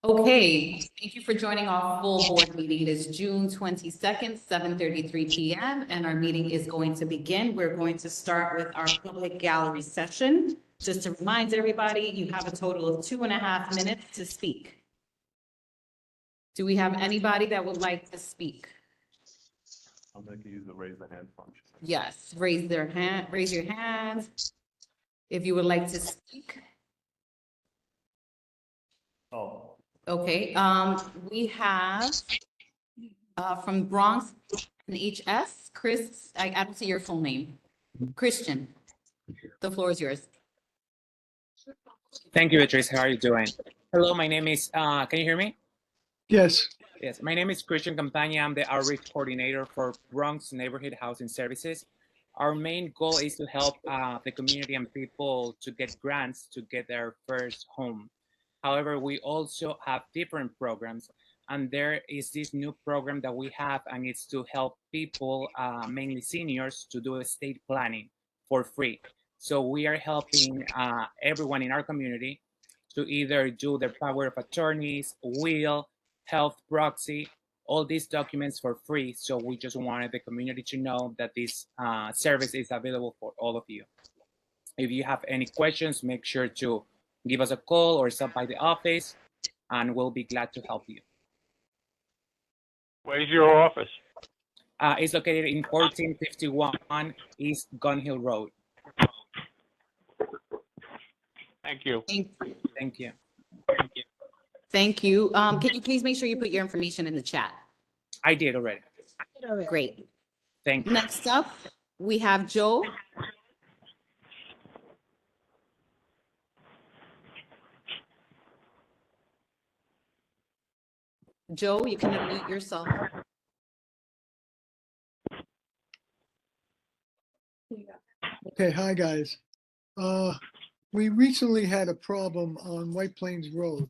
Okay, thank you for joining our full board meeting. It is June 22nd, 7:33 p.m. and our meeting is going to begin. We're going to start with our public gallery session. Just to remind everybody, you have a total of 2.5 minutes to speak. Do we have anybody that would like to speak? I'm going to use the raise the hand function. Yes, raise your hand if you would like to speak. Oh, Okay, we have from Bronx and HS, Chris, I don't see your full name. Christian, the floor is yours. Thank you, Beatrice. How are you doing? Hello, my name is, can you hear me? Yes. Yes, my name is Christian Campaña. I'm the outreach coordinator for Bronx Neighborhood Housing Services. Our main goal is to help the community and people to get grants to get their first home. However, we also have different programs, and there is this new program that we have, and it's to help people, mainly seniors, to do estate planning for free. So we are helping everyone in our community to either do their power of attorneys, will, health proxy, all these documents for free. So we just wanted the community to know that this service is available for all of you. If you have any questions, make sure to give us a call or stop by the office, and we'll be glad to help you. Where's your office? It's located in 1451 East Gun Hill Road. Thank you. Thank you. Thank you. Can you please make sure you put your information in the chat? I did already. Great. Thank you. Next up, we have Joe. Joe, you can unmute yourself. Okay, hi, guys. We recently had a problem on White Plains Road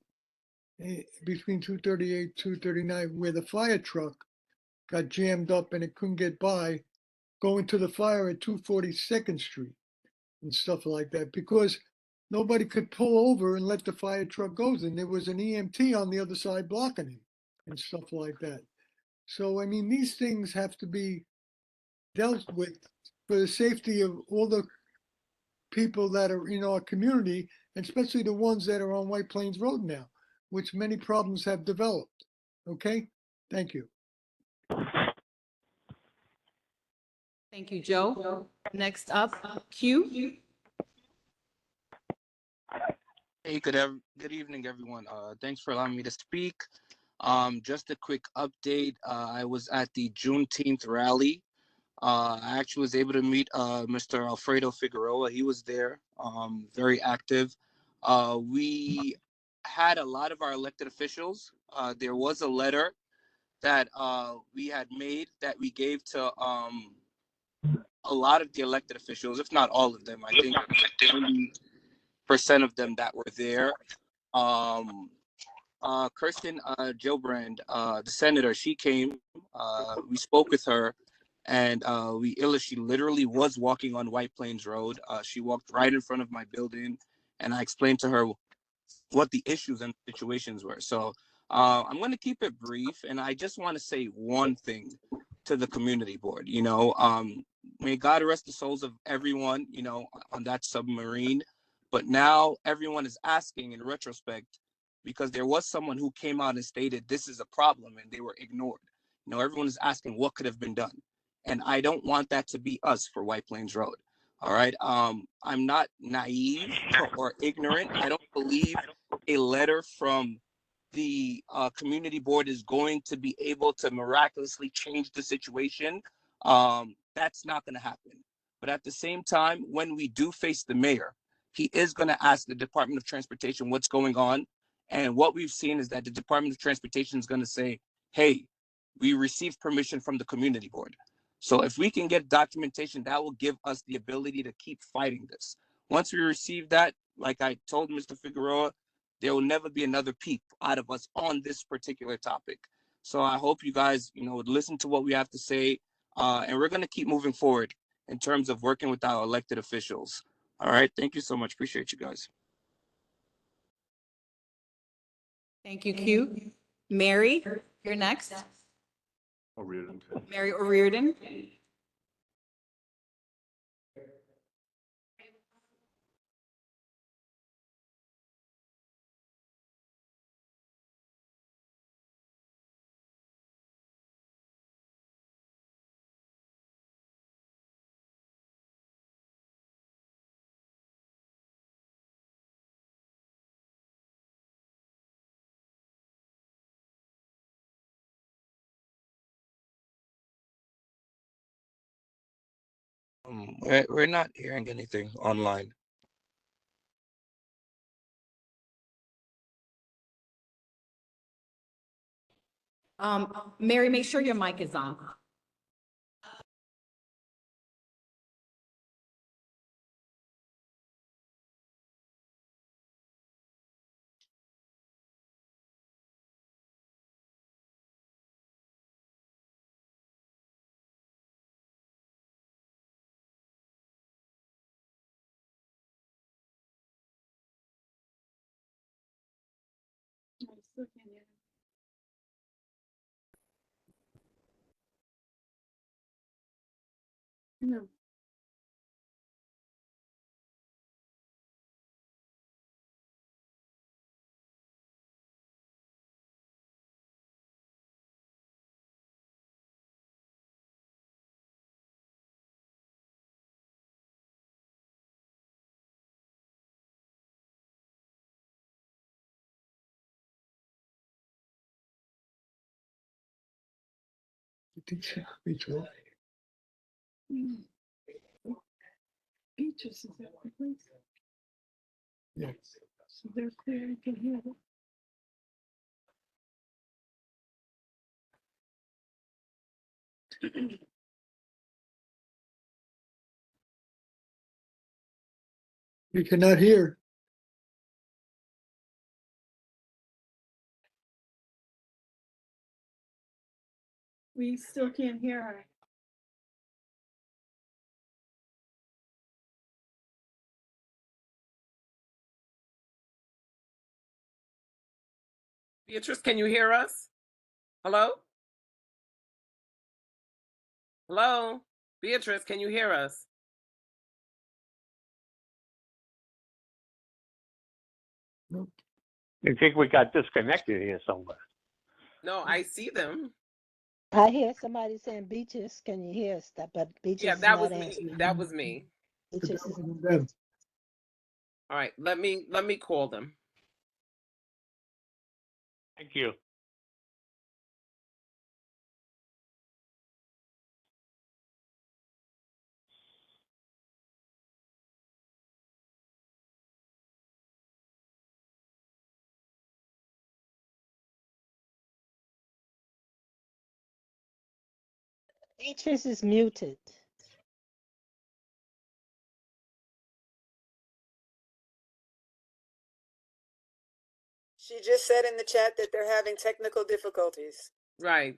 between 238, 239, where the fire truck got jammed up and it couldn't get by going to the fire at 242nd Street and stuff like that, because nobody could pull over and let the fire truck go. And there was an EMT on the other side blocking him and stuff like that. So, I mean, these things have to be dealt with for the safety of all the people that are in our community, and especially the ones that are on White Plains Road now, which many problems have developed. Okay, thank you. Thank you, Joe. Next up, Q. Hey, good evening, everyone. Thanks for allowing me to speak. Just a quick update. I was at the Juneteenth rally. I actually was able to meet Mr. Alfredo Figueroa. He was there, very active. We had a lot of our elected officials. There was a letter that we had made that we gave to a lot of the elected officials, if not all of them. I think 90% of them that were there. Kirsten Gillibrand, the senator, she came. We spoke with her, and she literally was walking on White Plains Road. She walked right in front of my building, and I explained to her what the issues and situations were. So I'm going to keep it brief, and I just want to say one thing to the community board. May God rest the souls of everyone, on that submarine. But now everyone is asking in retrospect, because there was someone who came out and stated this is a problem and they were ignored. Everyone is asking what could have been done. And I don't want that to be us for White Plains Road. All right. I'm not naive or ignorant. I don't believe a letter from the community board is going to be able to miraculously change the situation. That's not going to happen. But at the same time, when we do face the mayor, he is going to ask the Department of Transportation what's going on. And what we've seen is that the Department of Transportation is going to say, hey, we received permission from the community board. So if we can get documentation, that will give us the ability to keep fighting this. Once we receive that, like I told Mr. Figueroa, there will never be another peep out of us on this particular topic. So I hope you guys, would listen to what we have to say. And we're going to keep moving forward in terms of working with our elected officials. All right. Thank you so much. Appreciate you guys. Thank you, Q. Mary, you're next. O'Riordan. Mary O'Riordan. We're not hearing anything online. Mary, make sure your mic is on. No. I think BxCB12. Beatrice, is that the place? Yeah. So they're clear, you can hear them. You cannot hear. We still can't hear her. Beatrice, can you hear us? Hello? Hello? Beatrice, can you hear us? You think we got disconnected here somewhere? No, I see them. I hear somebody saying Beaches, can you hear us? But Beaches Yeah, is that was not me. answering. That was me. Beaches is Them. All right, let me call them. Thank you. Beaches is muted. She just said in the chat that they're having technical difficulties. Right.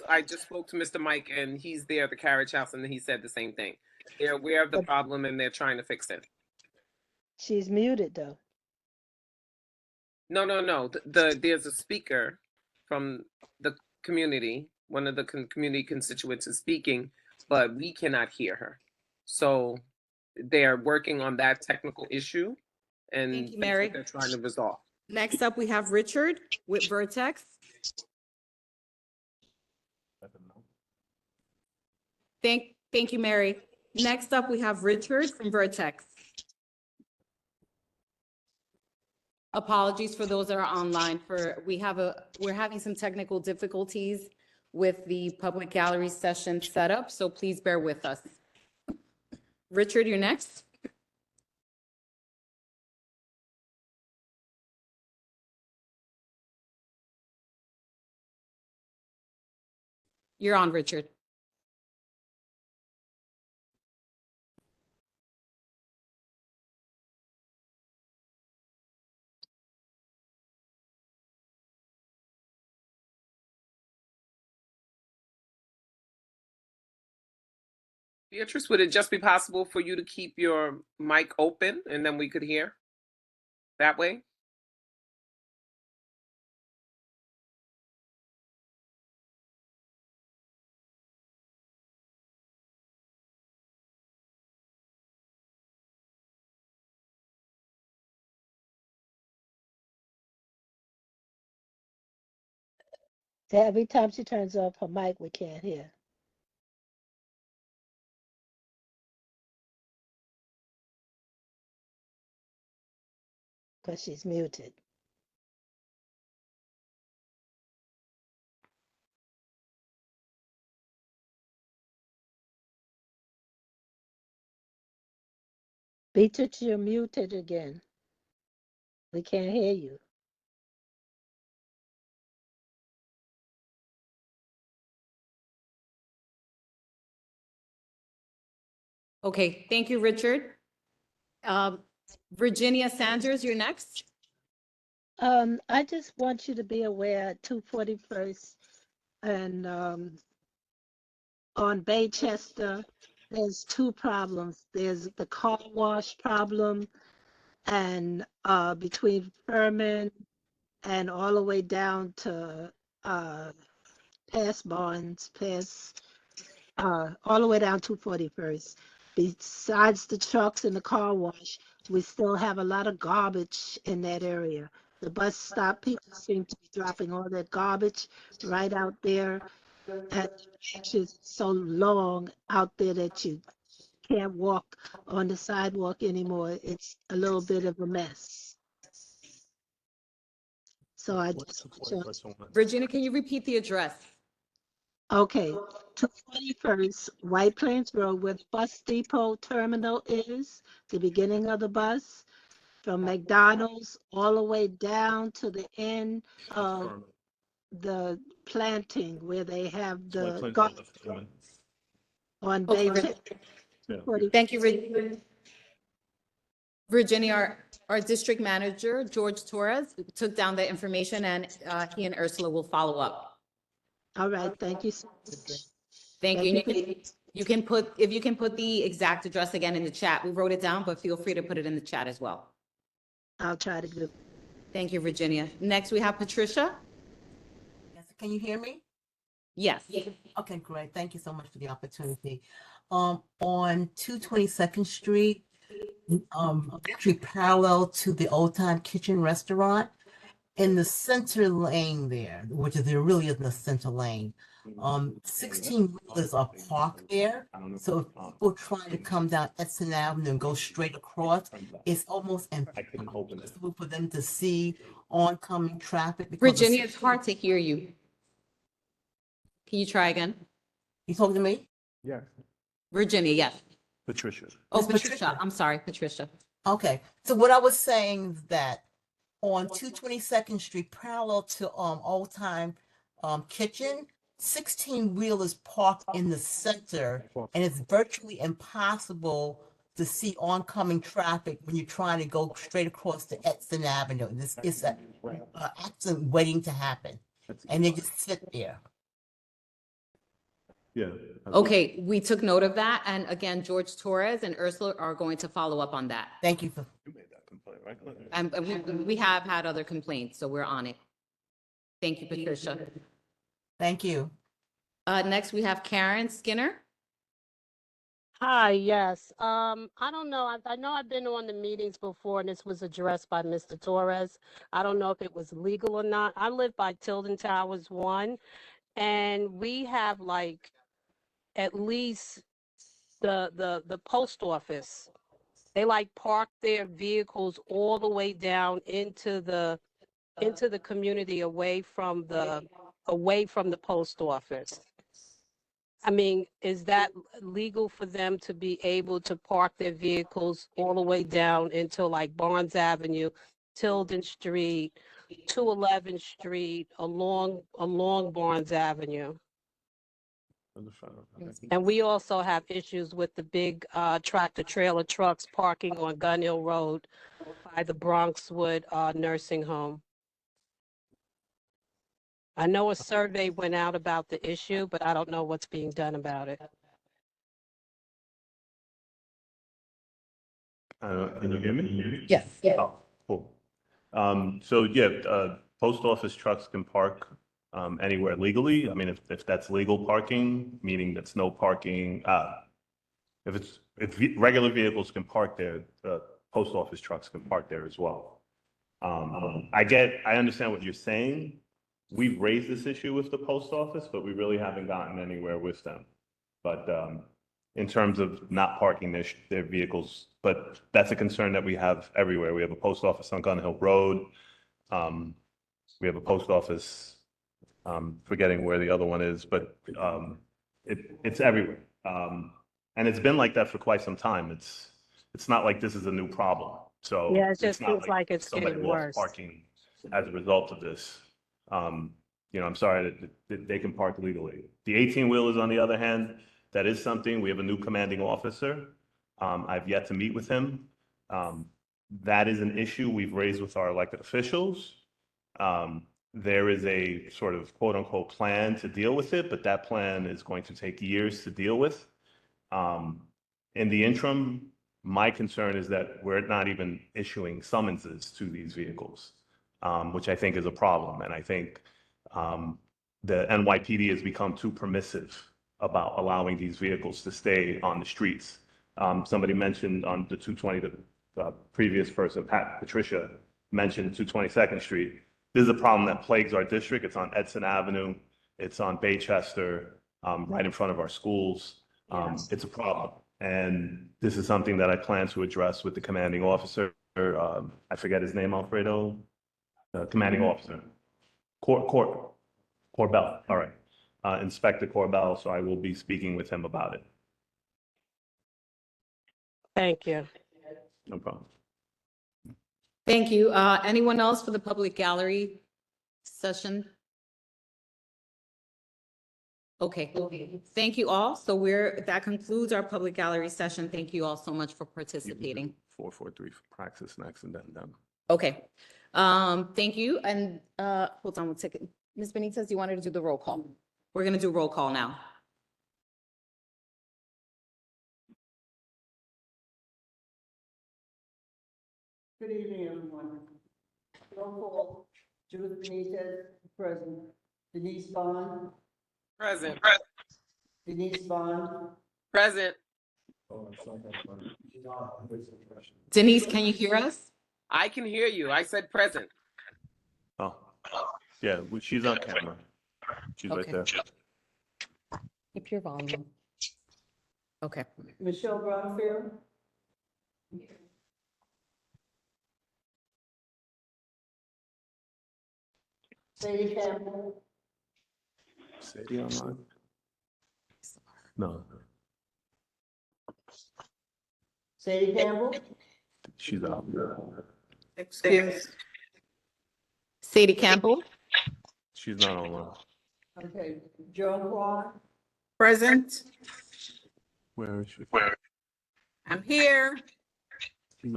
I just spoke to Mr. Mike and he's there at the carriage house and he said the same thing. They're aware of the But- problem and they're trying to fix it. She's muted though. No. There's a speaker from the community. One of the community constituents is speaking, but we cannot hear her. So they're working on that technical issue and Thank you, that's Mary. what they're trying to resolve. Next up, we have Richard with Vertex. Let them know. Thank you, Mary. Next up, we have Richard from Vertex. Apologies for those that are online we're having some technical difficulties with the public gallery session setup, so please bear with us. Richard, you're next. You're on, Richard. Beatrice, would it just be possible for you to keep your mic open and then we could hear that way? Every time she turns off her mic, we can't hear. Because she's muted. Beatrice, you're muted again. We can't hear you. Okay, thank you, Richard. Virginia Sanders, you're next. I just want you to be aware at 241st and on Baychester, there's two problems. There's the car wash problem and between Furman and all the way down to past Barnes, past all the way down 241st. Besides the trucks and the car wash, we still have a lot of garbage in that area. The bus stop people seem to be dropping all that garbage right out there. And the trench is so long out there that you can't walk on the sidewalk anymore. It's a little bit of a mess. So I just want you. Virginia, can you repeat the address? Okay, 241st White Plains Road, where the bus depot terminal is, the beginning of the bus, from McDonald's all the way down to the end of the planting where they have the on Okay, Bay. thank you, Virginia. Our district manager, George Torres, took down the information and he and Ursula will follow up. All right, thank you so much. Thank you. You can put, if you can put the exact address again in the chat. We wrote it down, but feel free to put it in the chat as well. I'll try to do. Thank you, Virginia. Next, we have Patricia. Yes, can you hear me? Yes. Okay, great. Thank you so much for the opportunity. On 222nd Street, actually parallel to the Old Time Kitchen Restaurant, in the center lane there, which is there really isn't a center lane. 16 wheelers are parked there. So if people trying to come down Edson Avenue and go straight across, it's almost impossible for them to see oncoming traffic. Virginia, it's hard to hear you. Can you try again? You talking to me? Yeah. Virginia, yes. Patricia. Oh, It's Patricia. Patricia. I'm sorry, Patricia. Okay, so what I was saying is that on 222nd Street, parallel to Old Time Kitchen, 16 wheelers parked in the center, and it's virtually impossible to see oncoming traffic when you're trying to go straight across to Edson Avenue. This is an accident waiting to happen, and they just sit there. Yeah. Okay, we took note of that. And again, George Torres and Ursula are going to follow up on that. Thank you for. You made that complaint, right? And we have had other complaints, so we're on it. Thank you, Patricia. Thank you. Next, we have Karen Skinner. Hi, yes. I don't know. I know I've been on the meetings before and this was addressed by Mr. Torres. I don't know if it was legal or not. I live by Tilden Towers 1, and we have like at least the post office. They like park their vehicles all the way down into the community away from the post office. I mean, is that legal for them to be able to park their vehicles all the way down into like Barnes Avenue, Tilden Street, 211 Street, along Barnes Avenue? And we also have issues with the big tractor trailer trucks parking on Gun Hill Road by the Bronxwood nursing home. I know a survey went out about the issue, but I don't know what's being done about it. Can you hear me? Yes. Oh, cool. So yeah, post office trucks can park anywhere legally. I mean, if that's legal parking, meaning that's no parking, if regular vehicles can park there, post office trucks can park there as well. I understand what you're saying, we've raised this issue with the post office, but we really haven't gotten anywhere with them. But in terms of not parking their vehicles, but that's a concern that we have everywhere. We have a post office on Gun Hill Road. We have a post office, forgetting where the other one is, but it's everywhere. And it's been like that for quite some time. It's not like this is a new problem. So Yeah, it it's just not feels like it's somebody getting lost worse. parking as a result of this. I'm sorry that they can park legally. The 18-wheelers, on the other hand, that is something. We have a new commanding officer. I've yet to meet with him. That is an issue we've raised with our elected officials. There is a sort of quote unquote plan to deal with it, but that plan is going to take years to deal with. In the interim, my concern is that we're not even issuing summonses to these vehicles, which I think is a problem. And I think the NYPD has become too permissive about allowing these vehicles to stay on the streets. Somebody mentioned on the 220, the previous person, Patricia, mentioned 222nd Street. This is a problem that plagues our district. It's on Edson Avenue. It's on Baychester, right in front of our schools. It's a problem. And this is something that I plan to address with the commanding officer. I forget his name, Alfredo, commanding officer. Corbell, all right. Inspector Corbell, so I will be speaking with him about it. Thank you. No problem. Thank you. Anyone else for the public gallery session? Okay, thank you all. So that concludes our public gallery session. Thank you all so much for participating. 443 for Praxis next and then them. Okay, thank you. And hold on one second. Ms. Benitez, you wanted to do the roll call? We're gonna do roll call now. Good evening, everyone. Roll call. Judith Benitez, present. Denise Bond. Present. Denise Bond. Present. Denise, can you hear us? I can hear you. I said present. Oh, yeah, she's on camera. She's right Okay. there. Keep your volume. Okay. Michelle Bronfield. Sadie Campbell. Sadie online? No, Sadie Campbell. she's out. Excuse. Sadie Campbell? She's not online. Okay. Joan Quan. Present. Where is she? I'm here.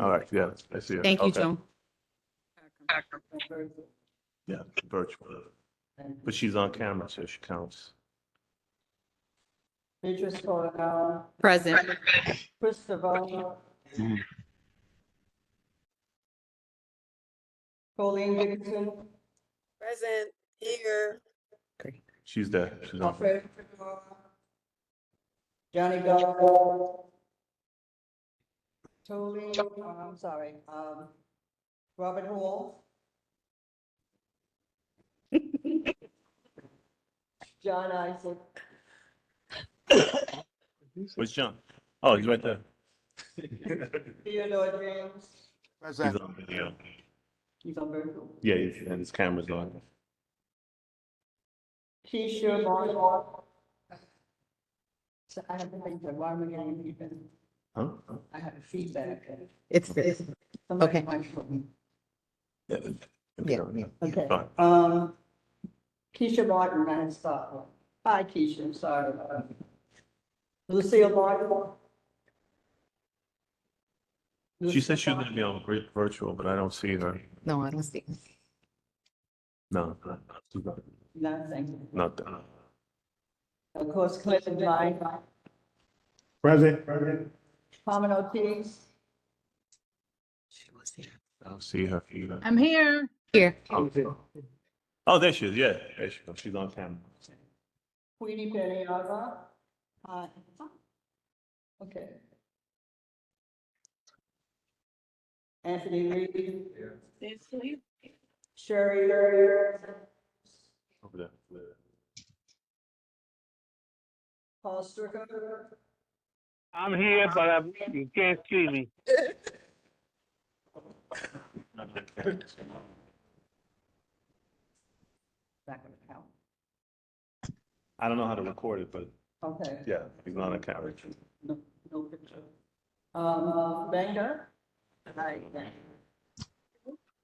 All right, yeah, I see her. Thank you, Okay. Joan. Yeah, virtual. But she's on camera, so she counts. Beatrice Coronel. Present. Christopher. Colleen Dickinson. Present, here. Great. She's there. She's on. Alfred Figueroa. Johnny Gallo. Tony, I'm sorry, Robert Hall. John Isaac. Where's John? Oh, he's right there. Theodore James. He's on video. He's on virtual. Yeah, and his camera's on. Keisha Martin. So I have to think that why am I getting feedback? Huh? I have feedback. It's this. Somebody Okay. might put me. Yeah. Okay, Fine. Keisha Martin, I had stopped. Hi, Keisha, I'm sorry. Lucille Martin. She said she was gonna be on virtual, but I don't see her. No, I don't see. No, she's not. Nothing. Not there. Of course, Clinton Line. Present. Carmen Ortiz. I don't see her either. I'm here. Here. Oh, there she is. Yeah, there she goes. She's on camera. Queenie Peniaga. Hi. Okay. Anthony Reed. Sherry. over there. Paul Stricker, I'm here, but you can't see me. back of the count. I don't know how to record it, but Okay. yeah, he's not on camera. No, no picture. Banger? Hi.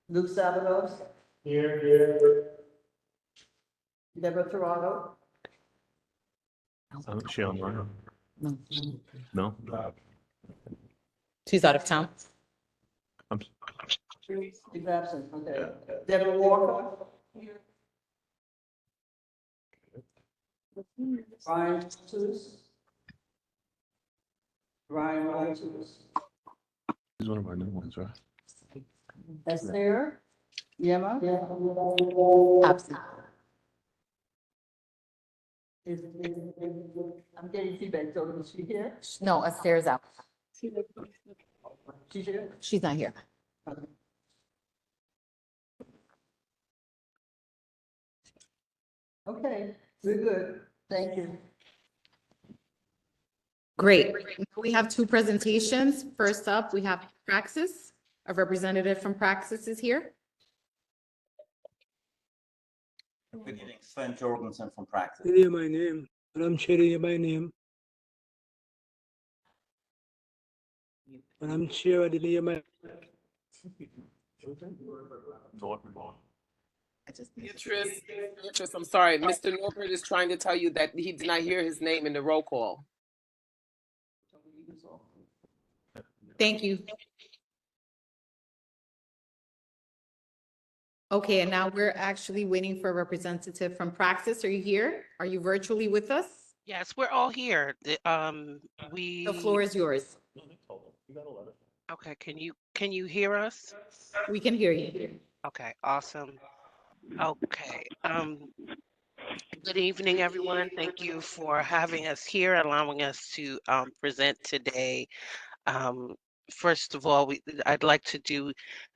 Luke Sabados? Here. Deborah Toronto? Is she online? No. No? She's out of town. I'm, She's absent, okay. Deborah Walker? Ryan Toots? Ryan Toots? he's one of our new ones, right? Esther? Yema? Absent. I'm getting feedback, so is she here? No, Esther's out. She's here? She's not here. Okay, we're good. Thank you. Great. We have two presentations. First up, we have Praxis. A representative from Praxis is here. Good evening, Sven Jorgensen from Praxis. Didn't hear my name. Madam Chair, didn't hear my name. Madam Chair, I didn't hear my. Beatrice, I'm sorry. Mr. Norbert is trying to tell you that he did not hear his name in the roll call. Thank you. Okay, and now we're actually waiting for a representative from Praxis. Are you here? Are you virtually with us? Yes, we're all here. The floor is yours. Okay, can you hear us? We can hear you. Okay, awesome. Okay. Good evening, everyone. Thank you for having us here, allowing us to present today. First of all, I'd like to do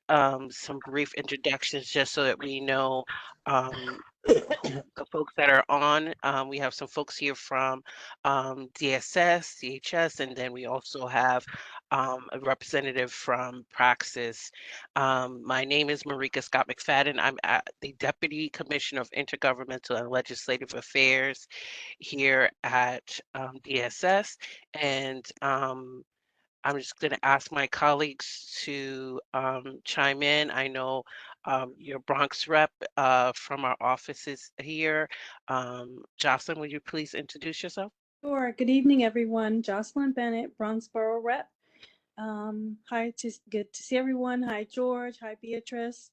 some brief introductions just so that we know the folks that are on. We have some folks here from DSS, DHS, and then we also have a representative from Praxis. My name is Marika Scott McFadden. I'm the Deputy Commissioner of Intergovernmental and Legislative Affairs here at DSS, and I'm just going to ask my colleagues to chime in. I know your Bronx rep from our offices here. Jocelyn, would you please introduce yourself? Sure. Good evening, everyone. Jocelyn Bennett, Bronx Borough Rep. Good to see everyone. Hi, George. Hi, Beatrice.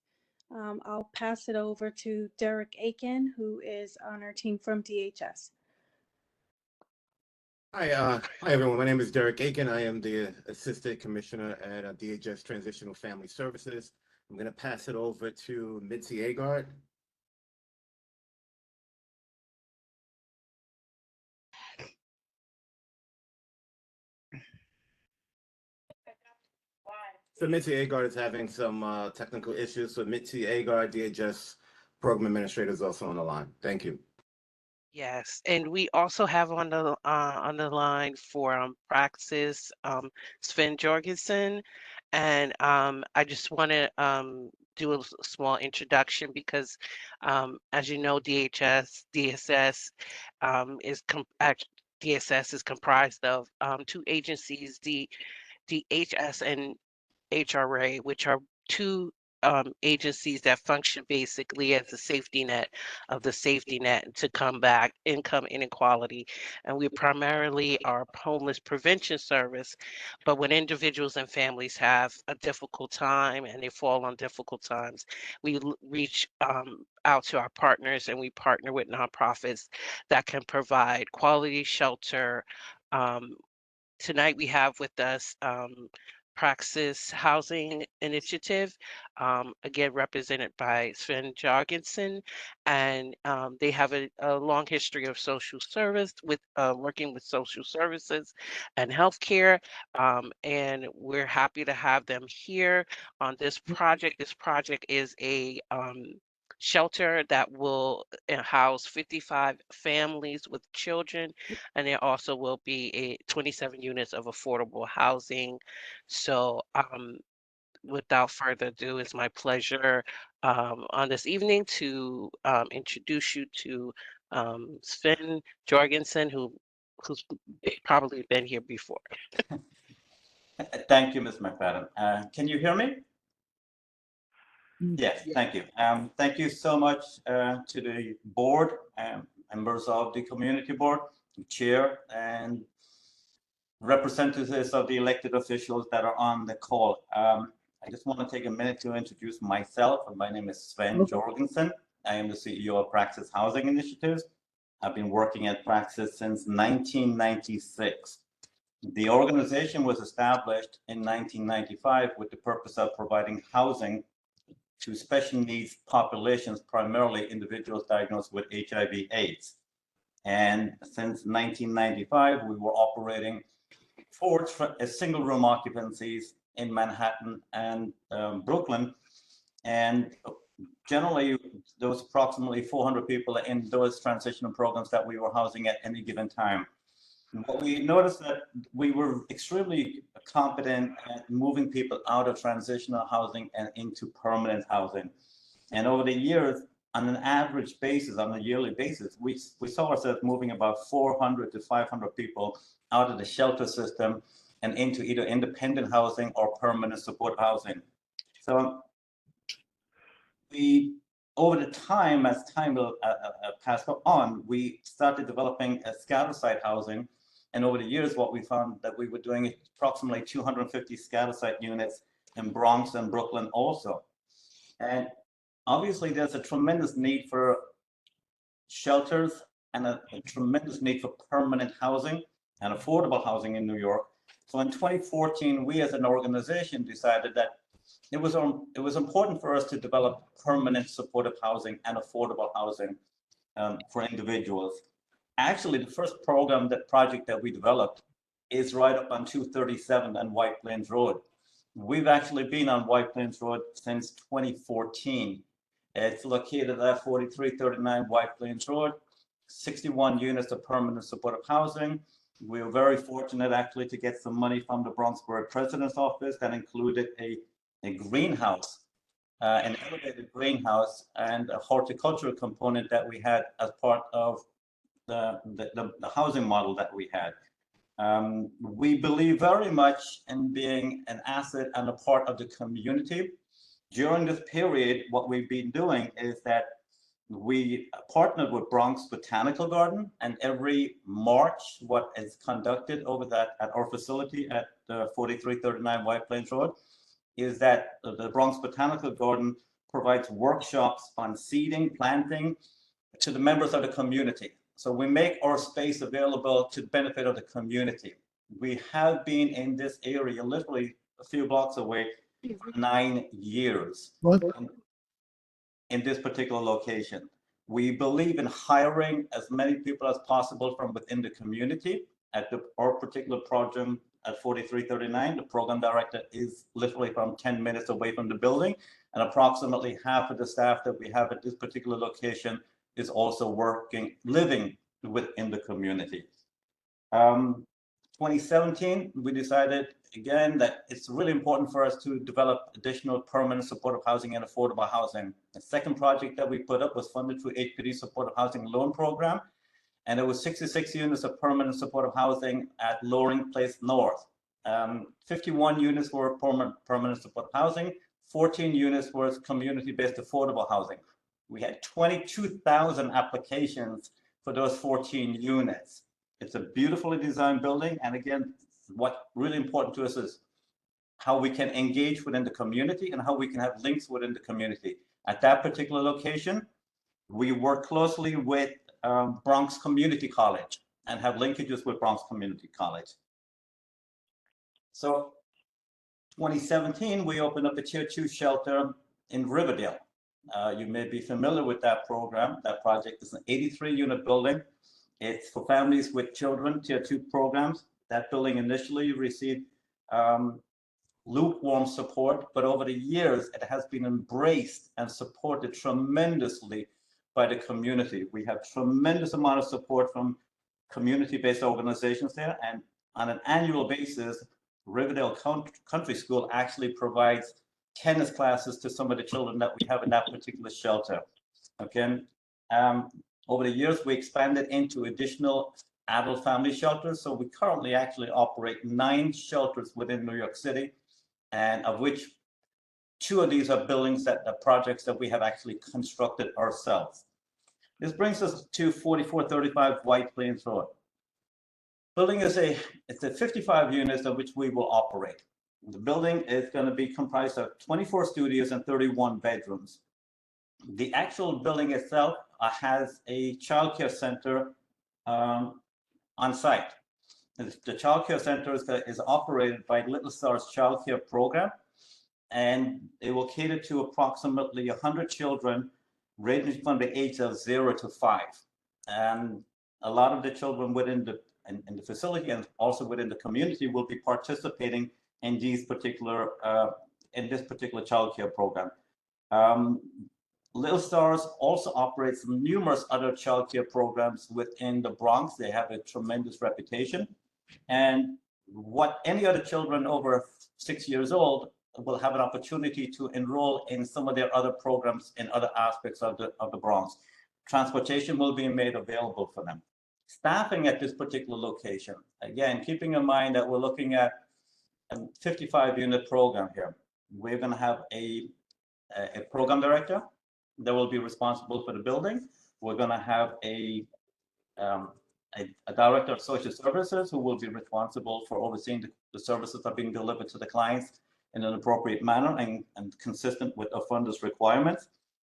I'll pass it over to Derek Aiken, who is on our team from DHS. Hi, everyone. My name is Derek Aiken. I am the Assistant Commissioner at DHS Transitional Family Services. I'm going to pass it over to Mitzi Agard. So Mitzi Agard is having some technical issues. So Mitzi Agard, DHS Program Administrator, is also on the line. Thank you. Yes, and we also have on the line for Praxis, Sven Jorgensen, and I just want to do a small introduction because, as you know, DSS DSS is comprised of two agencies, DHS and HRA, which are two agencies that function basically as the safety net of the safety net to combat income inequality. And we primarily are a homeless prevention service, but when individuals and families have a difficult time and they fall on difficult times, we reach out to our partners and we partner with nonprofits that can provide quality shelter. Tonight we have with us Praxis Housing Initiative, again represented by Sven Jorgensen, and they have a long history of social service with working with social services and healthcare, and we're happy to have them here on this project. This project is a shelter that will house 55 families with children, and there also will be 27 units of affordable housing. So without further ado, it's my pleasure on this evening to introduce you to Sven Jorgensen, who's probably been here before. Thank you, Ms. McFadden. Can you hear me? Yes, thank you. Thank you so much to the board, members of the community board, chair, and representatives of the elected officials that are on the call. I just want to take a minute to introduce myself. My name is Sven Jorgensen. I am the CEO of Praxis Housing Initiatives. I've been working at Praxis since 1996. The organization was established in 1995 with the purpose of providing housing to special needs populations, primarily individuals diagnosed with HIV/AIDS. And since 1995, we were operating 4 single room occupancies in Manhattan and Brooklyn. And generally, there was approximately 400 people in those transitional programs that we were housing at any given time. What we noticed that we were extremely competent at moving people out of transitional housing and into permanent housing. And over the years, on an average basis, on a yearly basis, we saw ourselves moving about 400 to 500 people out of the shelter system and into either independent housing or permanent support housing. So over the time, as time will pass on, we started developing a scatter site housing. And over the years, what we found that we were doing approximately 250 scatter site units in Bronx and Brooklyn also. And obviously, there's a tremendous need for shelters and a tremendous need for permanent housing and affordable housing in New York. So in 2014, we as an organization decided that it was important for us to develop permanent supportive housing and affordable housing for individuals. Actually, the first project that we developed is right up on 237 and White Plains Road. We've actually been on White Plains Road since 2014. It's located at 4339 White Plains Road, 61 units of permanent supportive housing. We were very fortunate actually to get some money from the Bronx Borough President's Office that included a greenhouse, an elevated greenhouse, and a horticultural component that we had as part of the housing model that we had. We believe very much in being an asset and a part of the community. During this period, what we've been doing is that we partnered with Bronx Botanical Garden, and every March, what is conducted over at our facility at 4339 White Plains Road is that the Bronx Botanical Garden provides workshops on seeding, planting to the members of the community. So we make our space available to the benefit of the community. We have been in this area, literally a few blocks away, for 9 years. What? In this particular location. We believe in hiring as many people as possible from within the community. At our particular program at 4339, the program director is literally from 10 minutes away from the building, and approximately half of the staff that we have at this particular location is also living within the community. 2017, we decided again that it's really important for us to develop additional permanent supportive housing and affordable housing. The second project that we put up was funded through HPD Supportive Housing Loan Program, and it was 66 units of permanent supportive housing at Loring Place North. 51 units were permanent supportive housing, 14 units were community-based affordable housing. We had 22,000 applications for those 14 units. It's a beautifully designed building. And again, what's really important to us is how we can engage within the community and how we can have links within the community. At that particular location, we work closely with Bronx Community College and have linkages with Bronx Community College. So 2017, we opened up a Tier 2 shelter in Riverdale. You may be familiar with that program. That project is an 83-unit building. It's for families with children, Tier 2 programs. That building initially received lukewarm support, but over the years, it has been embraced and supported tremendously by the community. We have tremendous amount of support from community-based organizations there, and on an annual basis, Riverdale Country School actually provides tennis classes to some of the children that we have in that particular shelter. Okay. Over the years, we expanded into additional adult family shelters. So we currently actually operate 9 shelters within New York City, and of which 2 of these are buildings that the projects that we have actually constructed ourselves. This brings us to 4435 White Plains Road. Building is it's a 55 units of which we will operate. The building is going to be comprised of 24 studios and 31 bedrooms. The actual building itself has a childcare center on site. The childcare center is operated by Little Stars Childcare Program, and it will cater to approximately 100 children ranging from the age of 0 to 5. And a lot of the children within in the facility and also within the community will be participating in these particular in this particular childcare program. Little Stars also operates numerous other childcare programs within the Bronx. They have a tremendous reputation, and what any other children over 6 years old will have an opportunity to enroll in some of their other programs in other aspects of the Bronx. Transportation will be made available for them. Staffing at this particular location, again, keeping in mind that we're looking at a 55-unit program here. We're going to have a program director that will be responsible for the building. We're going to have a director of social services who will be responsible for overseeing the services that are being delivered to the clients in an appropriate manner and consistent with our funders' requirements.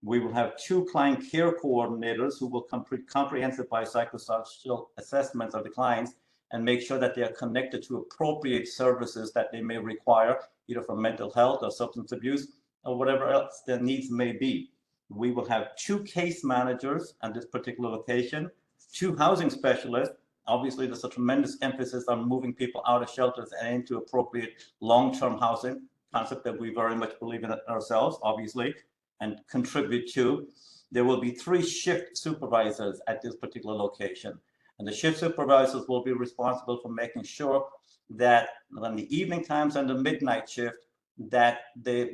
We will have 2 client care coordinators who will complete comprehensive biopsychosocial assessments of the clients and make sure that they are connected to appropriate services that they may require, either for mental health or substance abuse or whatever else their needs may be. We will have 2 case managers at this particular location, 2 housing specialists. Obviously, there's a tremendous emphasis on moving people out of shelters and into appropriate long-term housing, concept that we very much believe in ourselves, obviously, and contribute to. There will be 3 shift supervisors at this particular location. And the shift supervisors will be responsible for making sure that on the evening times and the midnight shift, that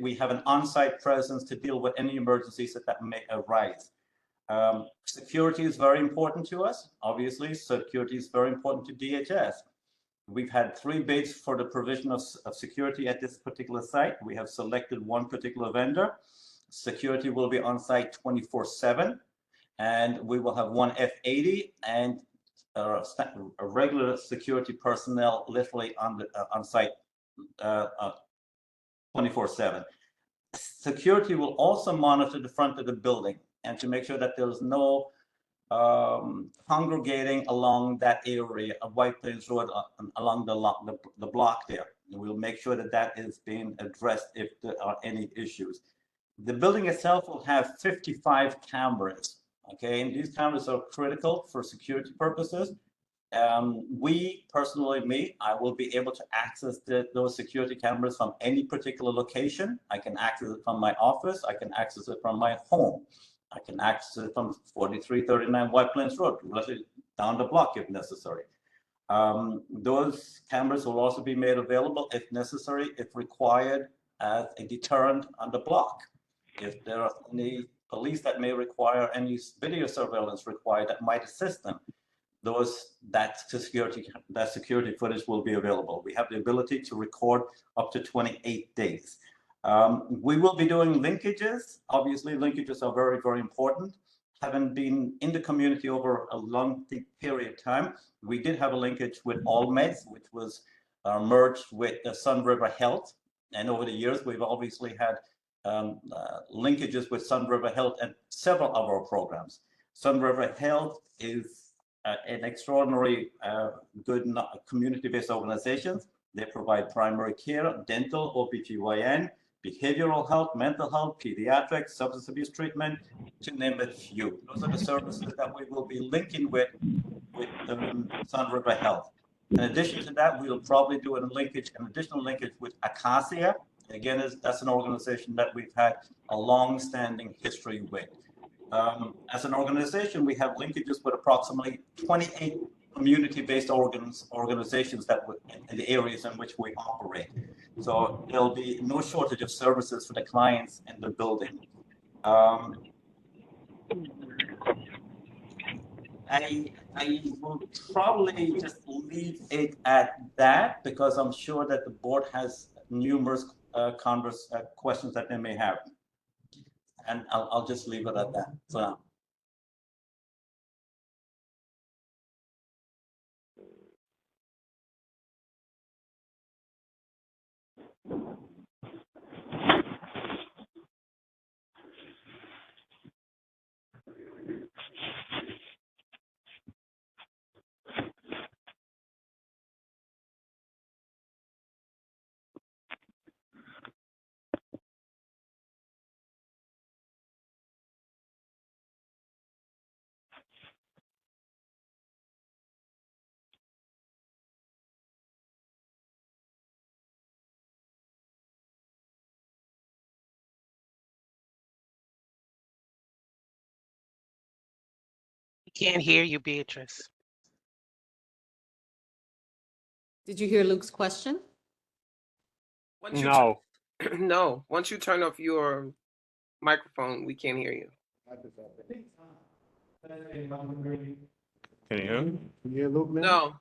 we have an on-site presence to deal with any emergencies that may arise. Security is very important to us. Obviously, security is very important to DHS. We've had 3 bids for the provision of security at this particular site. We have selected one particular vendor. Security will be on site 24/7, and we will have 1 F-80 and a regular security personnel literally on site 24/7. Security will also monitor the front of the building and to make sure that there's no congregating along that area of White Plains Road along the block there. And we'll make sure that that is being addressed if there are any issues. The building itself will have 55 cameras, okay? And these cameras are critical for security purposes. I will be able to access those security cameras from any particular location. I can access it from my office. I can access it from my home. I can access it from 4339 White Plains Road, down the block if necessary. Those cameras will also be made available if necessary, if required, as a deterrent on the block. If there are any police that may require any video surveillance required that might assist them, that security footage will be available. We have the ability to record up to 28 days. We will be doing linkages. Obviously, linkages are very, very important. Having been in the community over a long period of time, we did have a linkage with All Meds, which was merged with Sun River Health. And over the years, we've obviously had linkages with Sun River Health and several of our programs. Sun River Health is an extraordinary good community-based organization. They provide primary care, dental, OBGYN, behavioral health, mental health, pediatrics, substance abuse treatment, to name a few. Those are the services that we will be linking with Sun River Health. In addition to that, we'll probably do an additional linkage with Acacia. Again, that's an organization that we've had a long-standing history with. As an organization, we have linkages with approximately 28 community-based organizations that in the areas in which we operate. So there'll be no shortage of services for the clients in the building. I will probably just leave it at that because I'm sure that the board has numerous questions that they may have. And I'll just leave it at that for now. Can't hear you, Beatrice. Did you hear Luke's question? No. No, once you turn off your microphone, we can't hear you. Can you hear me? Can you hear Luke now? No,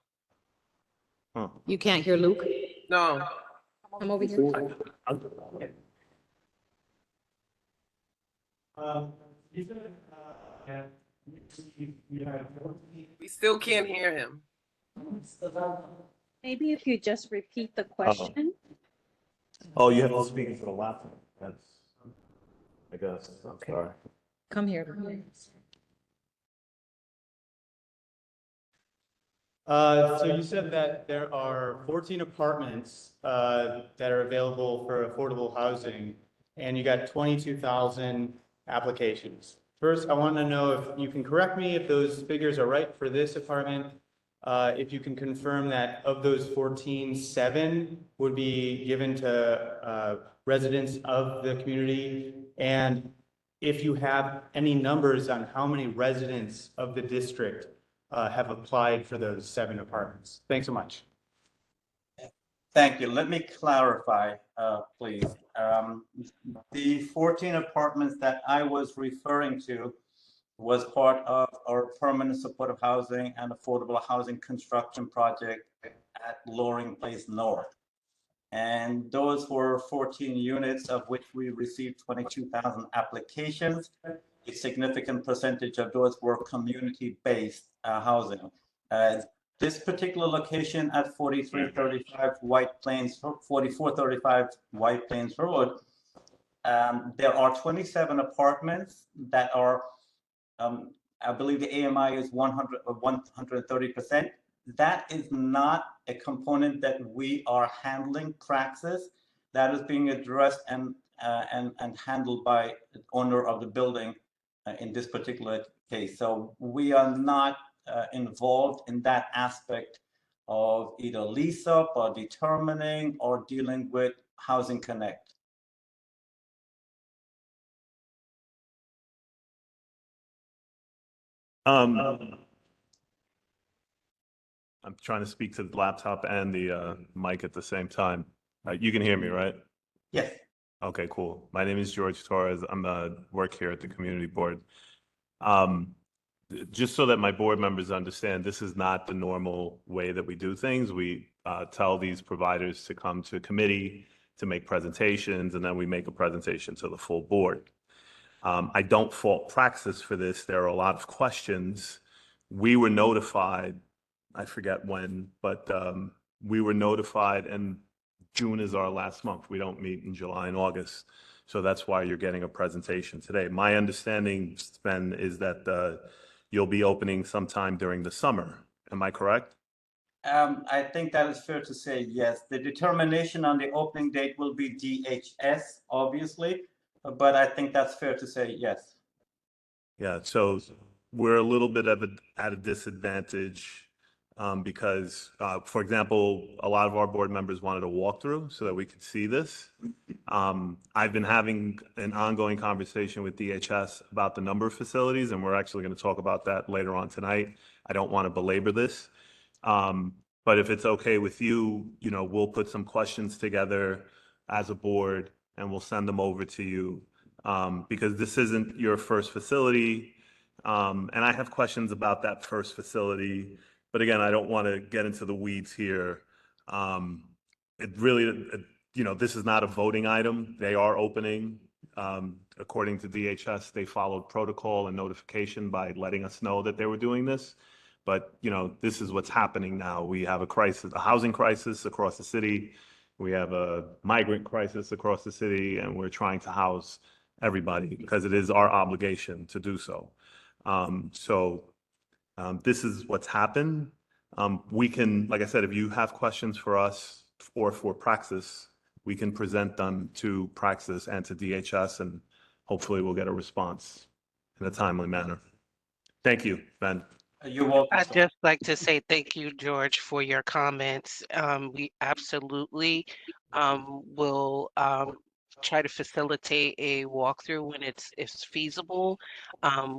Huh. You can't hear Luke? no. Come over here. We still can't hear him. Maybe if you just repeat the question. Oh, you have to speak into the laptop. That's, I guess. I'm sorry. Come here. So you said that there are 14 apartments that are available for affordable housing, and you got 22,000 applications. First, I want to know if you can correct me if those figures are right for this apartment. If you can confirm that of those 14, 7 would be given to residents of the community, and if you have any numbers on how many residents of the district have applied for those 7 apartments. Thanks so much. Thank you. Let me clarify, please. The 14 apartments that I was referring to was part of our permanent supportive housing and affordable housing construction project at Loring Place North. And those were 14 units of which we received 22,000 applications. A significant percentage of those were community-based housing. This particular location at 4335 White Plains, 4435 White Plains Road, there are 27 apartments that are, I believe the AMI is 130%. That is not a component that we are handling, Praxis. That is being addressed and handled by the owner of the building in this particular case. So we are not involved in that aspect of either lease up or determining or dealing with Housing Connect. I'm trying to speak to the laptop and the mic at the same time. You can hear me, right? Yes. Okay, cool. My name is George Torres. I'm work here at the community board. Just so that my board members understand, this is not the normal way that we do things. We tell these providers to come to committee to make presentations, and then we make a presentation to the full board. I don't fault Praxis for this. There are a lot of questions. We were notified, I forget when, but we were notified, and June is our last month. We don't meet in July and August. So that's why you're getting a presentation today. My understanding, Sven, is that you'll be opening sometime during the summer. Am I correct? I think that is fair to say, yes. The determination on the opening date will be DHS, obviously, but I think that's fair to say, yes. Yeah, so we're a little bit at a disadvantage because, for example, a lot of our board members wanted a walkthrough so that we could see this. I've been having an ongoing conversation with DHS about the number of facilities, and we're actually going to talk about that later on tonight. I don't want to belabor this. But if it's okay with you, we'll put some questions together as a board and we'll send them over to you. Because this isn't your first facility. And I have questions about that first facility, but again, I don't want to get into the weeds here. This is not a voting item. They are opening. According to DHS, they followed protocol and notification by letting us know that they were doing this. But, this is what's happening now. We have a crisis, a housing crisis across the city. We have a migrant crisis across the city, and we're trying to house everybody because it is our obligation to do so. This is what's happened. We can, like I said, if you have questions for us or for Praxis, we can present them to Praxis and to DHS, and hopefully we'll get a response in a timely manner. Thank you, Ben. You're welcome. I'd just like to say thank you, George, for your comments. We absolutely will try to facilitate a walkthrough when it's feasible.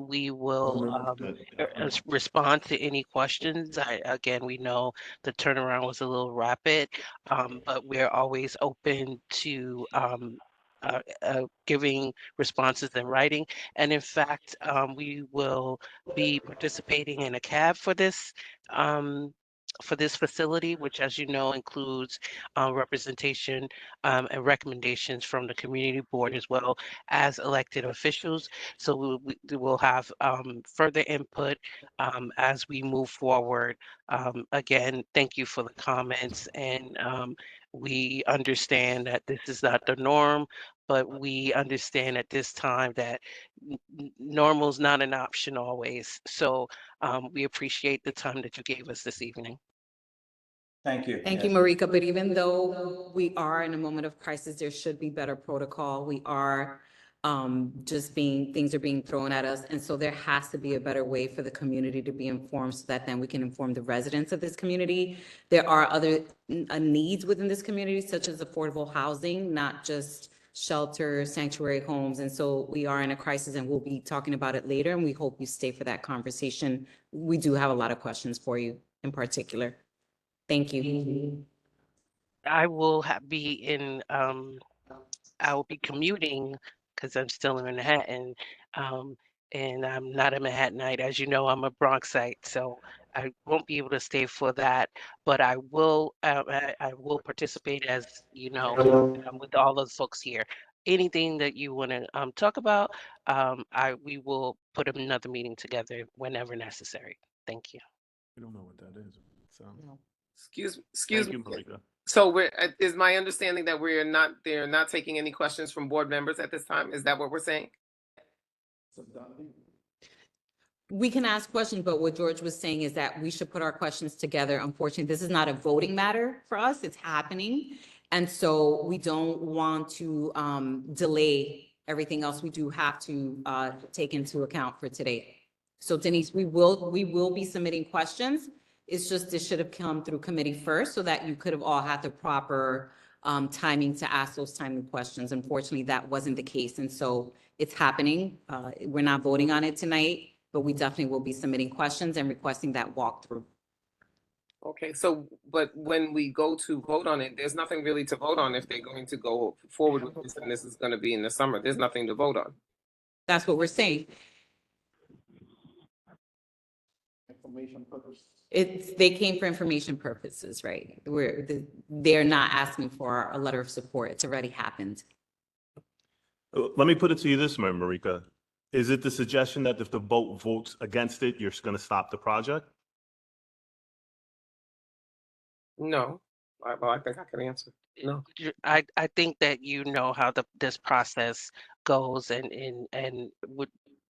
We will respond to any questions. Again, we know the turnaround was a little rapid, but we're always open to giving responses in writing. And in fact, we will be participating in a cab for this facility, which, as you know, includes representation and recommendations from the community board as well as elected officials. So we will have further input as we move forward. Again, thank you for the comments, and we understand that this is not the norm, but we understand at this time that normal is not an option always. So we appreciate the time that you gave us this evening. Thank you. Thank you, Marika. But even though we are in a moment of crisis, there should be better protocol. We are things are being thrown at us. And so there has to be a better way for the community to be informed so that then we can inform the residents of this community. There are other needs within this community, such as affordable housing, not just shelters, sanctuary homes. And so we are in a crisis, and we'll be talking about it later. And we hope you stay for that conversation. We do have a lot of questions for you in particular. Thank you. I will I will be commuting because I'm still in Manhattan, and I'm not a Manhattanite. As you know, I'm a Bronxite, so I won't be able to stay for that. But I will participate, as you know, with all of the folks here. Anything that you want to talk about, we will put another meeting together whenever necessary. Thank you. We don't know what that is. So. Excuse Thank me. you, Marika. So is my understanding that they're not taking any questions from board members at this time? Is that what we're saying? We can ask questions, but what George was saying is that we should put our questions together. Unfortunately, this is not a voting matter for us. It's happening. And so we don't want to delay everything else we do have to take into account for today. So Denise, we will be submitting questions. It's just this should have come through committee first so that you could have all had the proper timing to ask those timely questions. Unfortunately, that wasn't the case. And so it's happening. We're not voting on it tonight, but we definitely will be submitting questions and requesting that walkthrough. Okay, so, but when we go to vote on it, there's nothing really to vote on if they're going to go forward with this, and this is going to be in the summer. There's nothing to vote on. That's what we're saying. Information purpose. They came for information purposes, right? They're not asking for a letter of support. It's already happened. Let me put it to you this way, Marika. Is it the suggestion that if the vote votes against it, you're going to stop the project? No, I think I can answer. No. I think that you know how this process goes, and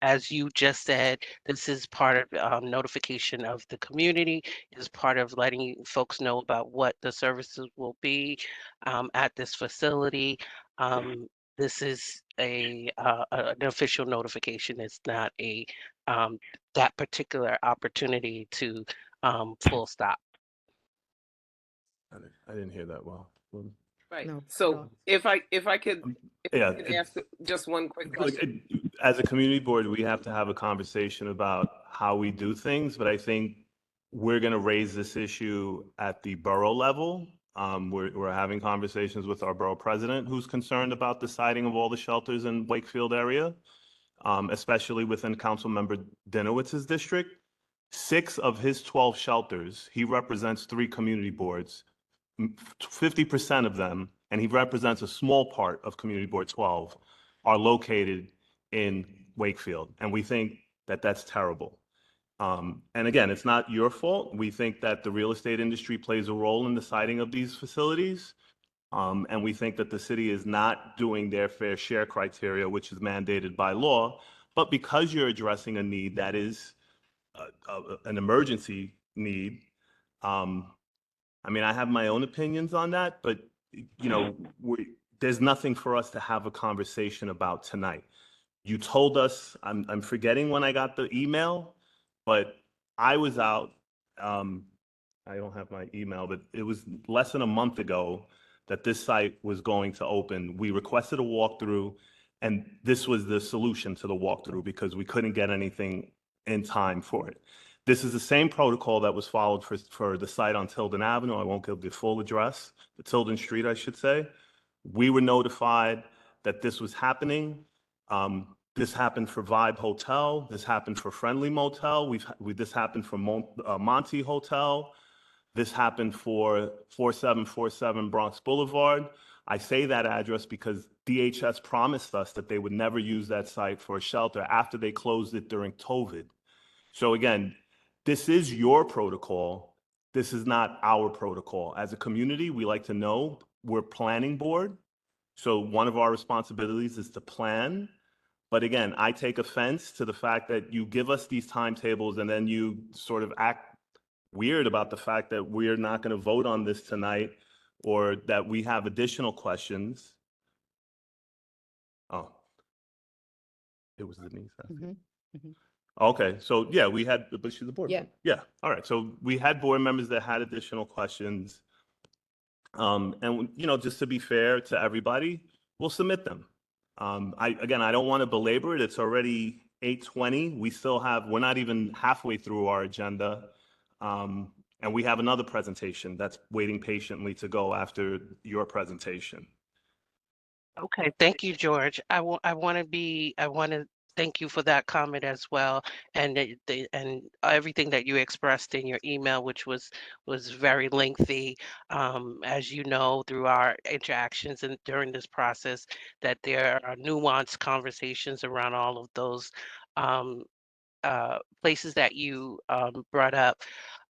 as you just said, this is part of notification of the community, is part of letting folks know about what the services will be at this facility. This is an official notification. It's not that particular opportunity to full stop. I didn't hear that well. Right. No. So if I could, Yeah, ask just one quick question. as a community board, we have to have a conversation about how we do things, but I think we're going to raise this issue at the borough level. We're having conversations with our borough president, who's concerned about the siting of all the shelters in Wakefield area, especially within Councilmember Dinowitz's district. 6 of his 12 shelters, he represents 3 community boards, 50% of them, and he represents a small part of Community Board 12, are located in Wakefield. And we think that that's terrible. And again, it's not your fault. We think that the real estate industry plays a role in the siting of these facilities. And we think that the city is not doing their fair share criteria, which is mandated by law. But because you're addressing a need that is an emergency need, I mean, I have my own opinions on that, but you know, there's nothing for us to have a conversation about tonight. You told us, I'm forgetting when I got the email, but I was out. I don't have my email, but it was less than a month ago that this site was going to open. We requested a walkthrough, and this was the solution to the walkthrough because we couldn't get anything in time for it. This is the same protocol that was followed for the site on Tilden Avenue. I won't give the full address, the Tilden Street, I should say. We were notified that this was happening. This happened for Vibe Hotel. This happened for Friendly Motel. This happened for Monty Hotel. This happened for 4747 Bronx Boulevard. I say that address because DHS promised us that they would never use that site for a shelter after they closed it during COVID. So again, this is your protocol. This is not our protocol. As a community, we like to know we're planning board. So one of our responsibilities is to plan. But again, I take offense to the fact that you give us these timetables and then you sort of act weird about the fact that we're not going to vote on this tonight or that we have additional questions. Oh, it was Denise. I think. Okay, so yeah, we had, but she's the board. Yeah. Yeah, all right. So we had board members that had additional questions. And you know, just to be fair to everybody, we'll submit them. I don't want to belabor it. It's already 8:20. We're not even halfway through our agenda. And we have another presentation that's waiting patiently to go after your presentation. Okay, thank you, George. I want to thank you for that comment as well, and and everything that you expressed in your email, which was very lengthy. As you know, through our interactions and during this process, that there are nuanced conversations around all of those places that you brought up.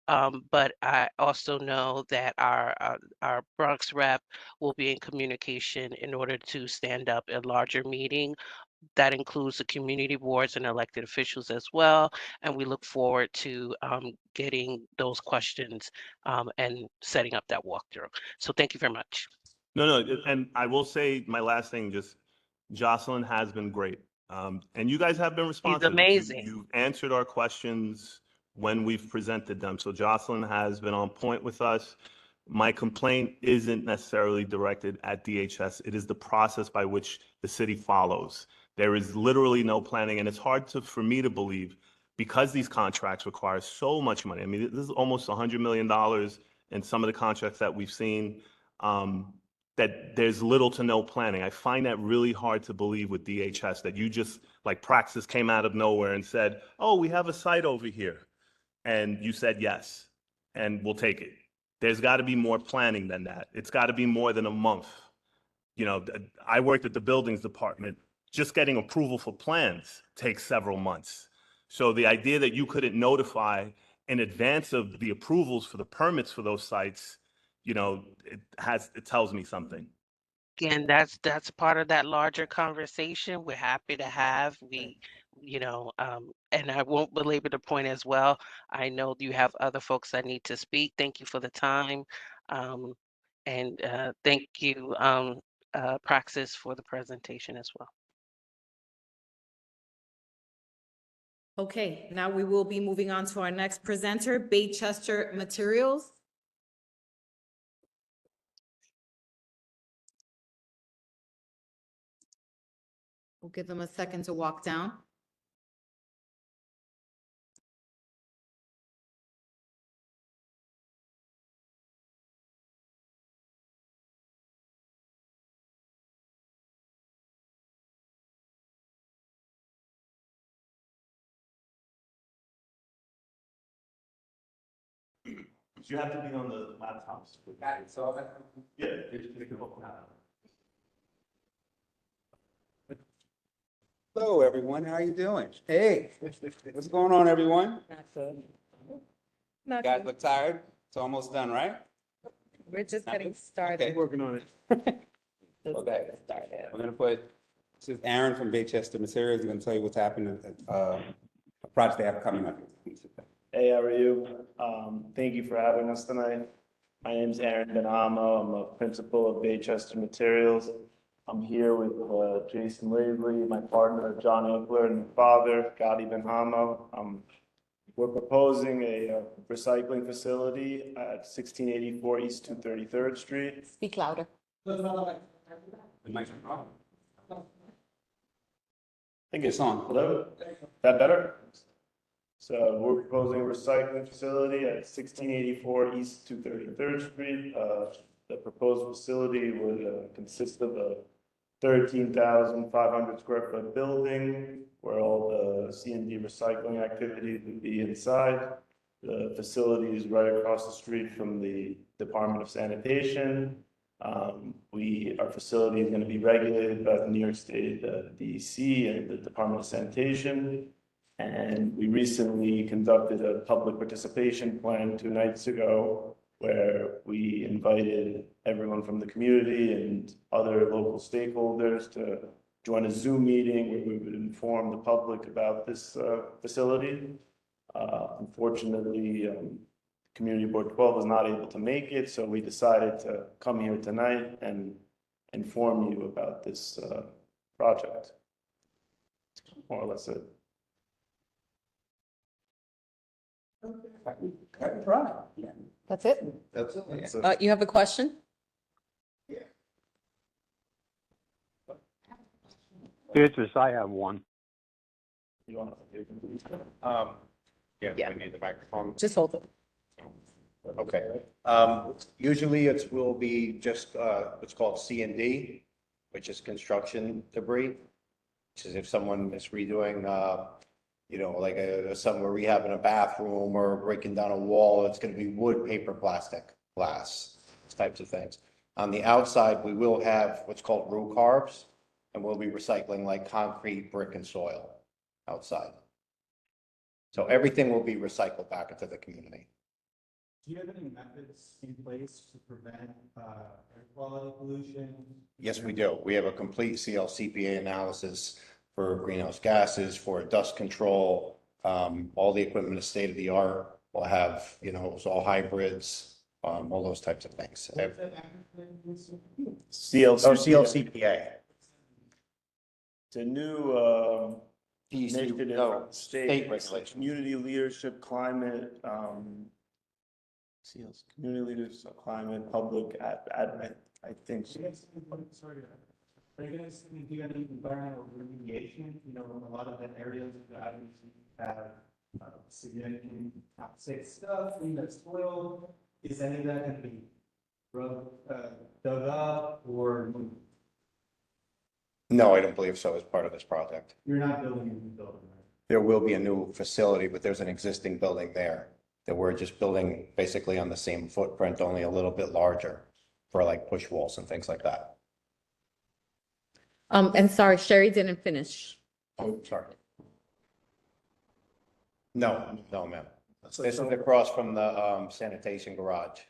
But I also know that our Bronx rep will be in communication in order to stand up a larger meeting that includes the community boards and elected officials as well. And we look forward to getting those questions and setting up that walkthrough. So thank you very much. No, and I will say my last thing, just Jocelyn has been great. And you guys have been responsive. amazing. You've answered our questions when we've presented them. So Jocelyn has been on point with us. My complaint isn't necessarily directed at DHS. It is the process by which the city follows. There is literally no planning, and it's hard for me to believe because these contracts require so much money. I mean, this is almost $100 million in some of the contracts that we've seen. That there's little to no planning. I find that really hard to believe with DHS, that you just, like Praxis came out of nowhere and said, oh, we have a site over here. And you said yes, and we'll take it. There's got to be more planning than that. It's got to be more than a month. You know, I worked at the buildings department. Just getting approval for plans takes several months. So the idea that you couldn't notify in advance of the approvals for the permits for those sites, you know, it tells me something. Again, that's part of that larger conversation we're happy to have. And I won't belabor the point as well. I know you have other folks that need to speak. Thank you for the time. And thank you, Praxis, for the presentation as well. Okay, now we will be moving on to our next presenter, BxCB Materials. We'll give them a second to walk down. You have to be on the laptops. So, yeah. Hello, everyone. How you doing? Hey, what's going on, everyone? You guys look tired? It's almost done, right? We're just getting Okay. started. Working on it. Okay. We're gonna this is Aaron from BxCB Materials. We're gonna tell you what's happening, a project they have coming up. Hey, how are you? Thank you for having us tonight. My name is Aaron Benhamo. I'm a principal of BxCB Materials. I'm here with Jason Lavery, my partner, John Oakler, and my father, Gotti Benhamo. We're proposing a recycling facility at 1684 East 233rd Street. Speak louder. I think it's on. Hello? That better? So we're proposing a recycling facility at 1684 East 233rd Street. The proposed facility would consist of a 13,500 square foot building where all the C&D recycling activities would be inside. The facility is right across the street from the Department of Sanitation. Our facility is going to be regulated by the New York State DEC and the Department of Sanitation. And we recently conducted a public participation plan 2 nights ago where we invited everyone from the community and other local stakeholders to join a Zoom meeting where we would inform the public about this facility. Unfortunately, Community Board 12 was not able to make it, so we decided to come here tonight and inform you about this project. More or less it. That's it? That's it. You have a question? Beatrice, I have one. You want to? Yeah, we need the microphone. Just hold it. Okay. Usually will be just, what's called C&D, which is construction debris. Which is if someone is redoing, like somewhere rehabbing a bathroom or breaking down a wall, it's gonna be wood, paper, plastic, glass, these types of things. On the outside, we will have what's called root carbs, and we'll be recycling like concrete, brick, and soil outside. So everything will be recycled back into the community. Do you have any methods in place to prevent air quality pollution? Yes, we do. We have a complete CLCPA analysis for greenhouse gases, for dust control. All the equipment is state of the art. We'll have, it's all hybrids, all those types of things. CLCPA. It's a new initiative from the state regulation. Community leadership, climate, community leadership, climate, public, I think. Sorry. Are you guys do any environmental remediation? A lot of the areas that have significant toxic stuff in the soil. Is any of that going to be dug up or moved? No, I don't believe so as part of this project. You're not building a new building, right? There will be a new facility, but there's an existing building there that we're just building basically on the same footprint, only a little bit larger for like push walls and things like that. And sorry, Sherry didn't finish. Oh, sorry. No, ma'am. This is across from the sanitation garage.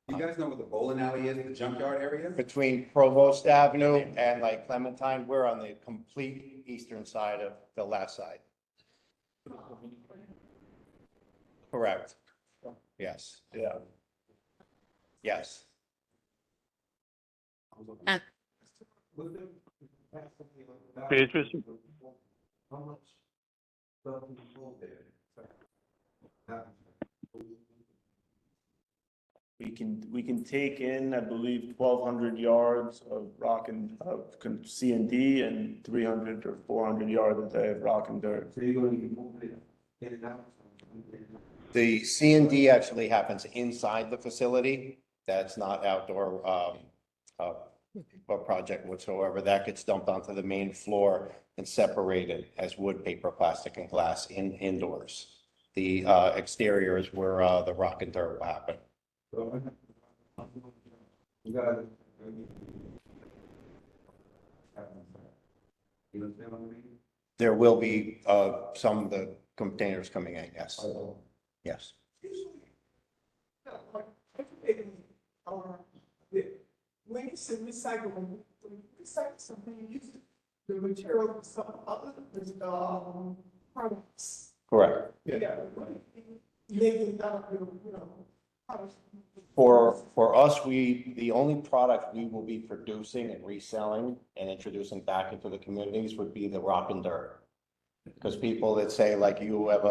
You guys know what the bowling alley is, the junkyard area? Between Provost Avenue and like Clementine, we're on the complete eastern side of the left side. Correct. Yes. Yeah. Yes. And Beatrice? We can take in, I believe, 1,200 yards of rock and, C and D and 300 or 400 yards a day of rock and dirt. The C and D actually happens inside the facility. That's not outdoor, a project whatsoever. That gets dumped onto the main floor and separated as wood, paper, plastic, and glass indoors. The exterior is where the rock and dirt will happen. There will be some of the containers coming in, yes. Yes. When you say recycle, when you recycle something, you use the material for some other products. Correct. Yeah. Making that, products. For us, the only product we will be producing and reselling and introducing back into the communities would be the rock and dirt. Because people that say, like, you have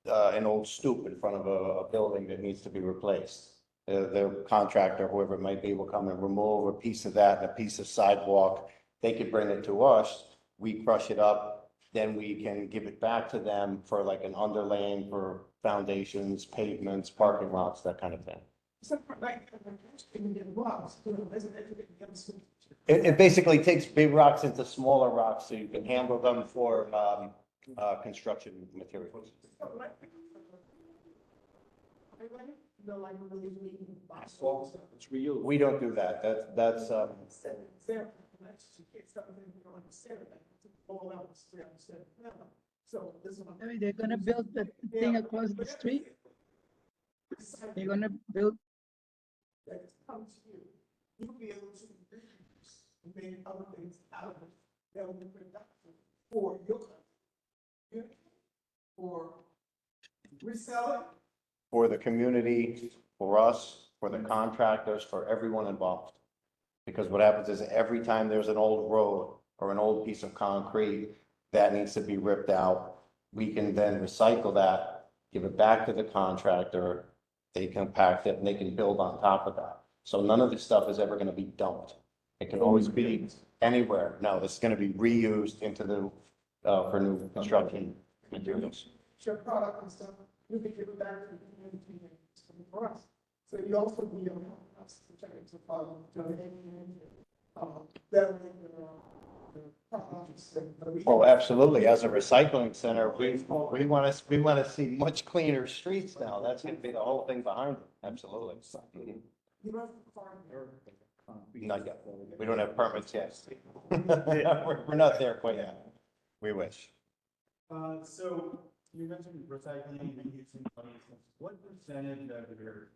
an old stoop in front of a building that needs to be replaced. Their contractor, whoever it might be, will come and remove a piece of that and a piece of sidewalk. They could bring it to us, we crush it up, then we can give it back to them for like an underlaying for foundations, pavements, parking lots, that kind of thing. It basically takes big rocks into smaller rocks so you can handle them for construction materials. We don't do that. That's I mean, they're gonna build the thing across the street. They're gonna build. You'll be able to reuse and make other things out of it that will be productive for your community, for reselling. for the community, for us, for the contractors, for everyone involved. Because what happens is every time there's an old road or an old piece of concrete that needs to be ripped out, we can then recycle that, give it back to the contractor, they compact it and they can build on top of that. So none of this stuff is ever gonna be dumped. It can always be anywhere. No, it's gonna be reused into the, for new construction materials. Your product and stuff, you can give it back to the community and it's coming for us. So you also be able to us to check into Oh, absolutely. As a recycling center, we want to see much cleaner streets now. That's gonna be the whole thing behind it. Absolutely. Not yet. We don't have permits yet. We're not there quite yet. We wish. So you mentioned recycling and reusing money. What percentage of your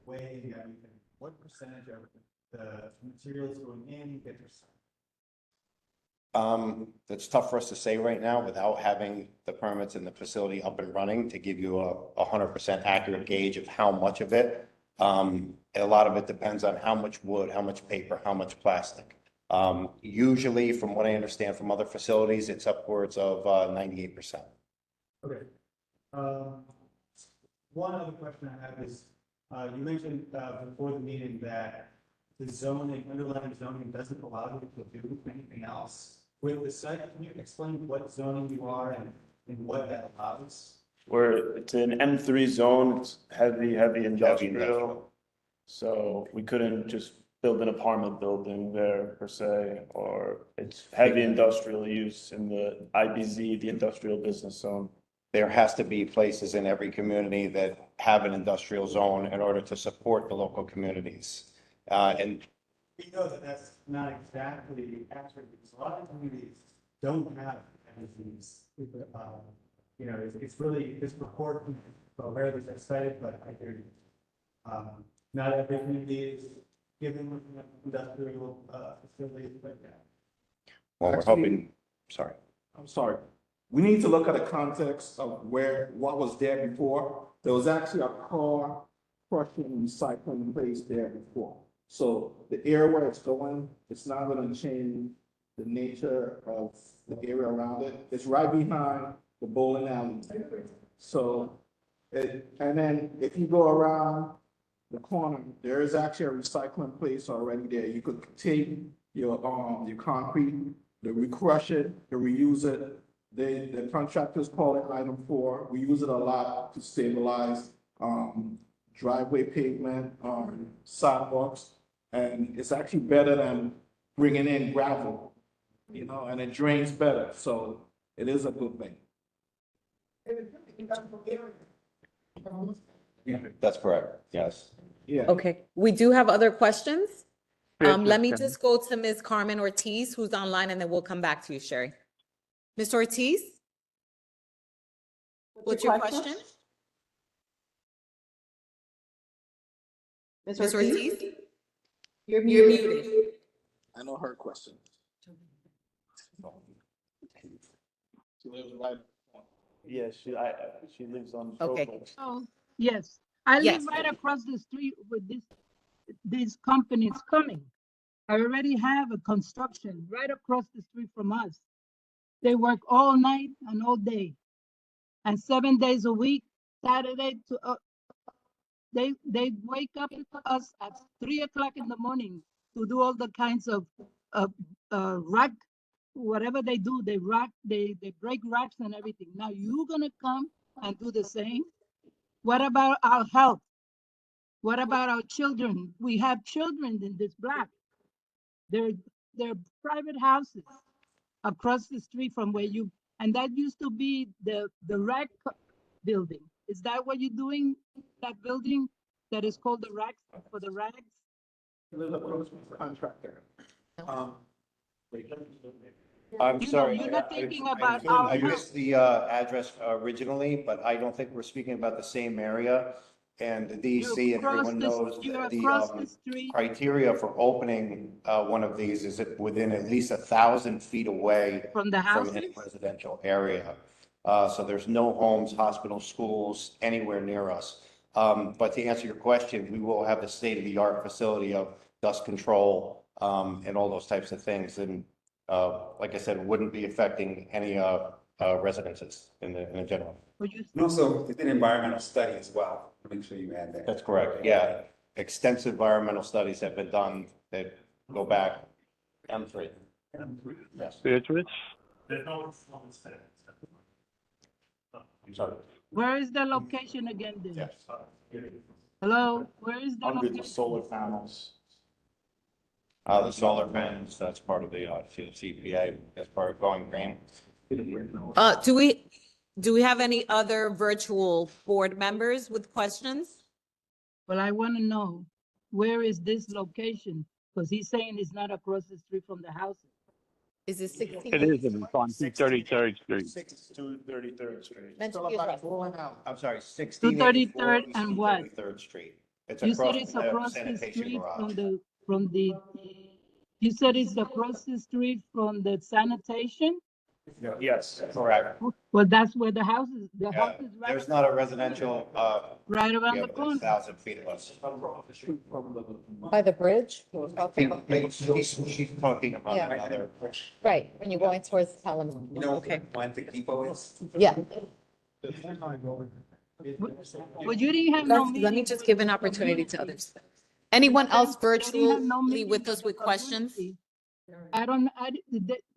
weighing everything? What percentage of the materials going in get recycled? It's tough for us to say right now without having the permits and the facility up and running to give you a 100% accurate gauge of how much of it. A lot of it depends on how much wood, how much paper, how much plastic. Usually, from what I understand from other facilities, it's upwards of 98%. Okay. One other question I have is, you mentioned before the meeting that the zoning, underlying zoning doesn't allow you to do anything else with the site. Can you explain what zoning you are and what that allows? It's an M3 zone, it's heavy industrial. So we couldn't just build an apartment building there per se, or it's heavy industrial use in the IBZ, the industrial business zone. There has to be places in every community that have an industrial zone in order to support the local communities. And we know that that's not exactly accurate because a lot of communities don't have MSDs. It's really disproportionate where this is cited, but I hear you. Not every community is given industrial facilities like that. well, we're hoping, sorry. I'm sorry. We need to look at the context of what was there before. There was actually a car crushing and recycling place there before. So the area where it's going, it's not going to change the nature of the area around it. It's right behind the bowling alley. So, and then if you go around the corner, there is actually a recycling place already there. You could take your concrete, they recrush it, they reuse it. The contractors call it item 4. We use it a lot to stabilize, driveway pavement, sidewalks. And it's actually better than bringing in gravel, you know, and it drains better. So it is a good thing. That's correct, yes. Yeah. Okay, we do have other questions. Let me Yes, just go to Ms. Carmen Ortiz, who's online, and then we'll come back to you, Sherry. Ms. Ortiz? What's your question? Ms. Ms. Ortiz? Ortiz? You're You're muted. muted. I know her question. She lives right. Yeah, she lives on. Okay. Sokol. Oh, yes. I Yes. live right across the street with these companies coming. I already have a construction right across the street from us. They work all night and all day. And 7 days a week, Saturday to, they wake up us at 3 o'clock in the morning to do all the kinds of, rack, whatever they do, they break racks and everything. Now you gonna come and do the same? What about our health? What about our children? We have children in this block. They're private houses across the street from where you, and that used to be the rack building. Is that what you're doing? That building that is called the racks for the rags? Lives across from the contractor. I'm You know, sorry. you're not thinking about I our missed the address originally, but I don't think we're speaking about the same area. And the DC and everyone knows You're that across the the street. criteria for opening one of these is it within at least 1,000 feet away From the from houses? any residential area. So there's no homes, hospitals, schools anywhere near us. But to answer your question, we will have the state-of-the-art facility of dust control and all those types of things. And like I said, it wouldn't be affecting any residences in the general. And also, it's an environmental study as well. Make sure you add that. That's correct, yeah. Extensive environmental studies have been done that go back M3. Yes. Beatrice? I'm sorry. Where is the location again then? Yes. Hello, where is the Under the location? solar panels. The solar panels, that's part of the CPA, that's part of going green. Do we have any other virtual board members with questions? Well, I want to know, where is this location? Because he's saying it's not across the street from the houses. Is it 16? It is, and it's on 233rd Street. 233rd Street. I'm sorry, 1684 233rd and what? 233rd Street. It's You said across it's from the across the sanitation street garage. you said it's across the street from the sanitation? Yes, correct. Well, that's where the house is, Yeah, there's not a residential, right around yeah, the but corner. it's 1,000 feet of us. By the bridge? She's talking about Yeah. another. Right, when you're going towards Pelham. You know, when the depot is. Yeah. But you didn't have no meeting. Let me just give an opportunity to others. Anyone else virtually with us with questions?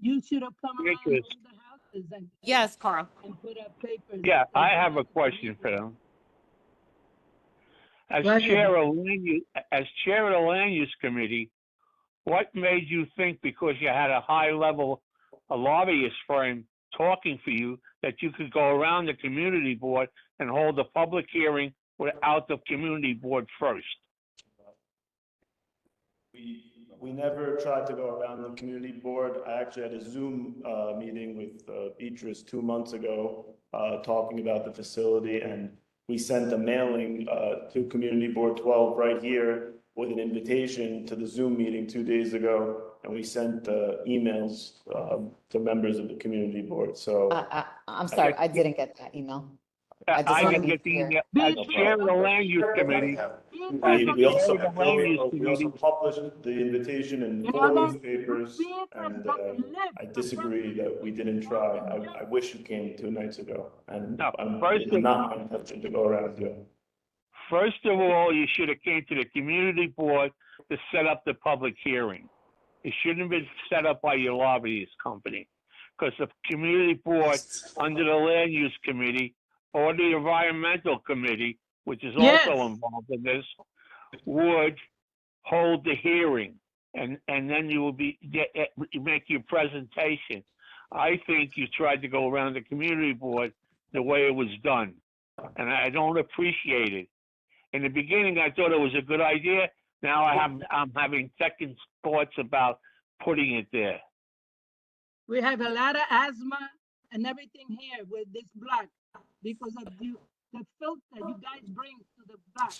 You should have come around to Beatrice. the houses and. Yes, Carl. And put up papers. Yeah, I have a question for them. As Go ahead. chair of the land use committee, what made you think because you had a lobbyist firm talking for you, that you could go around the community board and hold a public hearing without the community board first? We never tried to go around the community board. I actually had a Zoom meeting with Beatrice 2 months ago, talking about the facility, and we sent a mailing to Community Board 12 right here with an invitation to the Zoom meeting 2 days ago, and we sent emails to members of the community board. So I'm sorry, I didn't get that email. I just I want to can be get the clear. email as chair of the land use committee. As We, the we also, chair of the land use we also committee, published the invitation in In 4 order, newspapers, and I disagree that we didn't try. I wish you came 2 nights ago, and No, it's not my intention to go around doing. first of all, you should have came to the community board to set up the public hearing. It shouldn't have been set up by your lobbyist company. Because the community board, under the land use committee, or the environmental committee, which is Yes. also involved in this, would hold the hearing. And then you will you make your presentation. I think you tried to go around the community board the way it was done. And I don't appreciate it. In the beginning, I thought it was a good idea. Now I'm having second thoughts about putting it there. we have a lot of asthma and everything here with this block because of the filth that you guys bring to the block.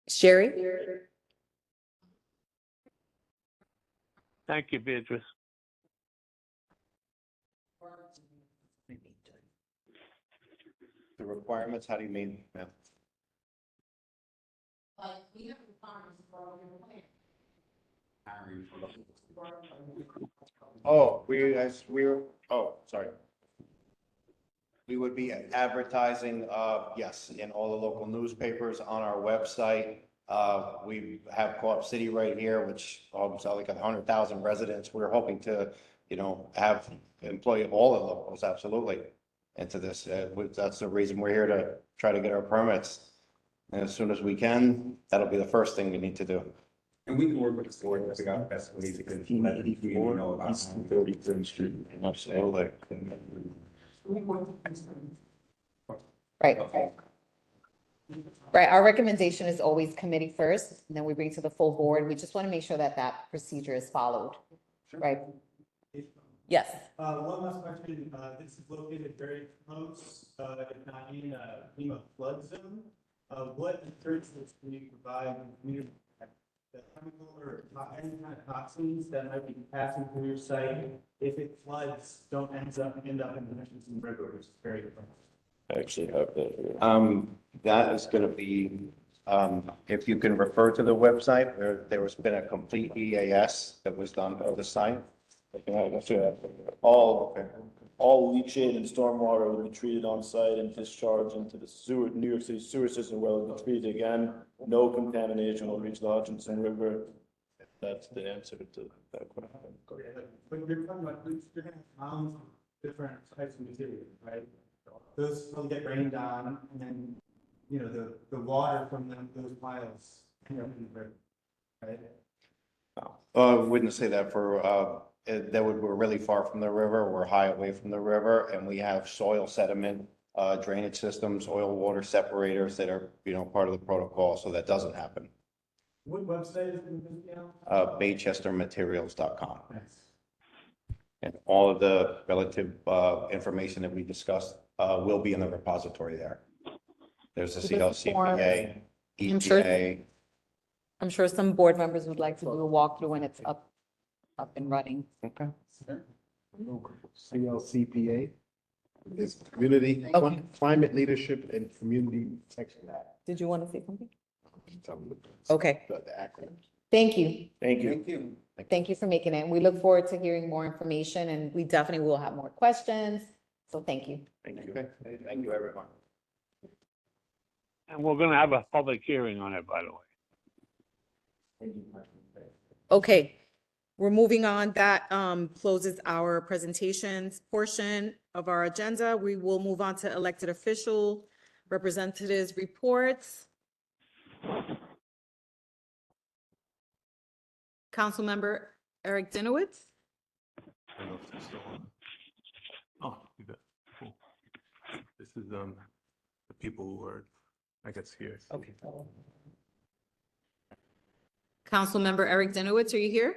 Sherry? Thank you, Beatrice. The requirements, how do you mean, ma'am? Oh, sorry. We would be advertising, yes, in all the local newspapers, on our website. We have Co-op City right here, which holds like 100,000 residents. We're hoping to, have employ all the locals, absolutely, into this. That's the reason we're here, to try to get our permits. And as soon as we can, that'll be the first thing we need to do. And we can work with the store to figure out the best ways to let the community know about. East 33rd Street. Absolutely. Right. Right, our recommendation is always committee first, and then we bring to the full board. We just want to make sure that that procedure is followed, right? Yes. One last question. This is located very close, if not in a FEMA flood zone. What assurances can you provide the community that the chemical or any kind of toxins that might be passing through your site, if it floods, don't end up in the Hutchinson River, which is very different? I actually have that here. That is gonna be, if you can refer to the website, there has been a complete EAS that was done of the site. All leachate and stormwater will be treated on site and discharged into the New York City sewer system, where it will be treated again. No contamination will reach the Hutchinson River. That's the answer to that question. When you're talking about, you're gonna have different types of material, right? Those will get rained on, and then, the water from those piles, right? I wouldn't say that we're really far from the river, we're high away from the river, and we have soil sediment, drainage systems, oil water separators that are, part of the protocol, so that doesn't happen. What website is it on? BaychesterMaterials.com. And all of the relative, information that we discussed, will be in the repository there. There's the CLCPA, EPA. I'm sure some board members would like to do a walkthrough when it's up and running. Okay. CLCPA is Community Okay. Climate Leadership and Community Protection Act. Did you want to say something? Tell them Okay. The acronym. Thank you. Thank you. Thank you. Thank you for making it. We look forward to hearing more information, and we definitely will have more questions. So thank you. Thank you. Okay, thank you, everyone. And we're gonna have a public hearing on it, by the way. Okay, we're moving on. That closes our presentations portion of our agenda. We will move on to elected official representatives' reports. Councilmember Eric Dinowitz. I don't know if they're still on. Oh, you got, cool. This is, the people who are, I guess, here. Okay. Councilmember Eric Dinowitz, are you here?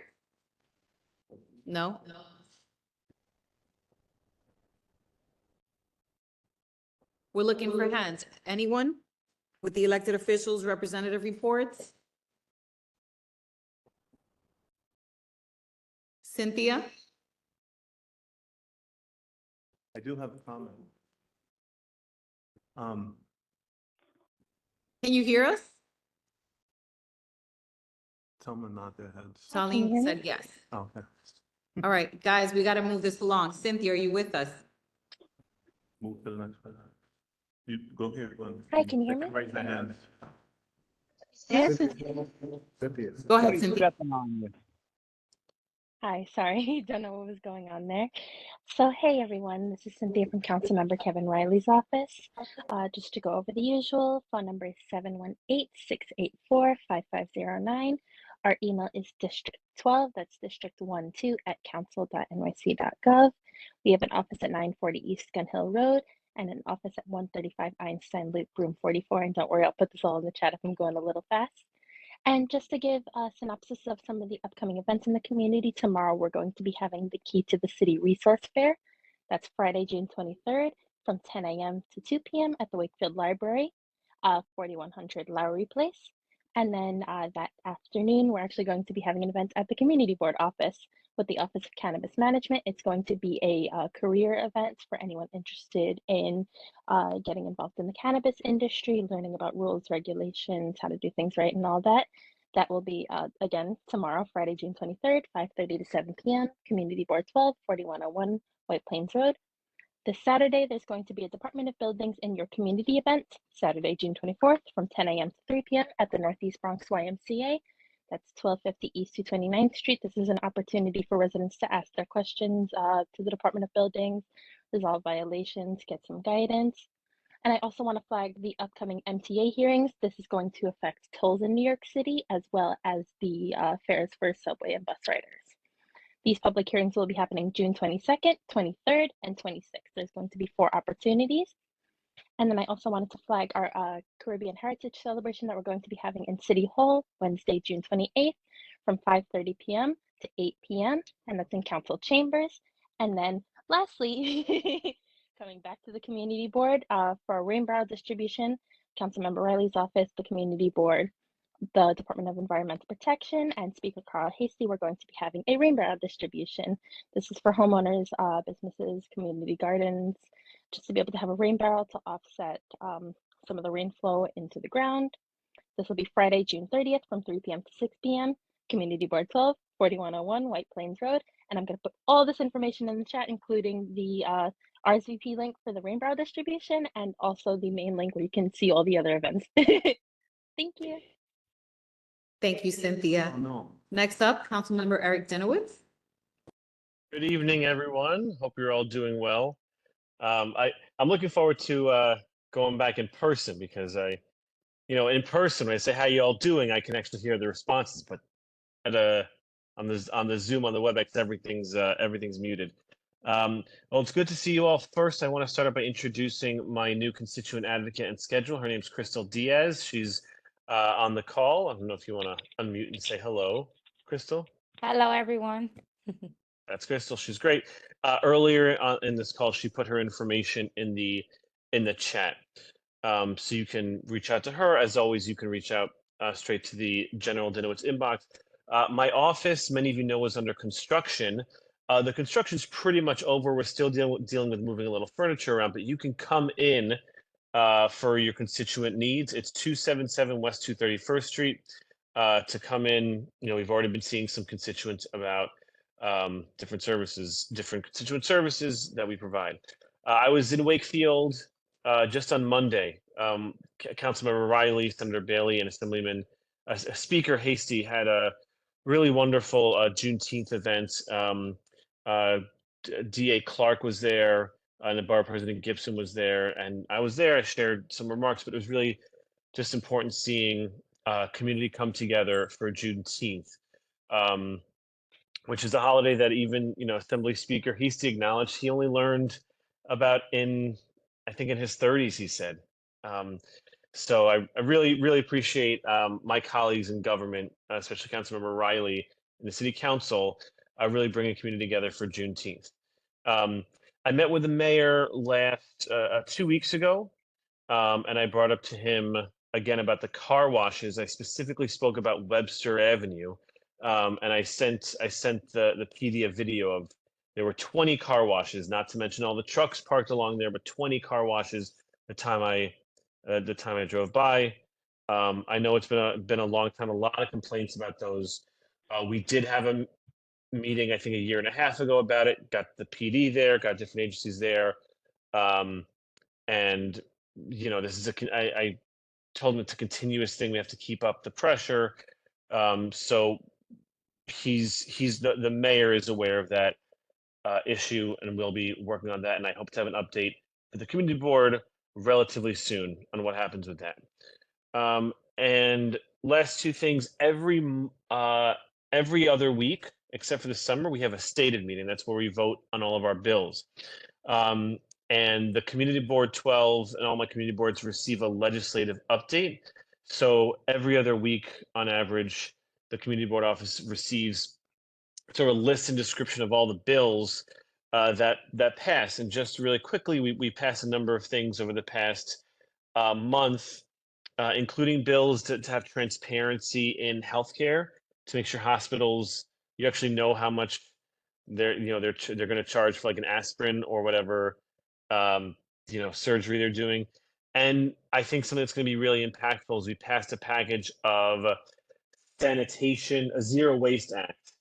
No? We're looking for hands. Anyone with the elected officials' representative reports? Cynthia? I do have a comment. Can you hear us? Someone nod their heads. Colleen said yes. Oh, okay. All right, guys, we got to move this along. Cynthia, are you with us? Move to the next one. You go here. Go on. Hi, can you hear me? Raise their hands. Yes. Go ahead, Cynthia. Hi, sorry, don't know what was going on there. So, hey everyone, this is Cynthia from Councilmember Kevin Riley's office. Just to go over the usual, phone number is 718-684-5509. Our email is district12, that's district12@council.nyc.gov. We have an office at 940 East Gun Hill Road and an office at 135 Einstein Loop, room 44. And don't worry, I'll put this all in the chat if I'm going a little fast. And just to give a synopsis of some of the upcoming events in the community, tomorrow we're going to be having the Key to the City Resource Fair. That's Friday, June 23rd from 10 a.m. to 2 p.m. at the Wakefield Library, 4100 Lowry Place. And then that afternoon, we're actually going to be having an event at the Community Board office with the Office of Cannabis Management. It's going to be a career event for anyone interested in getting involved in the cannabis industry, learning about rules, regulations, how to do things right, and all that. That will be, again, tomorrow, Friday, June 23rd, 5:30 to 7 p.m., Community Board 12, 4101 White Plains Road. This Saturday, there's going to be a Department of Buildings in Your Community event, Saturday, June 24th, from 10 a.m. to 3 p.m. at the Northeast Bronx YMCA. That's 1250 East 229th Street. This is an opportunity for residents to ask their questions to the Department of Buildings, resolve violations, get some guidance. And I also want to flag the upcoming MTA hearings. This is going to affect tolls in New York City, as well as the fares for subway and bus riders. These public hearings will be happening June 22nd, 23rd, and 26th. There's going to be 4 opportunities. And then I also wanted to flag our Caribbean Heritage Celebration that we're going to be having in City Hall, Wednesday, June 28th, from 5:30 p.m. to 8 p.m., and that's in Council Chambers. And then lastly, coming back to the Community Board for our rain barrel distribution, Councilmember Riley's office, the Community Board, the Department of Environmental Protection, and Speaker Carl Hasty, we're going to be having a rain barrel distribution. This is for homeowners, businesses, community gardens, just to be able to have a rain barrel to offset some of the rain flow into the ground. This will be Friday, June 30th from 3 p.m. to 6 p.m. Community Board 12, 4101 White Plains Road. And I'm going to put all this information in the chat, including the RSVP link for the rain barrel distribution and also the main link where you can see all the other events. Thank you. Thank you, Cynthia. Oh, no. Next up, Councilmember Eric Dinowitz. Good evening, everyone. Hope you're all doing well. I'm looking forward to going back in person because in person, when I say how you all doing, I can actually hear the responses. But on the Zoom on the WebEx, everything's muted. Well, it's good to see you all. First, I want to start out by introducing my new constituent advocate and schedule. Her name's Crystal Diaz. She's on the call. I don't know if you want to unmute and say hello, Crystal. Hello, everyone. That's Crystal. She's great. Earlier in this call, she put her information in the chat, so you can reach out to her. As always, you can reach out straight to the General Dinowitz inbox. My office, many of you know, is under construction. The construction's pretty much over. We're still dealing with moving a little furniture around, but you can come in for your constituent needs. It's 277 West 231st Street. To come in, we've already been seeing some constituents about different constituent services that we provide. I was in Wakefield just on Monday. Councilmember Riley, Senator Bailey, and Assemblyman Speaker Hasty had a really wonderful Juneteenth event. DA Clark was there, and the Borough President Gibson was there, and I was there. I shared some remarks, but it was really just important seeing community come together for Juneteenth, which is a holiday that even Assembly Speaker Hasty acknowledged he only learned about I think in his 30s, he said. So I really appreciate my colleagues in government, especially Councilmember Riley and the City Council, really bringing community together for Juneteenth. I met with the mayor 2 weeks ago, and I brought up to him again about the car washes. I specifically spoke about Webster Avenue, and I sent the PD a video There were 20 car washes, not to mention all the trucks parked along there, but 20 car washes the time I drove by. I know it's been a long time. A lot of complaints about those. We did have a meeting, I think, a year and a half ago about it. Got the PD there, got different agencies there, and this is I told him it's a continuous thing. We have to keep up the pressure. So the mayor is aware of that issue, and we'll be working on that. And I hope to have an update for the community board relatively soon on what happens with that. And last two things, every other week, except for the summer, we have a stated meeting. That's where we vote on all of our bills. And the community board 12 and all my community boards receive a legislative update. So every other week, on average, the community board office receives sort of a list and description of all the bills that pass. And just really quickly, we passed a number of things over the past month, including bills to have transparency in healthcare, to make sure hospitals, you actually know how much they're going to charge for like an aspirin or whatever surgery they're doing. And I think something that's going to be really impactful is we passed a package of sanitation, a zero waste act,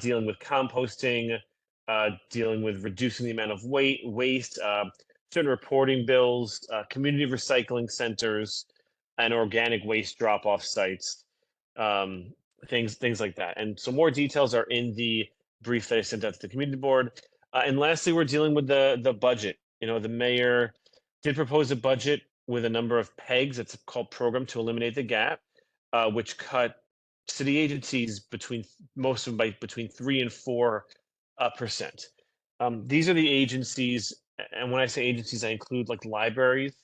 dealing with composting, dealing with reducing the amount of waste, certain reporting bills, community recycling centers, and organic waste drop-off sites, things like that. And so more details are in the brief that I sent out to the community board. And lastly, we're dealing with the budget. The mayor did propose a budget with a number of pegs. It's called Program to Eliminate the Gap, which cut city agencies most of them by between 3 and 4%. These are the agencies, and when I say agencies, I include like libraries,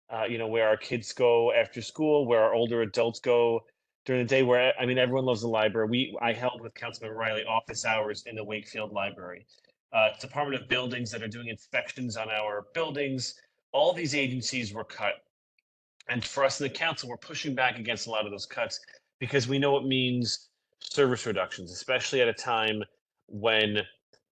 where our kids go after school, where our older adults go during the day, where, I mean, everyone loves the library. I held with Councilmember Riley office hours in the Wakefield Library. Department of Buildings that are doing inspections on our buildings. All these agencies were cut. And for us in the council, we're pushing back against a lot of those cuts because we know it means service reductions, especially at a time when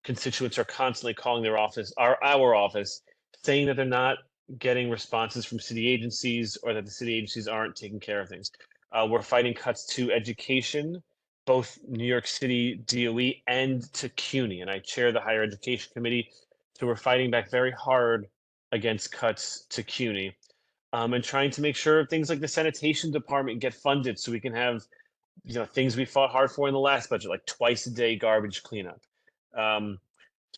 constituents are constantly calling their office, our office, saying that they're not getting responses from city agencies or that the city agencies aren't taking care of things. We're fighting cuts to education, both New York City DOE and to CUNY, and I chair the Higher Education Committee. So we're fighting back very hard against cuts to CUNY. And trying to make sure things like the sanitation department get funded so we can have, things we fought hard for in the last budget, like twice a day garbage cleanup.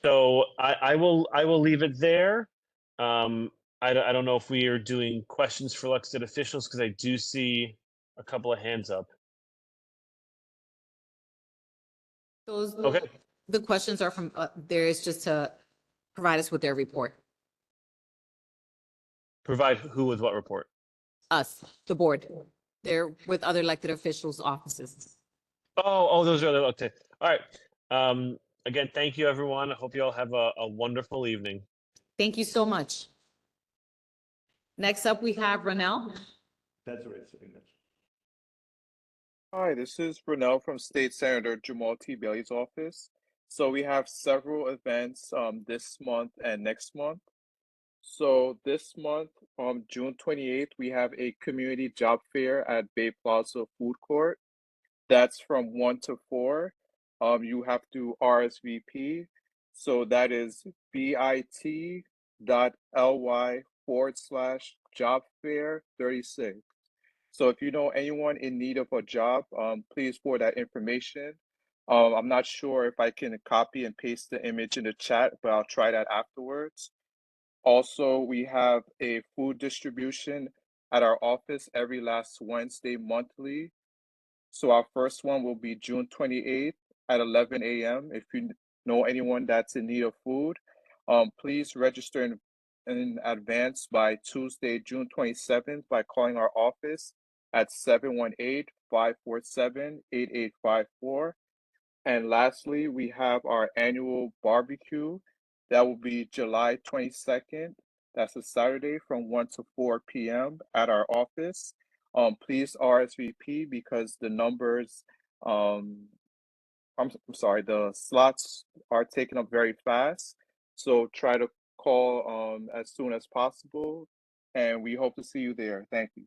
So I will leave it there. I don't know if we are doing questions for elected officials because I do see a couple of hands up. Okay. The questions are from, there is just to provide us with their report. Provide who with what report? Us, the board. They're with other elected officials' offices. Oh, those are okay. All right. Again, thank you, everyone. I hope you all have a wonderful evening. Thank you so much. Next up, we have Ronell. That's right. Hi, this is Brunel from State Senator Jamal T. Bailey's office. So we have several events this month and next month. So this month, June 28th, we have a community job fair at Bay Plaza Food Court. That's from 1 to 4. You have to RSVP. So that is bit.ly/jobfair36. So if you know anyone in need of a job, please forward that information. I'm not sure if I can copy and paste the image in the chat, but I'll try that afterwards. Also, we have a food distribution at our office every last Wednesday monthly. So our first one will be June 28th at 11 a.m. If you know anyone that's in need of food, please register in advance by Tuesday, June 27th by calling our office at 718-547-8854. And lastly, we have our annual barbecue. That will be July 22nd. That's a Saturday from 1 to 4 p.m. at our office. Please RSVP because the numbers I'm sorry, the slots are taken up very fast. So try to call as soon as possible, and we hope to see you there. Thank you.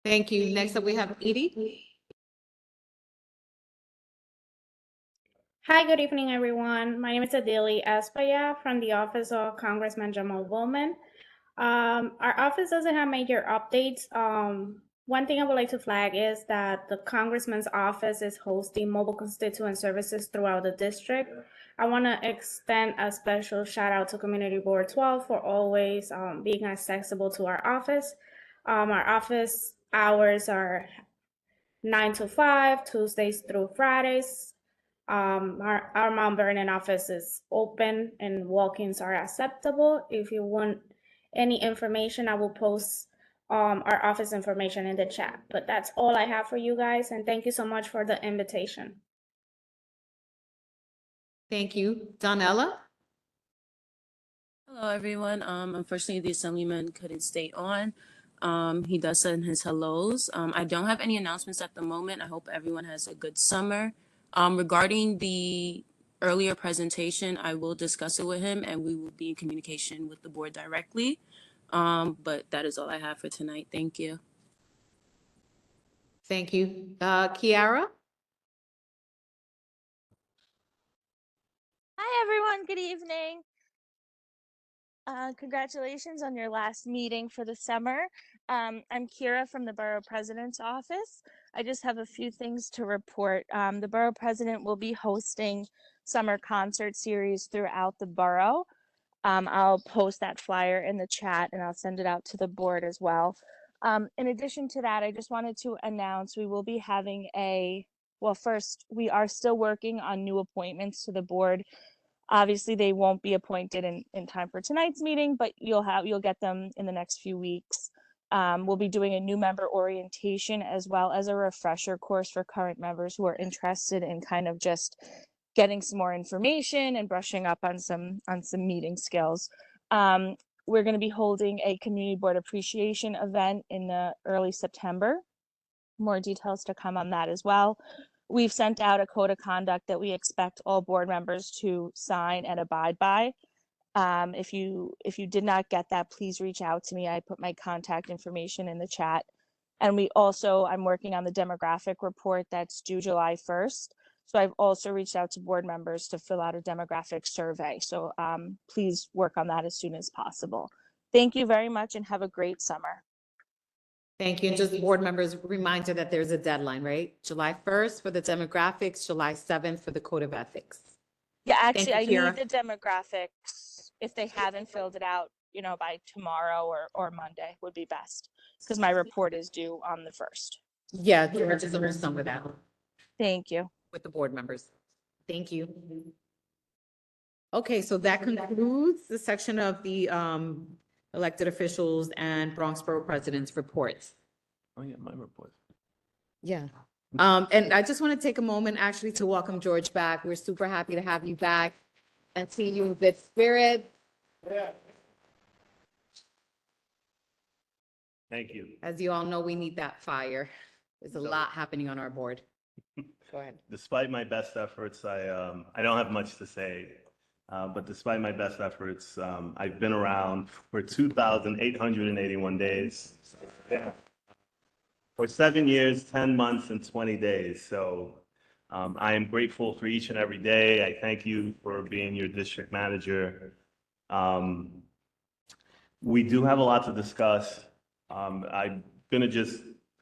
Thank you. Next up, we have Edie. Hi, good evening, everyone. My name is Adili Espaya from the office of Congressman Jamal Bowman. Our office doesn't have major updates. One thing I would like to flag is that the Congressman's office is hosting mobile constituent services throughout the district. I want to extend a special shout out to Community Board 12 for always being accessible to our office. Our office hours are 9 to 5, Tuesdays through Fridays. Our Mount Vernon office is open and walk-ins are acceptable. If you want any information, I will post our office information in the chat. But that's all I have for you guys, and thank you so much for the invitation. Thank you. Donella? Hello, everyone. Unfortunately, the Assemblyman couldn't stay on. He does send his hellos. I don't have any announcements at the moment. I hope everyone has a good summer. Regarding the earlier presentation, I will discuss it with him and we will be in communication with the board directly. But that is all I have for tonight. Thank you. Thank you. Kiara? Hi, everyone. Good evening. Congratulations on your last meeting for the summer. I'm Kira from the Borough President's office. I just have a few things to report. The Borough President will be hosting summer concert series throughout the borough. I'll post that flyer in the chat and I'll send it out to the board as well. In addition to that, I just wanted to announce we will be having first, we are still working on new appointments to the board. Obviously, they won't be appointed in time for tonight's meeting, but you'll get them in the next few weeks. We'll be doing a new member orientation as well as a refresher course for current members who are interested in kind of just getting some more information and brushing up on some meeting skills. We're going to be holding a community board appreciation event in the early September. More details to come on that as well. We've sent out a code of conduct that we expect all board members to sign and abide by. If you did not get that, please reach out to me. I put my contact information in the chat. And I'm working on the demographic report that's due July 1st. So I've also reached out to board members to fill out a demographic survey. So please work on that as soon as possible. Thank you very much and have a great summer. Thank you. And just board members, reminder that there's a deadline, right? July 1st for the demographics, July 7th for the code of ethics. Yeah, actually, Thank you, I Kira. need the demographics if they haven't filled it out, by tomorrow or Monday would be best because my report is due on the 1st. Yeah, Kira, just understand with that. Thank you. With the board members. Thank you. Okay, so that concludes the section of the elected officials and Bronx Borough President's reports. Oh, yeah, my report. Yeah. And I just want to take a moment actually to welcome George back. We're super happy to have you back and see you in good spirit. Yeah. Thank you. As you all know, we need that fire. There's a lot happening on our board. Go ahead. Despite my best efforts, I don't have much to say. But despite my best efforts, I've been around for 2,881 days. Yeah. For 7 years, 10 months, and 20 days. So I am grateful for each and every day. I thank you for being your district manager. We do have a lot to discuss. I'm gonna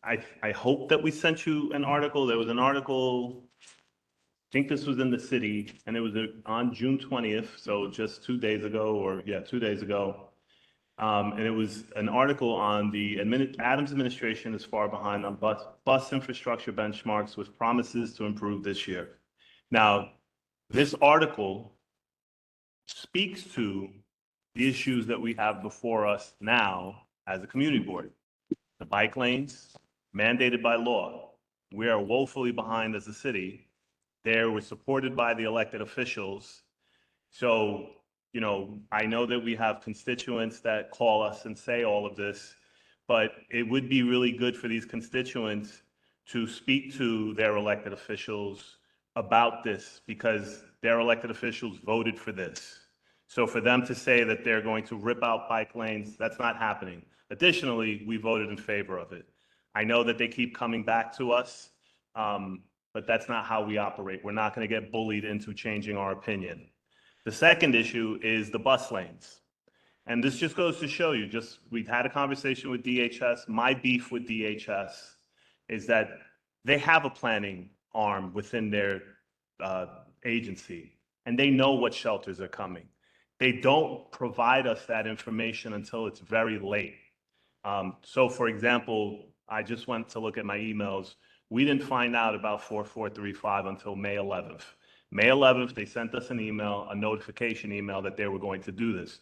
I hope that we sent you an article. There was an article, I think this was in the city, and it was on June 20th, so just 2 days ago, 2 days ago. And it was an article on the Adams administration is far behind on bus infrastructure benchmarks with promises to improve this year. Now, this article speaks to the issues that we have before us now as a community board. The bike lanes, mandated by law. We are woefully behind as a city. We're supported by the elected officials. So, I know that we have constituents that call us and say all of this, but it would be really good for these constituents to speak to their elected officials about this because their elected officials voted for this. So for them to say that they're going to rip out bike lanes, that's not happening. Additionally, we voted in favor of it. I know that they keep coming back to us, but that's not how we operate. We're not going to get bullied into changing our opinion. The second issue is the bus lanes. And this just goes to show you, we've had a conversation with DHS. My beef with DHS is that they have a planning arm within their agency, and they know what shelters are coming. They don't provide us that information until it's very late. So for example, I just went to look at my emails. We didn't find out about 4435 until May 11th. May 11th, they sent us an email, a notification email that they were going to do this.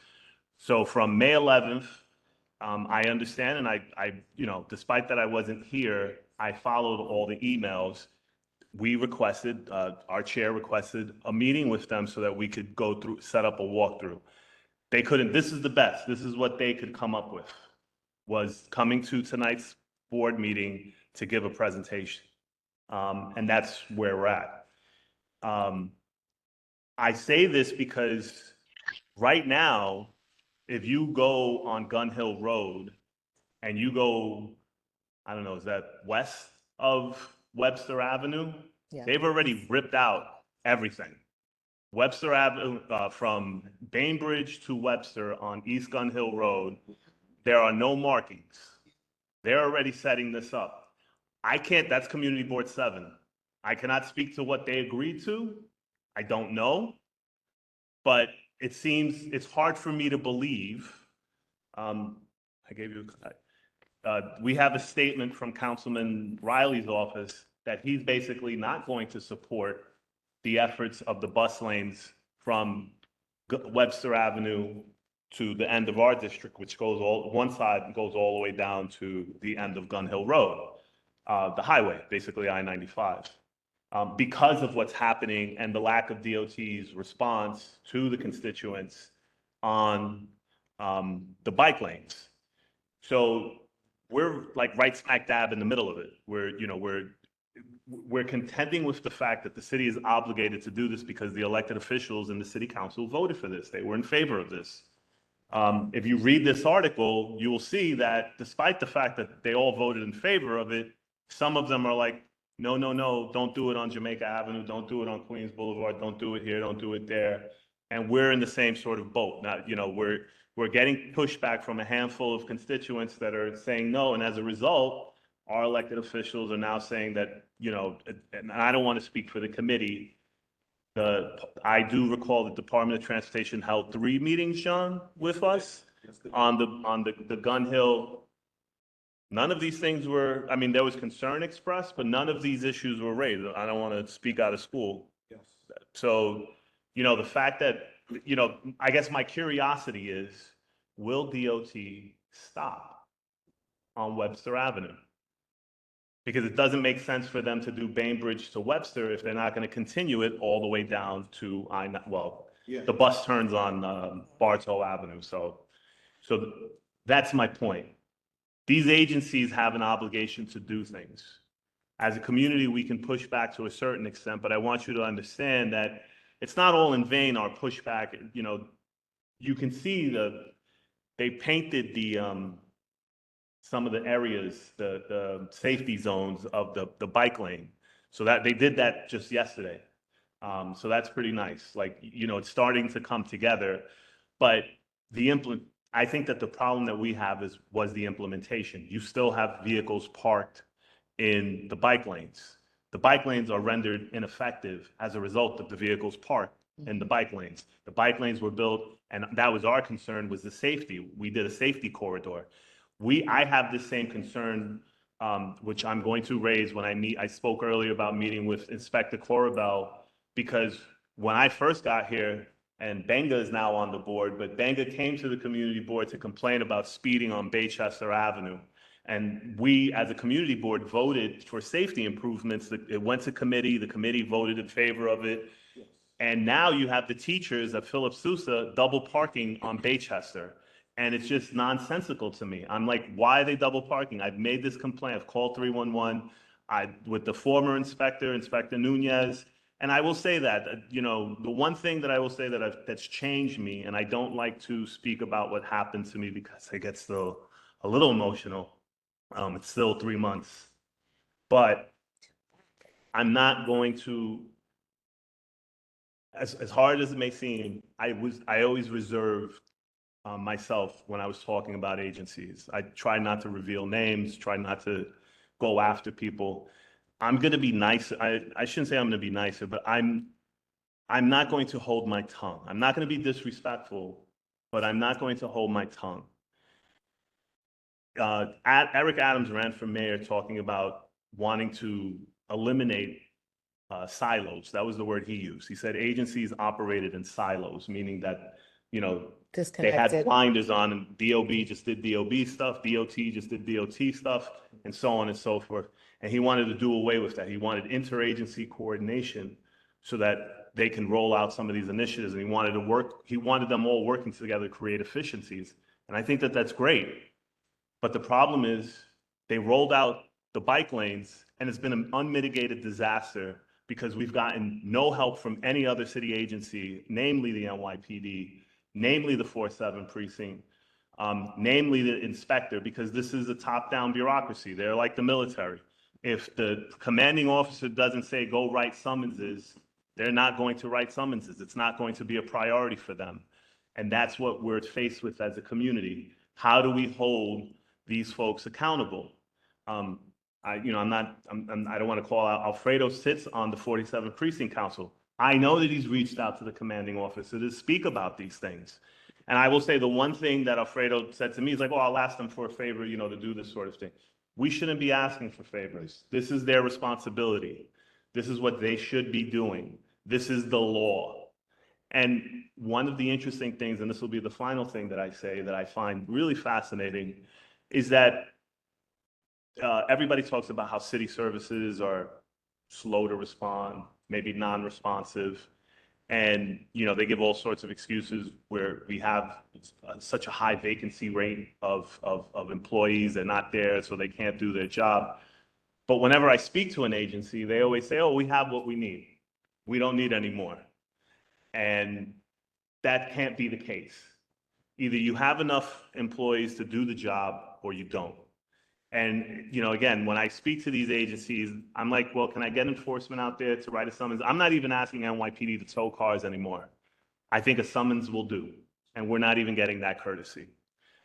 So from May 11th, I understand, and I, despite that I wasn't here, I followed all the emails. We requested, our chair requested a meeting with them so that we could go through, set up a walkthrough. They couldn't, this is the best, this is what they could come up with, was coming to tonight's board meeting to give a presentation. And that's where we're at. I say this because right now, if you go on Gun Hill Road and you go, I don't know, is that west of Webster Avenue? Yeah. They've already ripped out everything. Webster Avenue, from Bainbridge to Webster on East Gun Hill Road, there are no markings. They're already setting this up. I can't, that's Community Board 7. I cannot speak to what they agreed to. I don't know. But it seems, it's hard for me to believe. I gave you, we have a statement from Councilman Riley's office that he's basically not going to support the efforts of the bus lanes from Webster Avenue to the end of our district, which goes one side goes all the way down to the end of Gun Hill Road, the highway, basically I-95. Because of what's happening and the lack of DOT's response to the constituents on the bike lanes. So we're like right smack dab in the middle of it. We're contending with the fact that the city is obligated to do this because the elected officials in the city council voted for this. They were in favor of this. If you read this article, you will see that despite the fact that they all voted in favor of it, some of them are like, no, no, no, don't do it on Jamaica Avenue, don't do it on Queens Boulevard, don't do it here, don't do it there. And we're in the same sort of boat. Now, we're getting pushback from a handful of constituents that are saying no, and as a result, our elected officials are now saying that, and I don't want to speak for the committee, I do recall the Department of Transportation held 3 meetings, John, with us on the Gun Hill. None of these things were, I mean, there was concern expressed, but none of these issues were raised. I don't want to speak out of school. Yes. So, the fact that, I guess my curiosity is, will DOT stop on Webster Avenue? Because it doesn't make sense for them to do Bainbridge to Webster if they're not going to continue it all the way down to the bus turns on Bartow Avenue. So that's my point. These agencies have an obligation to do things. As a community, we can push back to a certain extent, but I want you to understand that it's not all in vain, our pushback. You can see they painted some of the areas, the safety zones of the bike lane. So that they did that just yesterday. So that's pretty nice. Like, it's starting to come together, but I think that the problem that we have was the implementation. You still have vehicles parked in the bike lanes. The bike lanes are rendered ineffective as a result of the vehicles parked in the bike lanes. The bike lanes were built, and that was our concern, was the safety. We did a safety corridor. I have the same concern, which I'm going to raise when I spoke earlier about meeting with Inspector Corabell, because when I first got here, and Benga is now on the board, but Benga came to the community board to complain about speeding on Baychester Avenue. And we, as a community board, voted for safety improvements. It went to committee, the committee voted in favor of it. And now you have the teachers at Philip Sousa double parking on Baychester. And it's just nonsensical to me. I'm like, why are they double parking? I've made this complaint, I've called 311. with the former inspector, Inspector Nunez, and I will say that, you know, the one thing that I will say that's changed me, and I don't like to speak about what happened to me because I get still a little emotional. It's still 3 months, but I'm not going to, as hard as it may seem, I always reserved myself when I was talking about agencies. I try not to reveal names, try not to go after people. I'm going to be nice. I shouldn't say I'm going to be nicer, but I'm not going to hold my tongue. I'm not going to be disrespectful, but I'm not going to hold my tongue. Eric Adams ran for mayor talking about wanting to eliminate silos. That was the word he used. He said agencies operated in silos, meaning that, you know, they had Disconnected. blinders on, and DOB just did DOB stuff, DOT just did DOT stuff, and so on and so forth. And he wanted to do away with that. He wanted interagency coordination so that they can roll out some of these initiatives. And he wanted them all working together to create efficiencies. And I think that that's great. But the problem is they rolled out the bike lanes, and it's been an unmitigated disaster because we've gotten no help from any other city agency, namely the NYPD, namely the 4-7 precinct, namely the inspector, because this is a top-down bureaucracy. They're like the military. If the commanding officer doesn't say, go write summonses, they're not going to write summonses. It's not going to be a priority for them. And that's what we're faced with as a community. How do we hold these folks accountable? I don't want to call out, Alfredo sits on the 47th Precinct Council. I know that he's reached out to the commanding officer to speak about these things. And I will say the one thing that Alfredo said to me is like, oh, I'll ask them for a favor, you know, to do this sort of thing. We shouldn't be asking for favors. This is their responsibility. This is what they should be doing. This is the law. And one of the interesting things, and this will be the final thing that I say that I find really fascinating, is that everybody talks about how city services are slow to respond, maybe non-responsive. And, you know, they give all sorts of excuses where we have such a high vacancy rate of employees. They're not there, so they can't do their job. But whenever I speak to an agency, they always say, oh, we have what we need. We don't need any more. And that can't be the case. Either you have enough employees to do the job or you don't. And, you know, again, when I speak to these agencies, I'm like, well, can I get enforcement out there to write a summons? I'm not even asking NYPD to tow cars anymore. I think a summons will do. And we're not even getting that courtesy.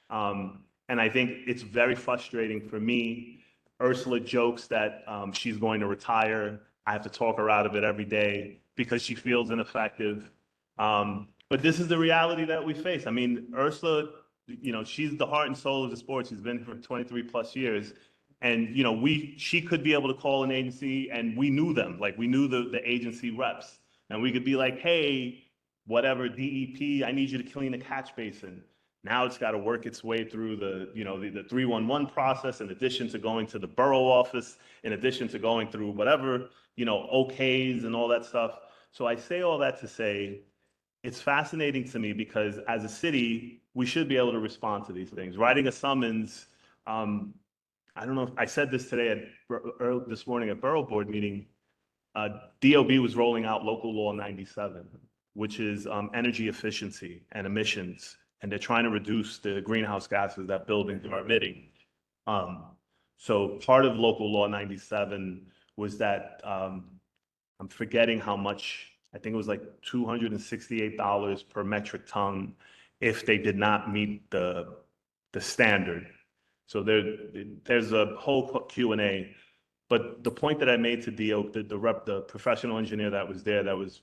And I think it's very frustrating for me. Ursula jokes that she's going to retire. I have to talk her out of it every day because she feels ineffective. But this is the reality that we face. I mean, Ursula, you know, she's the heart and soul of the sport. She's been here for 23 plus years. And, you know, she could be able to call an agency and we knew them, like we knew the agency reps. And we could be like, hey, whatever, DEP, I need you to clean a catch basin. Now it's got to work its way through the 311 process, in addition to going to the borough office, in addition to going through whatever, you know, OKs and all that stuff. So I say all that to say, it's fascinating to me because as a city, we should be able to respond to these things. Writing a summons, I don't know if I said this today this morning at Borough Board meeting, DOB was rolling out Local Law 97, which is energy efficiency and emissions. And they're trying to reduce the greenhouse gases that buildings are emitting. So part of Local Law 97 was that, I'm forgetting how much, I think it was like $268 per metric ton if they did not meet the standard. So there's a whole Q&A. But the point that I made to the professional engineer that was there that was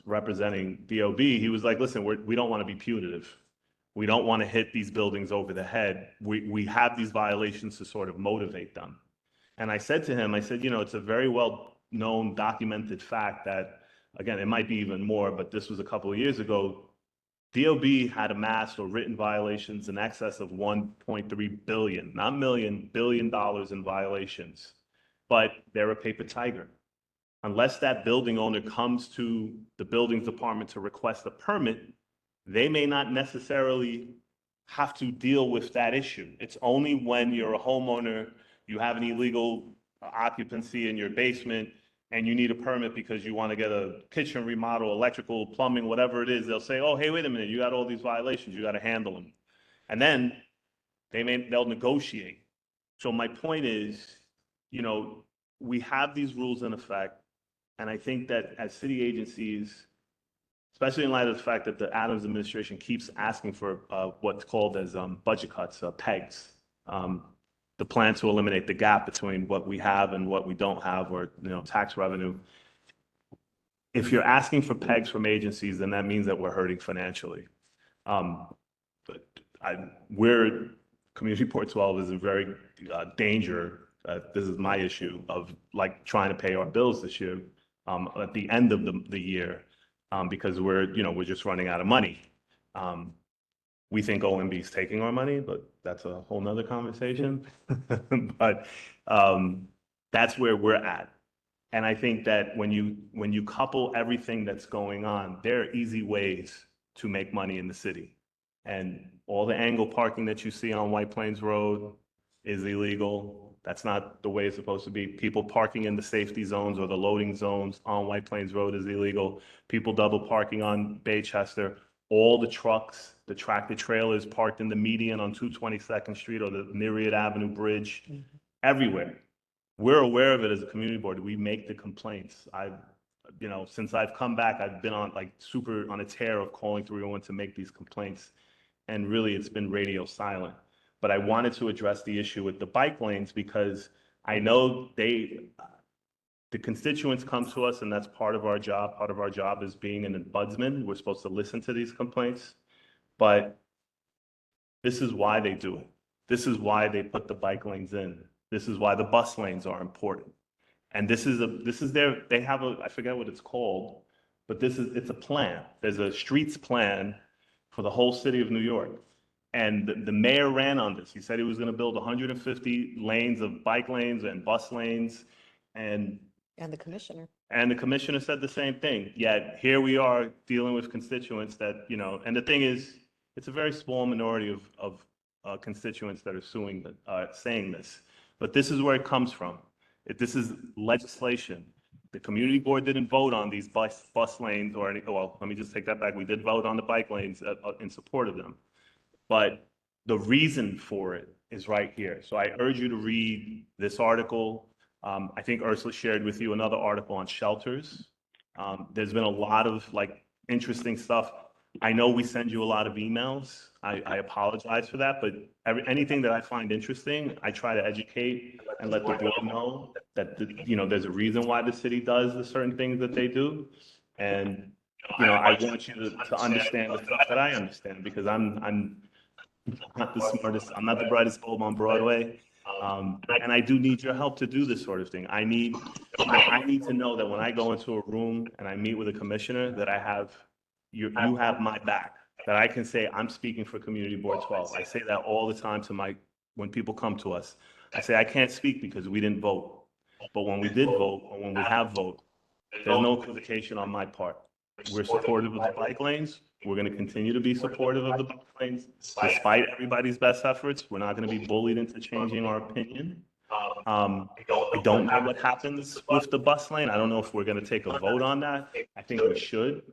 representing DOB, he was like, listen, we don't want to be punitive. We don't want to hit these buildings over the head. We have these violations to sort of motivate them. And I said to him, I said, you know, it's a very well-known, documented fact that, again, it might be even more, but this was a couple of years ago, DOB had amassed or written violations in excess of 1.3 billion, not million, billion dollars in violations. But they're a paper tiger. Unless that building owner comes to the buildings department to request a permit, they may not necessarily have to deal with that issue. It's only when you're a homeowner, you have an illegal occupancy in your basement and you need a permit because you want to get a kitchen remodel, electrical, plumbing, whatever it is, they'll say, oh, hey, wait a minute, you got all these violations, you got to handle them. And then they'll negotiate. So my point is, you know, we have these rules in effect. And I think that as city agencies, especially in light of the fact that the Adams administration keeps asking for what's called as budget cuts, PEGs, the plan to eliminate the gap between what we have and what we don't have, or, you know, tax revenue. If you're asking for PEGs from agencies, then that means that we're hurting financially. But Community Board 12 is in very danger. This is my issue of like trying to pay our bills this year at the end of the year because we're just running out of money. We think OMB is taking our money, but that's a whole nother conversation. But that's where we're at. And I think that when you couple everything that's going on, there are easy ways to make money in the city. And all the angle parking that you see on White Plains Road is illegal. That's not the way it's supposed to be. People parking in the safety zones or the loading zones on White Plains Road is illegal. People double parking on Baychester. All the trucks, the tractor trailers parked in the median on 222nd Street or the Myriad Avenue Bridge, everywhere. We're aware of it as a community board. We make the complaints. Since I've come back, I've been on super on a tear of calling 301 to make these complaints. And really it's been radio silent. But I wanted to address the issue with the bike lanes because I know the constituents come to us, and that's part of our job. Part of our job is being an ombudsman. We're supposed to listen to these complaints, but this is why they do it. This is why they put the bike lanes in. This is why the bus lanes are important. And they have I forget what it's called, but it's a plan. There's a streets plan for the whole city of New York. And the mayor ran on this. He said he was going to build 150 lanes of bike lanes and bus lanes. And the commissioner. And the commissioner said the same thing. Yet here we are dealing with constituents that, and the thing is, it's a very small minority of constituents that are saying this. But this is where it comes from. This is legislation. The community board didn't vote on these bus lanes or well, let me just take that back. We did vote on the bike lanes in support of them. But the reason for it is right here. So I urge you to read this article. I think Ursula shared with you another article on shelters. There's been a lot of interesting stuff. I know we send you a lot of emails. I apologize for that, but anything that I find interesting, I try to educate and let the board know that there's a reason why the city does the certain things that they do. And I want you to understand the stuff that I understand, because I'm not the smartest, I'm not the brightest bulb on Broadway. And I do need your help to do this sort of thing. I need to know that when I go into a room and I meet with a commissioner, that you have my back, that I can say I'm speaking for Community Board 12. I say that all the time when people come to us. I say I can't speak because we didn't vote. But when we did vote, or when we have voted, there's no equivocation on my part. We're supportive of the bike lanes. We're going to continue to be supportive of the bike lanes, despite everybody's best efforts. We're not going to be bullied into changing our opinion. I don't know what happens with the bus lane. I don't know if we're going to take a vote on that. I think we should.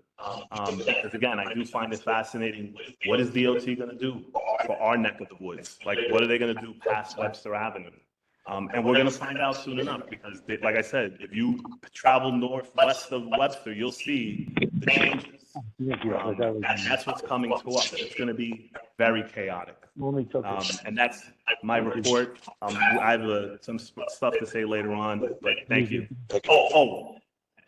Because again, I do find it fascinating. What is DOT going to do for our neck of the woods? What are they going to do past Webster Avenue? And we're going to find out soon enough, because like I said, if you travel northwest of Webster, you'll see the changes. And that's what's coming to us. It's going to be very chaotic. And that's my report. I have some stuff to say later on, but thank you.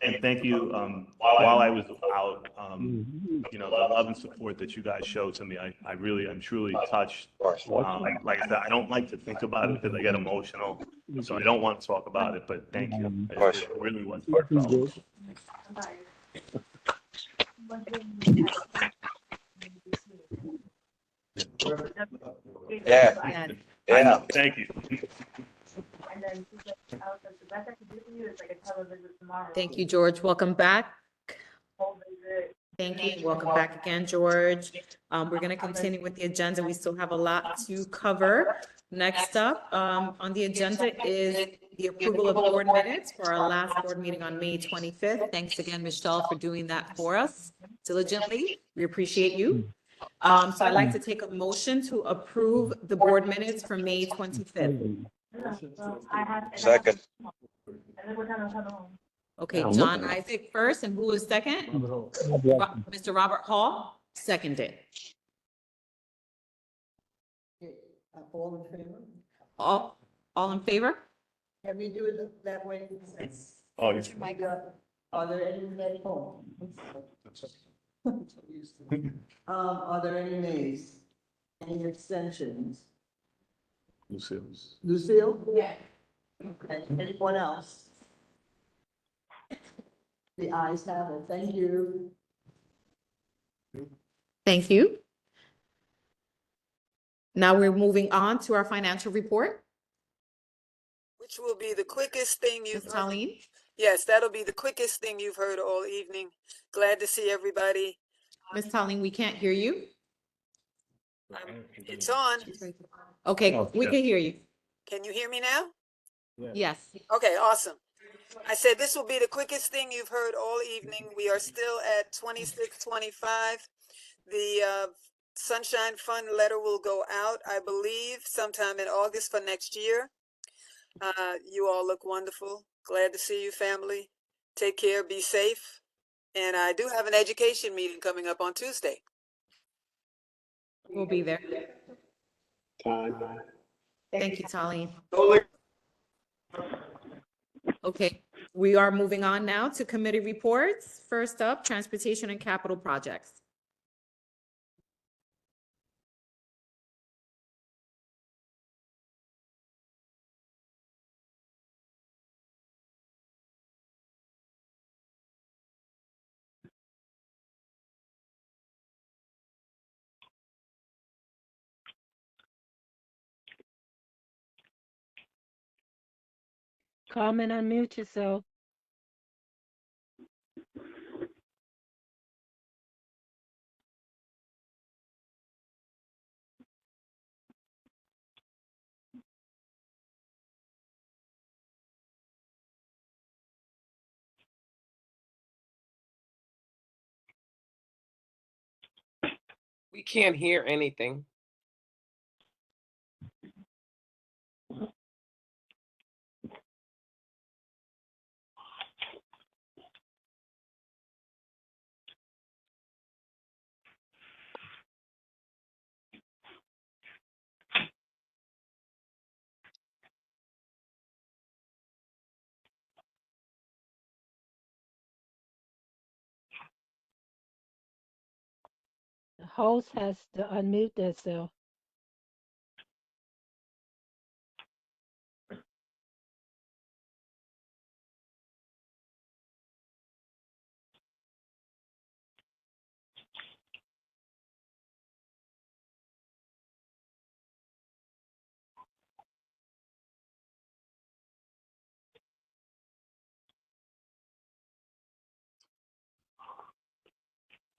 And thank you, while I was out, the love and support that you guys showed to me, I'm truly touched. Like I said, I don't like to think about it because I get emotional, so I don't want to talk about it, but thank you. It really was heartfelt. Yeah. I know. Thank you. Thank you, George. Welcome back. Thank you. Welcome back again, George. We're going to continue with the agenda. We still have a lot to cover. Next up on the agenda is the approval of board minutes for our last board meeting on May 25th. Thanks again, Michelle, for doing that for us diligently. We appreciate you. So I'd like to take a motion to approve the board minutes for May 25th. Second. Okay, John Isaac first, and who was second? Mr. Robert Hall, seconded. All in favor? All in favor? Can we do it that way? Oh, yes. Are there any nays? Are there any nays? Any extensions? Lucille? Yeah. Okay, anyone else? The ayes have it. Thank you. Thank you. Now we're moving on to our financial report. Which will be the quickest thing Ms. you've heard. Colleen? Yes, that'll be the quickest thing you've heard all evening. Glad to see everybody. Ms. Colleen, we can't hear you. It's on. Okay, we can hear you. Can you hear me now? Yes. Okay, awesome. I said this will be the quickest thing you've heard all evening. We are still at 2625. The Sunshine Fund letter will go out, I believe, sometime in August for next year. You all look wonderful. Glad to see you, family. Take care, be safe. And I do have an education meeting coming up on Tuesday. We'll be there. Thank you, Colleen. Okay, we are moving on now to committee reports. First up, transportation and capital projects. Carmen, unmute yourself. We can't hear anything. The host has to unmute themselves.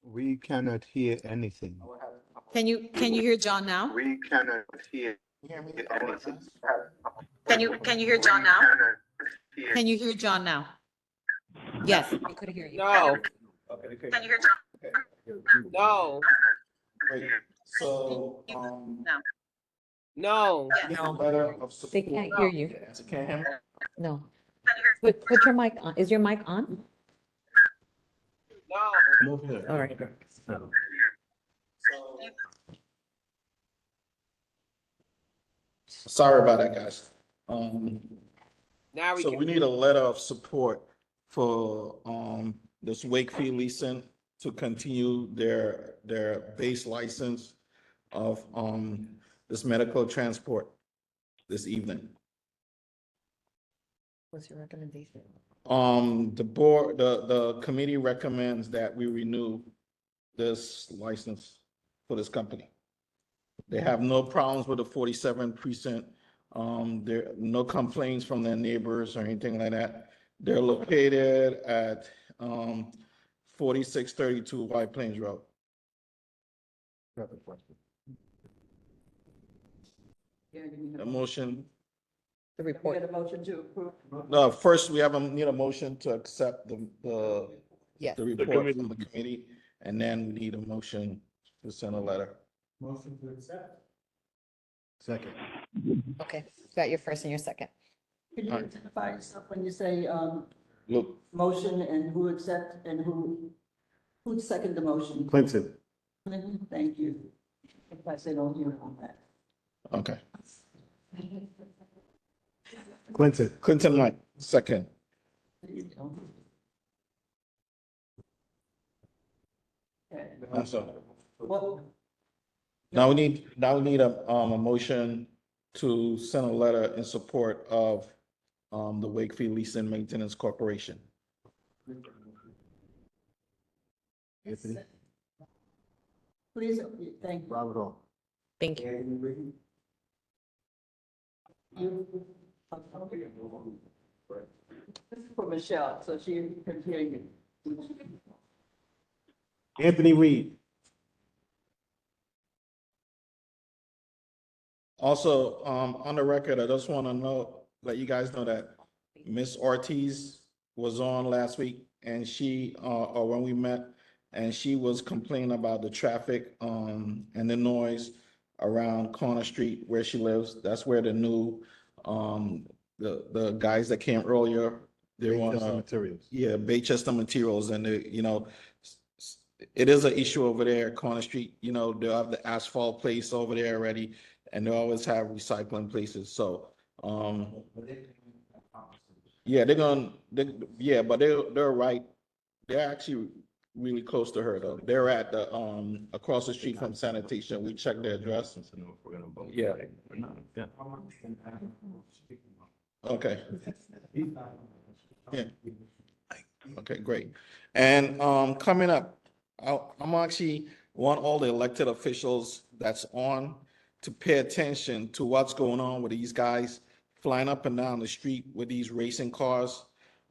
We cannot hear anything. Can you hear John now? We cannot hear anything. Can you hear John now? Can you hear John now? Yes, we could hear you. No, Can you hear John? no, Wait, so, no. letter of support. They can't hear you. Can't hear me? No. Put your mic on. Is your mic on? No. Move here. All right. Sorry about that, guys. Now we So can. we need a letter of support for this Wakefield leasing to continue their base license of this medical transport this evening. What's your recommendation? The board, the committee recommends that we renew this license for this company. They have no problems with the 47 precinct. There are no complaints from their neighbors or anything like that. They're located at 4632 White Plains Road. A motion the Can we report. get a motion to approve? No, first we have need a motion to accept the Yes. report committee. from the committee, and then we need a motion to send a letter. Motion to accept. Second. Okay, got your first and your second. Can you identify yourself when you say, Look, motion and who accept and who second the motion? Clinton. Clinton, thank you. If I say don't hear on that. Okay. Clinton, Mike, second. There you go. Okay. Well, Now we need a motion to send a letter in support of, the Wakefield Leasing Maintenance Corporation. Anthony? please, thank you. Robert Hall. Thank you. This is for Michelle, so she can hear you. Anthony Reed. Also, on the record, I just want to let you guys know that Miss Ortiz was on last week, and she, or when we met, and she was complaining about the traffic, and the noise around Corner Street where she lives. That's where the new, the guys that came earlier, they want to. Materials. Yeah, Baychester Materials, and it is an issue over there at Corner Street. You know, they have the asphalt place over there already, and they always have recycling places. So, yeah, but they're right. They're actually really close to her though. They're at the, across the street from sanitation. We checked their address. Yeah. Yeah. Okay. Yeah. Okay, great. And, coming up, I'm actually want all the elected officials that's on to pay attention to what's going on with these guys flying up and down the street with these racing cars.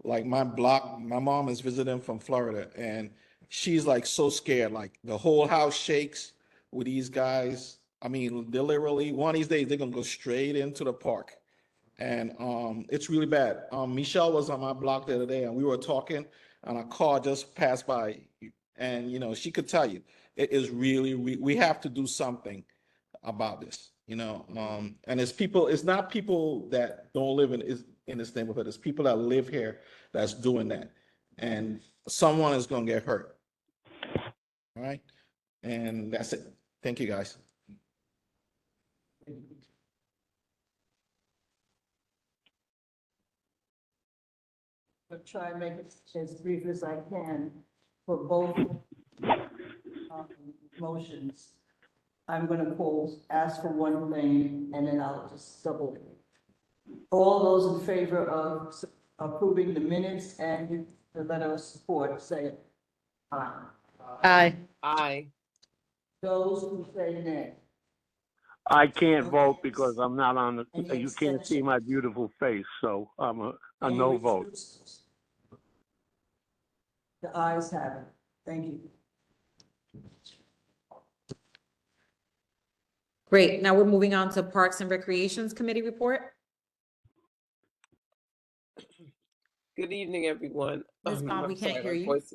Like my mom is visiting from Florida, and she's like so scared, like the whole house shakes with these guys. I mean, they're literally, one of these days, they're gonna go straight into the park. And it's really bad. Michelle was on my block the other day, and we were talking, and a car just passed by, and you know, she could tell you, it is really, we have to do something about this, you know. And it's not people that don't live in this neighborhood, it's people that live here that's doing that. And someone is gonna get hurt. All right, and that's it. Thank you, guys. I'll try and make it as brief as I can for both motions. I'm gonna ask for one thing, and then I'll just double it. All those in favor of approving the minutes and the letter of support, say aye. Aye. Aye. Those who say nay. I can't vote because I'm not on the, Any you can't see extensions? my beautiful face, so I'm a Any no vote. recusals? The ayes have it. Thank you. Great. Now we're moving on to Parks and Recreations Committee report. Good evening, everyone. Ms. Bond, we I'm can't sorry, hear my you. voice-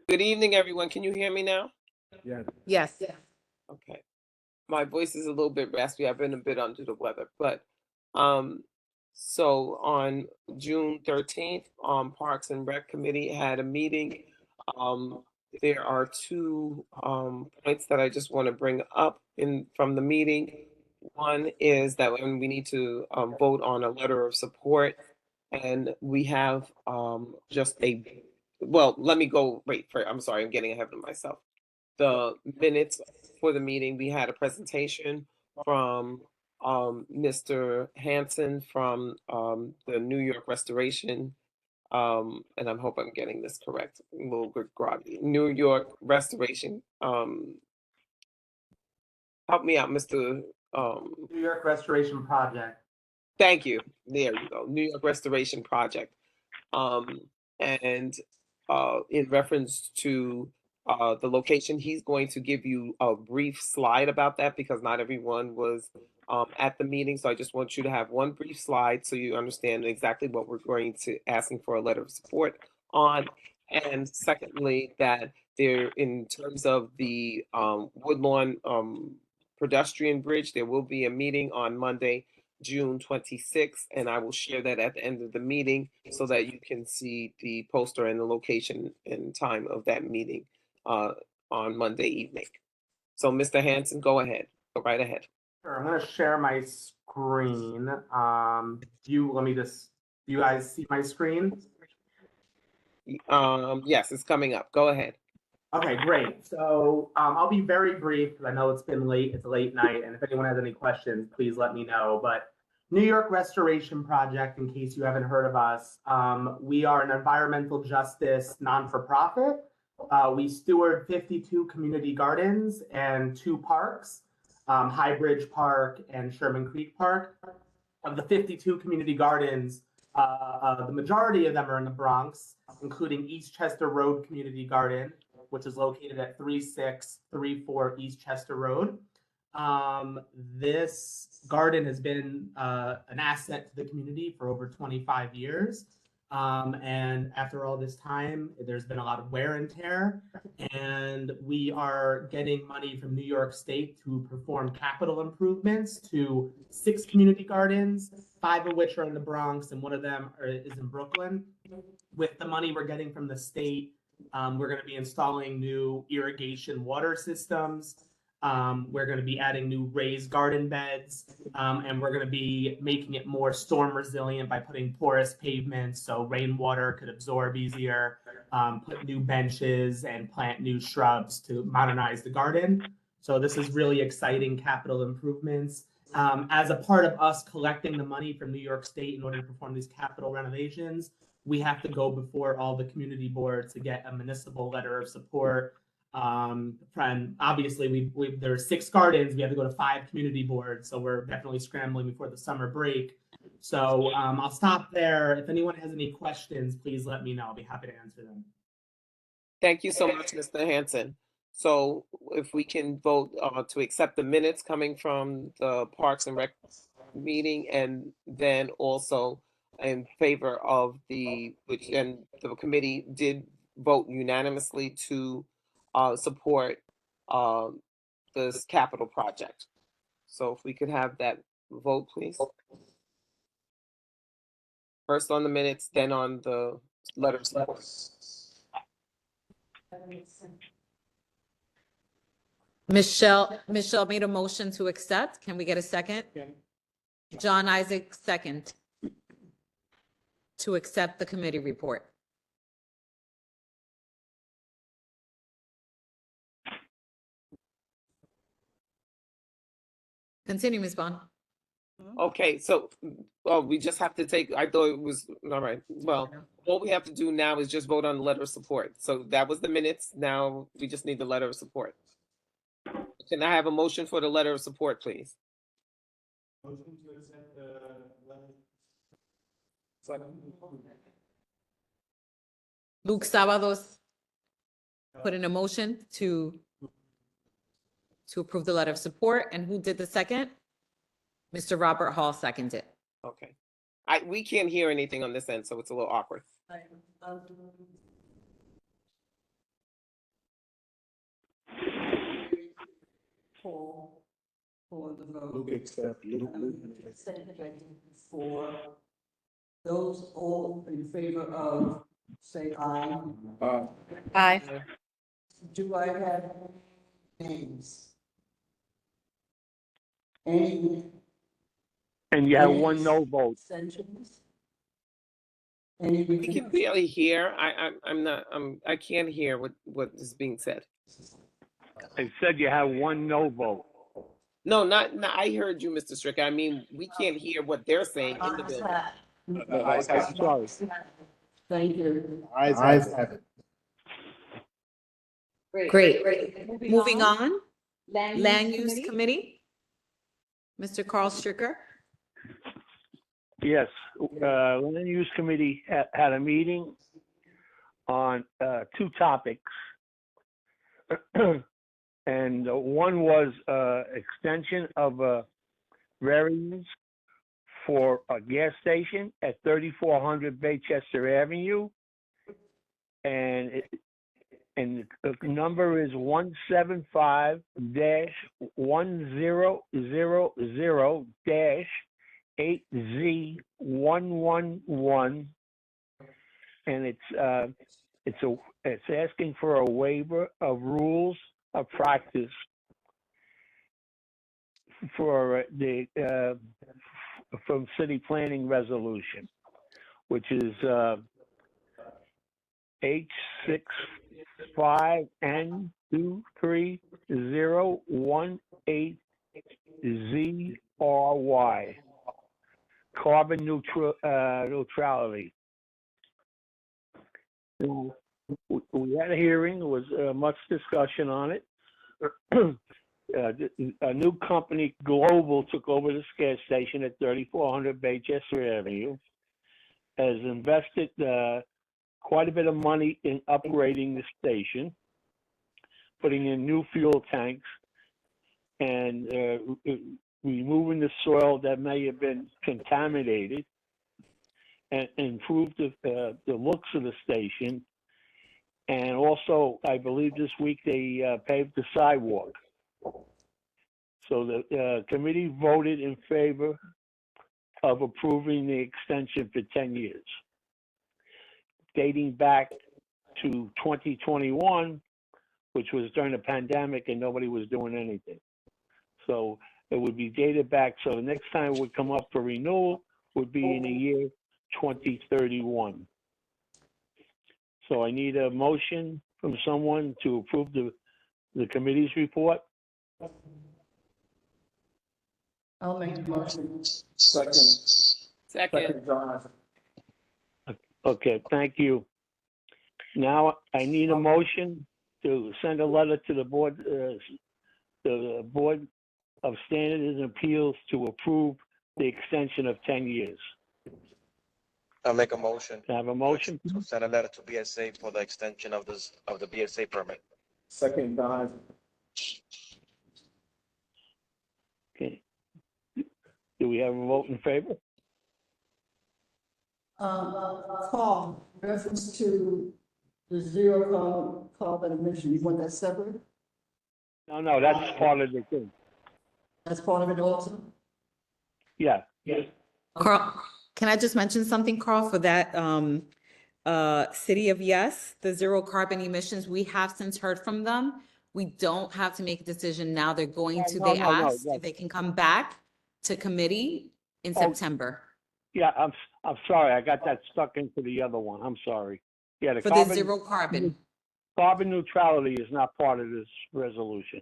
Good evening, everyone. Can you hear me now? Yeah. Yes. Okay. My voice is a little bit raspy. I've been a bit under the weather, but so on June 13th, Parks and Rec Committee had a meeting. There are two points that I just want to bring up from the meeting. One is that when we need to vote on a letter of support, and we have just let me go right for, I'm sorry, I'm getting ahead of myself. The minutes for the meeting, we had a presentation from Mr. Hanson from the New York Restoration, and I hope I'm getting this correct, a little bit groggy. New York Restoration, help me out, Mr. New York Restoration Project. Thank you. There you go. New York Restoration Project. And in reference to the location. He's going to give you a brief slide about that because not everyone was at the meeting. So I just want you to have one brief slide so you understand exactly what we're going to asking for a letter of support on. And secondly, that there, in terms of the Woodlawn pedestrian bridge, there will be a meeting on Monday, June 26th, and I will share that at the end of the meeting so that you can see the poster and the location and time of that meeting on Monday evening. So Mr. Hanson, go ahead. Go right ahead. Sure, I'm gonna share my screen. Do you guys see my screen? Yes, it's coming up. Go ahead. Okay, great. So I'll be very brief because I know it's been late. It's a late night, and if anyone has any questions, please let me know. But New York Restoration Project, in case you haven't heard of us, we are an environmental justice non-for-profit. We steward 52 community gardens and 2 parks, High Bridge Park and Sherman Creek Park. Of the 52 community gardens, the majority of them are in the Bronx, including Eastchester Road Community Garden, which is located at 3634 Eastchester Road. This garden has been an asset to the community for over 25 years. And after all this time, there's been a lot of wear and tear, and we are getting money from New York State to perform capital improvements to 6 community gardens, 5 of which are in the Bronx, and 1 of them is in Brooklyn. With the money we're getting from the state, we're going to be installing new irrigation water systems. We're going to be adding new raised garden beds, and we're going to be making it more storm resilient by putting porous pavements so rainwater could absorb easier, put new benches and plant new shrubs to modernize the garden. So this is really exciting capital improvements. As a part of us collecting the money from New York State in order to perform these capital renovations, we have to go before all the community boards to get a municipal letter of support. And obviously there are 6 gardens. We have to go to 5 community boards. So we're definitely scrambling before the summer break. So I'll stop there. If anyone has any questions, please let me know. I'll be happy to answer them. Thank you so much, Mr. Hanson. So if we can vote to accept the minutes coming from the Parks and Rec meeting, and then also in favor of which the committee did vote unanimously to support this capital project. So if we could have that vote, please. First on the minutes, then on the letter of support. Michelle made a motion to accept. Can we get a second? John Isaac, second. To accept the committee report. Continue, Ms. Bond. Okay, so we just have to take, I thought it was, all right. Well, all we have to do now is just vote on the letter of support. So that was the minutes. Now we just need the letter of support. Can I have a motion for the letter of support, please? Motion to accept the letter. Luke Sabados put in a motion to approve the letter of support. And who did the second? Mr. Robert Hall seconded. Okay. We can't hear anything on this end, so it's a little awkward. For the vote. Luke accept. For those all in favor of, say aye. Aye. Do I have names? Any? And you have 1 no vote. Abstentions? We can barely hear. I can't hear what is being said. It said you have 1 no vote. No, not I heard you, Mr. Stricker. I mean, we can't hear what they're saying in the building. Ayes have it. Sorry. Thank you. Ayes have it. Great. Moving on. Land Use Committee. Mr. Carl Stricker. Yes, Land Use Committee had a meeting on 2 topics. And one was extension of a variance for a gas station at 3400 Baychester Avenue. And the number is 175-1000-8Z111. And it's asking for a waiver of rules of practice for the from city planning resolution, which is H65N23018ZRY, carbon neutrality. We had a hearing, there was much discussion on it. A new company, Global, took over this gas station at 3400 Baychester Avenue, has invested quite a bit of money in upgrading the station, putting in new fuel tanks, and removing the soil that may have been contaminated, and improved the looks of the station. And also, I believe this week they paved the sidewalk. So the committee voted in favor of approving the extension for 10 years, dating back to 2021, which was during the pandemic and nobody was doing anything. So it would be dated back. So the next time it would come up for renewal would be in the year 2031. So I need a motion from someone to approve the committee's report. I'll make the motion. Second. John. Okay, thank you. Now I need a motion to send a letter to the Board of Standards and Appeals to approve the extension of 10 years. I'll make a motion. Can I have a motion? To send a letter to BSA for the extension of the BSA permit. Second, Don. Okay. Do we have a vote in favor? Call, reference to the zero carbon emission, you want that separate? No, that's part of the thing. That's part of it also? Yeah. Carl, can I just mention something, Carl, for that City of Yes, the zero carbon emissions, we have since heard from them. We don't have to make a decision now. They're going to, they asked if they can come back to committee in September. Yeah, I'm sorry, I got that stuck into the other one. I'm sorry. Yeah, For the zero carbon. Carbon neutrality is not part of this resolution.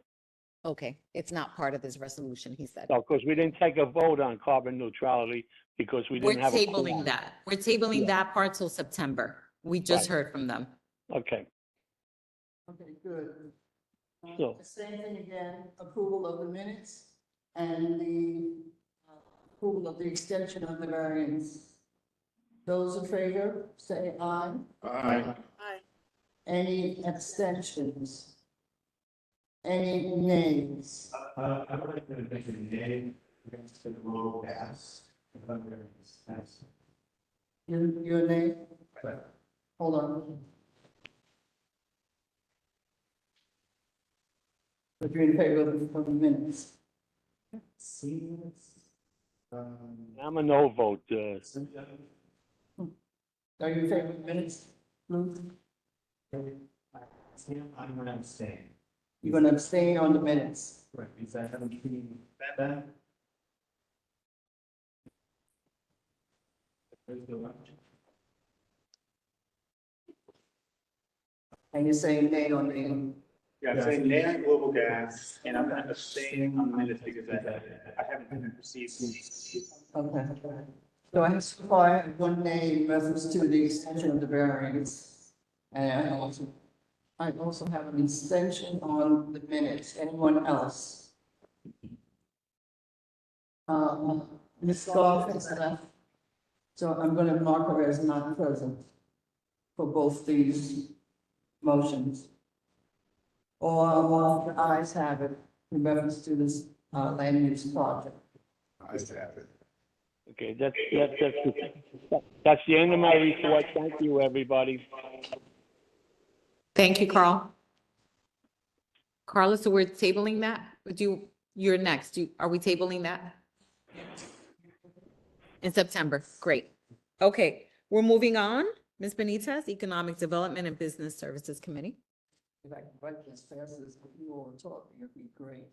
Okay, it's not part of this resolution, he said. No, because we didn't take a vote on carbon neutrality because we We're didn't have a. tabling that. We're tabling that part till September. We just heard from them. Okay, Okay, good. So- The same thing again, approval of the minutes and the approval of the extension of the variance. Those in favor, say aye. Aye. Aye. Any abstentions? Any nays? I would like to make a name against the rural gas. Your name? Hold on. But you're in favor of the minutes? I'm a no vote. Are you in favor of the minutes? Lou? I'm going to abstain. You're going to abstain on the minutes? Right, because I haven't seen that. And you're saying nay on the, Yeah, I'm saying nay on global gas, and I'm going to abstain on the minutes because I haven't received. okay. So I have so far, I have one nay in reference to the extension of the variance. And I also have an extension on the minutes. Anyone else? Ms. Goff has left. So I'm going to mark her as not present for both these motions. Or the ayes have it in reference to this land use project? Ayes have it. Okay, that's the end of my report. Thank you, everybody. Thank you, Carl. Carla, so we're tabling that? You're next. Are we tabling that? In September, great. Okay, we're moving on. Ms. Benitez, Economic Development and Business Services Committee. If I can write as fast as you all are talking, it'd be great.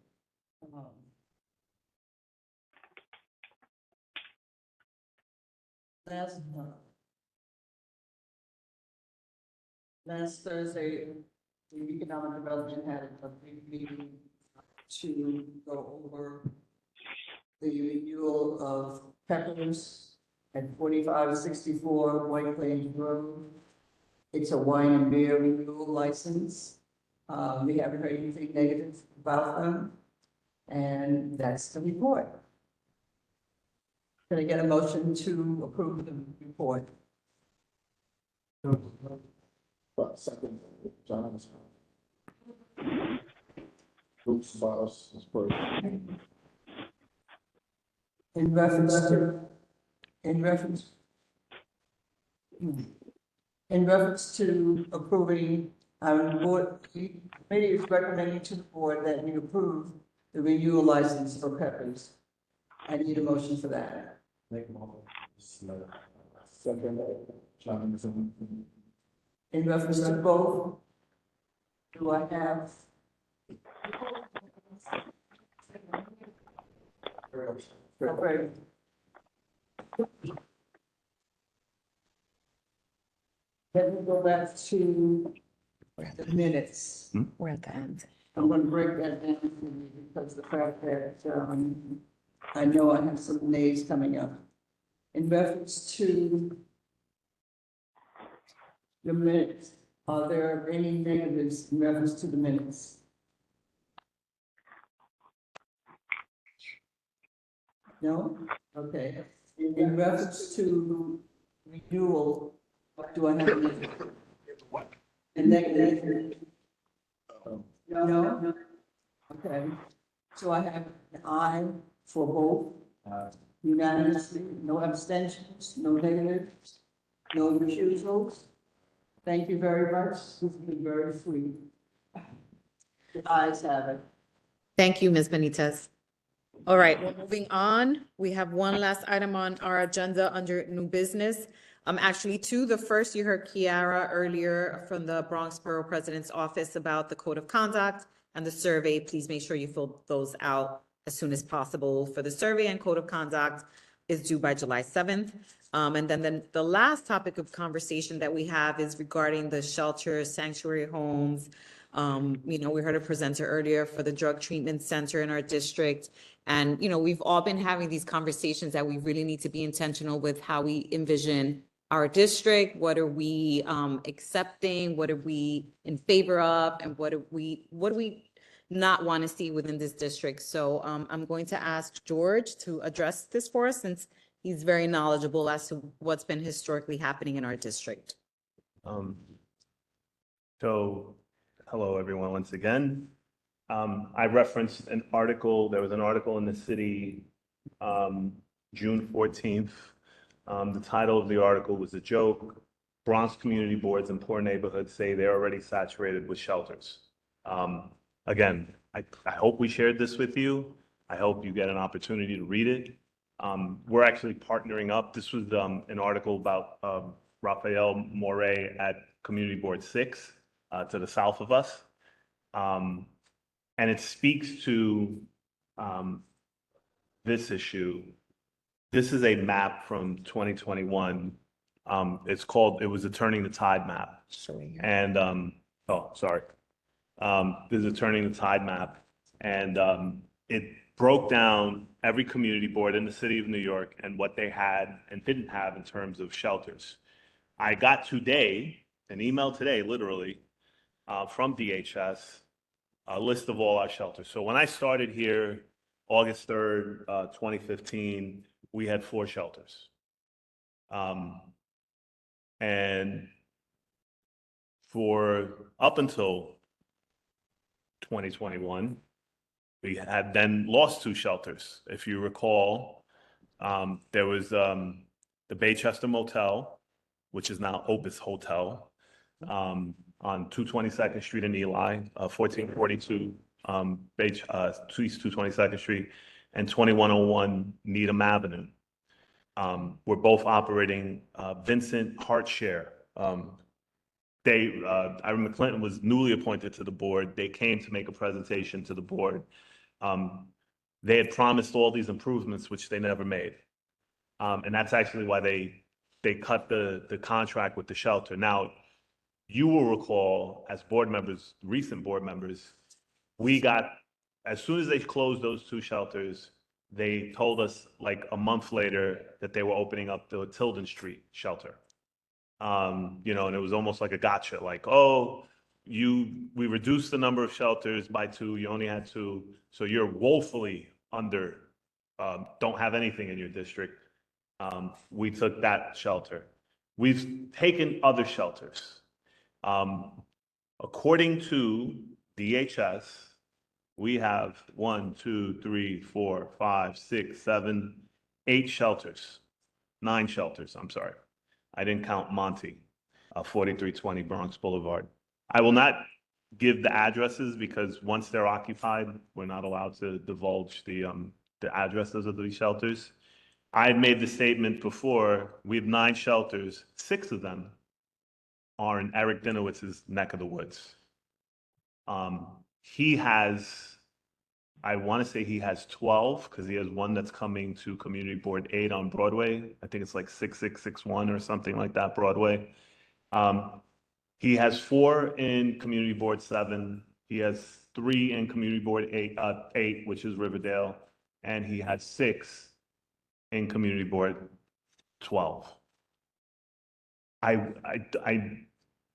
Last Thursday, the Economic Development had a big meeting to go over the renewal of Peppers at 4564 White Plains Road. It's a wine and beer renewal license. We haven't heard anything negative about them, and that's the report. Can I get a motion to approve the report? Second, John's. Bruce Boss is first. In reference to approving, our board, the committee is recommending to the board that we approve the renewal license for Peppers. I need a motion for that. Make a motion. Second, Johnson. In reference to both, do I have? Okay. Let me go back to the minutes. We're at the end. I'm going to break that down for you because the fact that I know I have some nays coming up. In reference to the minutes, are there any negatives in reference to the minutes? No? Okay. In reference to renewal, do I have a negative? A negative? No? Okay. So I have an aye for both. Unanimously, no abstentions, no negatives, no recusals. Thank you very much. This has been very sweet. The ayes have it. Thank you, Ms. Benitez. All right, we're moving on. We have one last item on our agenda under new business. Actually two. The first, you heard Kiara earlier from the Bronx Borough President's Office about the Code of Conduct and the survey. Please make sure you fill those out as soon as possible for the survey, and Code of Conduct is due by July 7th. And then the last topic of conversation that we have is regarding the shelters, sanctuary homes. We heard a presenter earlier for the drug treatment center in our district. And, we've all been having these conversations that we really need to be intentional with how we envision our district. What are we accepting? What are we in favor of? And what do we not want to see within this district? So I'm going to ask George to address this for us, since he's very knowledgeable as to what's been historically happening in our district. So, hello everyone once again. I referenced an article. There was an article in the city June 14th. The title of the article was a joke. Bronx community boards in poor neighborhoods say they're already saturated with shelters. Again, I hope we shared this with you. I hope you get an opportunity to read it. We're actually partnering up. This was an article about Raphael Moret at Community Board 6 to the south of us. And it speaks to this issue. This is a map from 2021. It was a Turning the Tide map. And, there's a Turning the Tide map. And it broke down every community board in the city of New York and what they had and didn't have in terms of shelters. I got today, an email today, literally, from DHS, a list of all our shelters. So when I started here, August 3rd, 2015, we had 4 shelters. And for up until 2021. We had then lost 2 shelters. If you recall, there was the Baychester Motel, which is now Opus Hotel, on 222nd Street in Eli, 1442 East 222nd Street, and 2101 Needham Avenue. We're both operating Vincent Hartshare. Ira McClinton was newly appointed to the board. They came to make a presentation to the board. They had promised all these improvements, which they never made. And that's actually why they cut the contract with the shelter. Now, you will recall as board members, recent board members, as soon as they closed those 2 shelters, they told us like a month later that they were opening up the Tilden Street shelter. And it was almost like a gotcha, like, oh, we reduced the number of shelters by 2, you only had 2, so you're woefully under, don't have anything in your district. We took that shelter. We've taken other shelters. According to DHS, we have 1, 2, 3, 4, 5, 6, 7, 8 shelters, 9 shelters, I'm sorry. I didn't count Monty, 4320 Bronx Boulevard. I will not give the addresses because once they're occupied, we're not allowed to divulge the addresses of these shelters. I had made the statement before, we have 9 shelters, 6 of them are in Eric Dinowitz's neck of the woods. He has, I want to say he has 12 because he has one that's coming to Community Board 8 on Broadway. I think it's like 6661 or something like that, Broadway. He has 4 in Community Board 7. He has 3 in Community Board 8, which is Riverdale. And he has 6 in Community Board 12.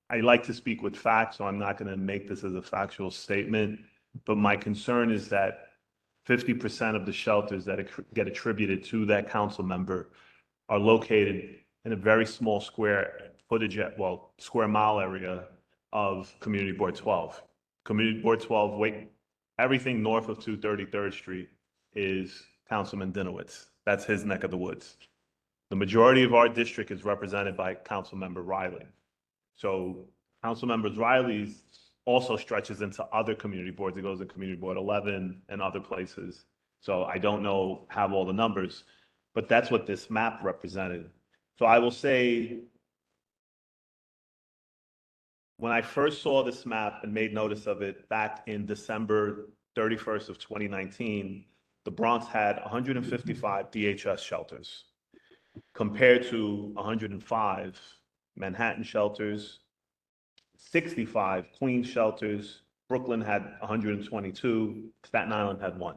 I like to speak with facts, so I'm not going to make this as a factual statement. But my concern is that 50% of the shelters that get attributed to that council member are located in a very small square mile area of Community Board 12. Community Board 12, everything north of 233rd Street is Councilman Dinowitz. That's his neck of the woods. The majority of our district is represented by Councilmember Riley. So Councilmember Riley's also stretches into other community boards. It goes to Community Board 11 and other places. So I don't have all the numbers, but that's what this map represented. So I will say, when I first saw this map and made notice of it back in December 31st of 2019, the Bronx had 155 DHS shelters compared to 105 Manhattan shelters, 65 Queens shelters, Brooklyn had 122, Staten Island had 1.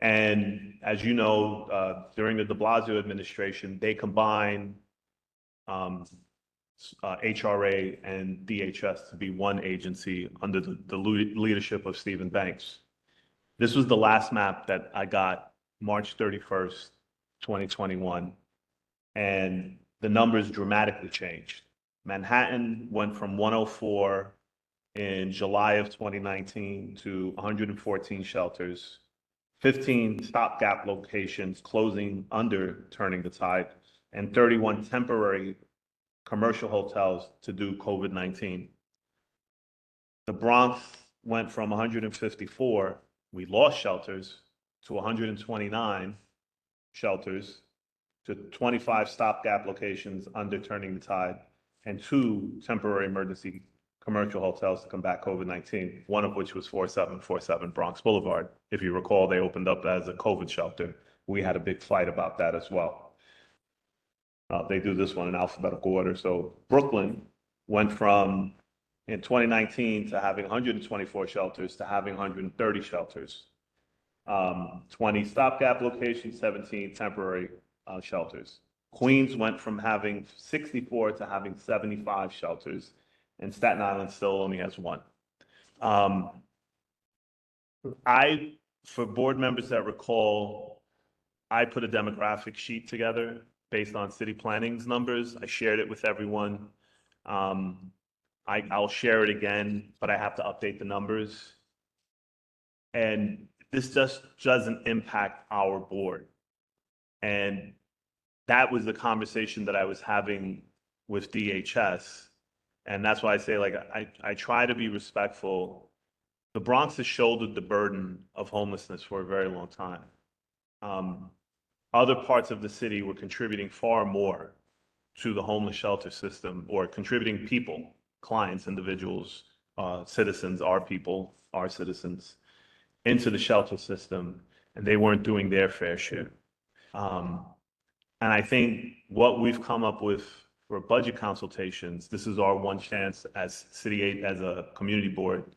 And as you know, during the de Blasio administration, they combined HRA and DHS to be one agency under the leadership of Stephen Banks. This was the last map that I got, March 31st, 2021. And the numbers dramatically changed. Manhattan went from 104 in July of 2019 to 114 shelters, 15 stopgap locations closing under Turning the Tide, and 31 temporary commercial hotels to do COVID-19. The Bronx went from 154, we lost shelters, to 129 shelters, to 25 stopgap locations under Turning the Tide, and 2 temporary emergency commercial hotels to combat COVID-19, one of which was 4747 Bronx Boulevard. If you recall, they opened up as a COVID shelter. We had a big fight about that as well. They do this one in alphabetical order. So Brooklyn went from, in 2019, to having 124 shelters to having 130 shelters. 20 stopgap locations, 17 temporary shelters. Queens went from having 64 to having 75 shelters, and Staten Island still only has 1. For board members that recall, I put a demographic sheet together based on city planning's numbers. I shared it with everyone. I'll share it again, but I have to update the numbers. And this just doesn't impact our board. And that was the conversation that I was having with DHS. And that's why I say, like, I try to be respectful. The Bronx has shouldered the burden of homelessness for a very long time. Other parts of the city were contributing far more to the homeless shelter system, or contributing people, clients, individuals, citizens, our people, our citizens, into the shelter system, and they weren't doing their fair share. And I think what we've come up with for budget consultations, this is our one chance as as a community board.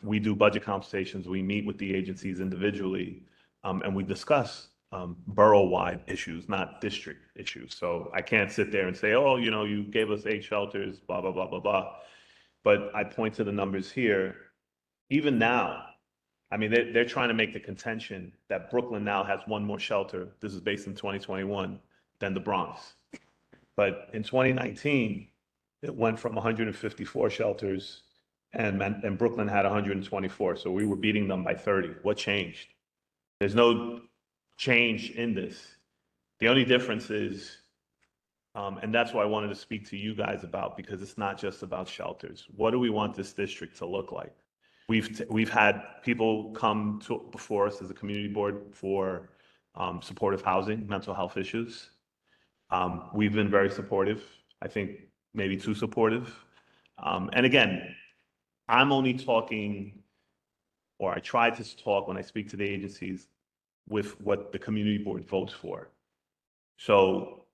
We do budget consultations, we meet with the agencies individually, and we discuss borough-wide issues, not district issues. So I can't sit there and say, oh, you know, you gave us 8 shelters, blah, blah, blah, blah, blah. But I point to the numbers here. Even now, I mean, they're trying to make the contention that Brooklyn now has one more shelter. This is based in 2021 than the Bronx. But in 2019, it went from 154 shelters and Brooklyn had 124. So we were beating them by 30. What changed? There's no change in this. The only difference is, and that's what I wanted to speak to you guys about, because it's not just about shelters. What do we want this district to look like? We've had people come before us as a community board for supportive housing, mental health issues. We've been very supportive. I think maybe too supportive. And again, I'm only talking, or I try to talk when I speak to the agencies, with what the community board votes for. So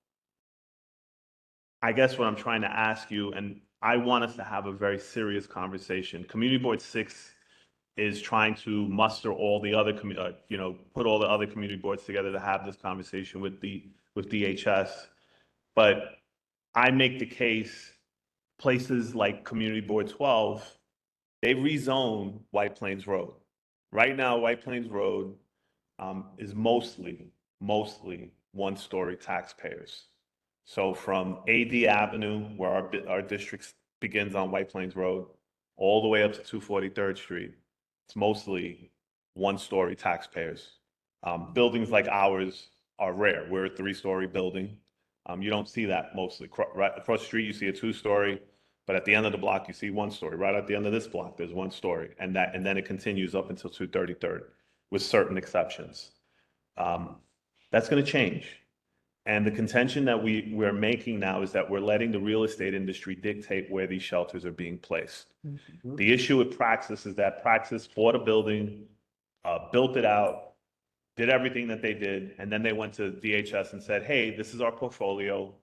I guess what I'm trying to ask you, and I want us to have a very serious conversation. Community Board 6 is trying to muster all the other, put all the other community boards together to have this conversation with DHS. But I make the case, places like Community Board 12, they rezone White Plains Road. Right now, White Plains Road is mostly one-story taxpayers. So from AD Avenue, where our district begins on White Plains Road, all the way up to 243rd Street, it's mostly one-story taxpayers. Buildings like ours are rare. We're a 3-story building. You don't see that mostly. Right across the street, you see a 2-story, but at the end of the block, you see 1-story. Right at the end of this block, there's 1-story, and then it continues up until 233rd, with certain exceptions. That's going to change. And the contention that we're making now is that we're letting the real estate industry dictate where these shelters are being placed. The issue with Praxis is that Praxis bought a building, built it out, did everything that they did, and then they went to DHS and said, hey, this is our portfolio.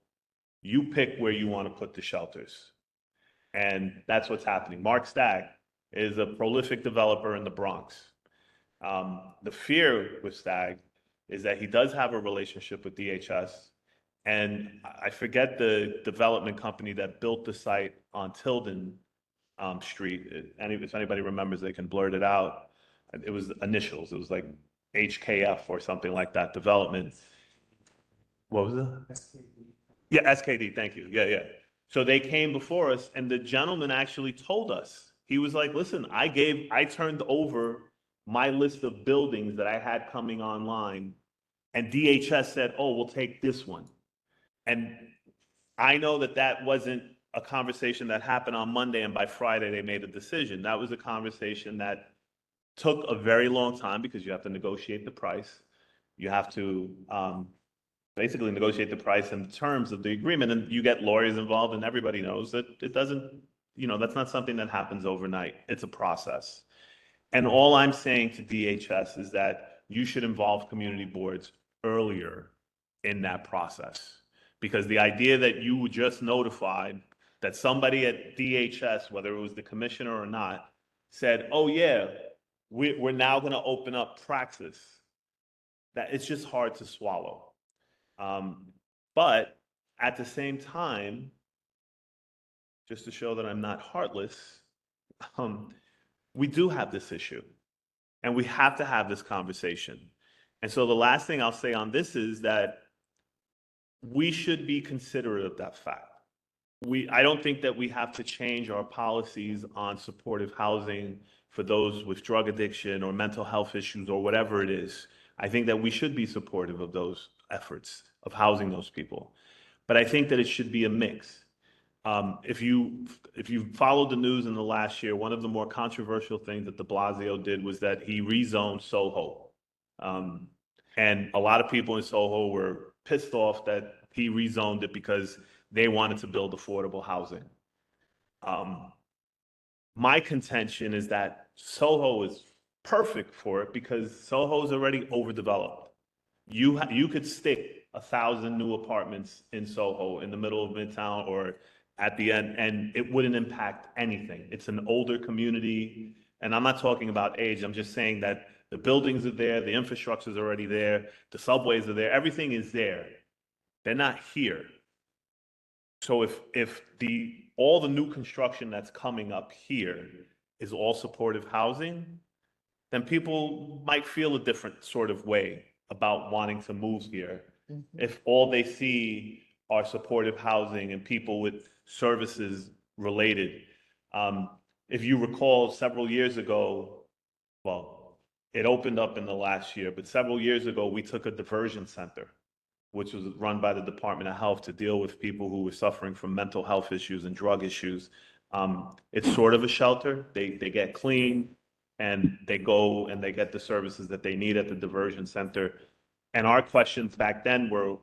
You pick where you want to put the shelters. And that's what's happening. Mark Stagg is a prolific developer in the Bronx. The fear with Stagg is that he does have a relationship with DHS. And I forget the development company that built the site on Tilden Street. If anybody remembers, they can blurt it out. It was initials. It was like HKF or something like that, development. What was it? Yeah, SKD, thank you. Yeah. So they came before us, and the gentleman actually told us, he was like, listen, I turned over my list of buildings that I had coming online, and DHS said, oh, we'll take this one. And I know that wasn't a conversation that happened on Monday, and by Friday they made a decision. That was a conversation that took a very long time, because you have to negotiate the price. You have to basically negotiate the price and the terms of the agreement, and you get lawyers involved, and everybody knows that it doesn't, that's not something that happens overnight. It's a process. And all I'm saying to DHS is that you should involve community boards earlier in that process. Because the idea that you just notified, that somebody at DHS, whether it was the commissioner or not, said, oh yeah, we're now going to open up Praxis, that it's just hard to swallow. But at the same time, just to show that I'm not heartless, we do have this issue, and we have to have this conversation. And so the last thing I'll say on this is that we should be considerate of that fact. I don't think that we have to change our policies on supportive housing for those with drug addiction or mental health issues or whatever it is. I think that we should be supportive of those efforts of housing those people. But I think that it should be a mix. If you followed the news in the last year, one of the more controversial things that de Blasio did was that he rezoned Soho. And a lot of people in Soho were pissed off that he rezoned it because they wanted to build affordable housing. My contention is that Soho is perfect for it because Soho is already overdeveloped. You could stick 1,000 new apartments in Soho in the middle of Midtown or at the end, and it wouldn't impact anything. It's an older community, and I'm not talking about age. I'm just saying that the buildings are there, the infrastructure is already there, the subways are there, everything is there. They're not here. So if all the new construction that's coming up here is all supportive housing, then people might feel a different sort of way about wanting to move here. If all they see are supportive housing and people with services related. If you recall several years ago, well, it opened up in the last year, but several years ago, we took a diversion center, which was run by the Department of Health to deal with people who were suffering from mental health issues and drug issues. It's sort of a shelter. They get clean and they go and they get the services that they need at the diversion center. And our questions back then were,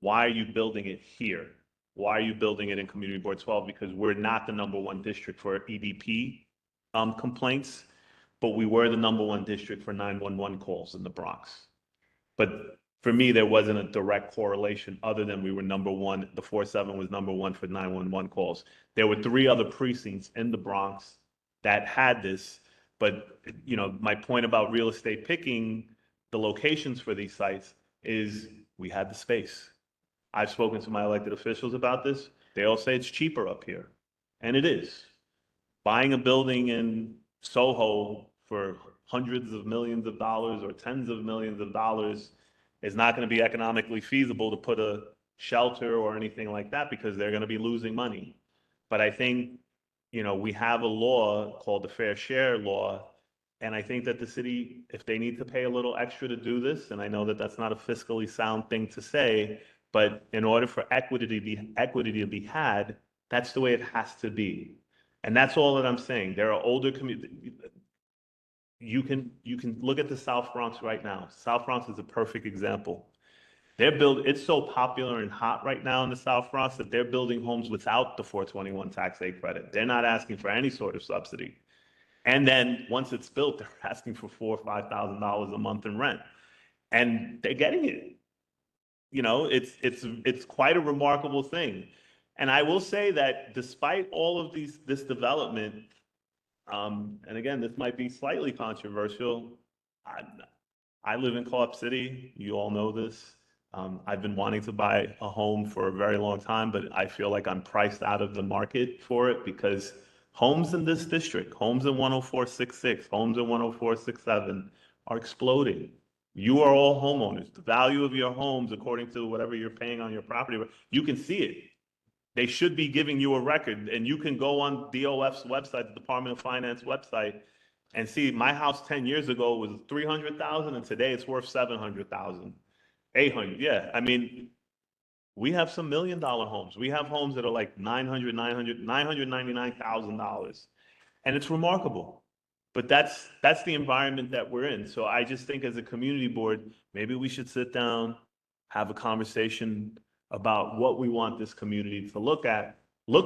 why are you building it here? Why are you building it in Community Board 12? Because we're not the #1 district for EDP complaints, but we were the #1 district for 911 calls in the Bronx. But for me, there wasn't a direct correlation other than we were #1. The 4-7 was #1 for 911 calls. There were 3 other precincts in the Bronx that had this, but my point about real estate picking the locations for these sites is we had the space. I've spoken to my elected officials about this. They all say it's cheaper up here, and it is. Buying a building in Soho for hundreds of millions of dollars or tens of millions of dollars is not going to be economically feasible to put a shelter or anything like that because they're going to be losing money. But I think, we have a law called the Fair Share Law, and I think that the city, if they need to pay a little extra to do this, and I know that that's not a fiscally sound thing to say, but in order for equity to be had, that's the way it has to be. And that's all that I'm saying. There are older communities. You can look at the South Bronx right now. South Bronx is a perfect example. It's so popular and hot right now in the South Bronx that they're building homes without the 421 tax A credit. They're not asking for any sort of subsidy. And then once it's built, they're asking for $4,000 or $5,000 a month in rent. And they're getting it. It's quite a remarkable thing. And I will say that despite all of this development, and again, this might be slightly controversial. I live in Co-op City. You all know this. I've been wanting to buy a home for a very long time, but I feel like I'm priced out of the market for it because homes in this district, homes in 10466, homes in 10467 are exploding. You are all homeowners. The value of your homes, according to whatever you're paying on your property, you can see it. They should be giving you a record, and you can go on DOF's website, the Department of Finance website, and see my house 10 years ago was 300,000, and today it's worth 700,000, 800. Yeah, I mean, we have some $1 million homes. We have homes that are like $999,000, and it's remarkable. But that's the environment that we're in. So I just think as a community board, maybe we should sit down, have a conversation about what we want this community to look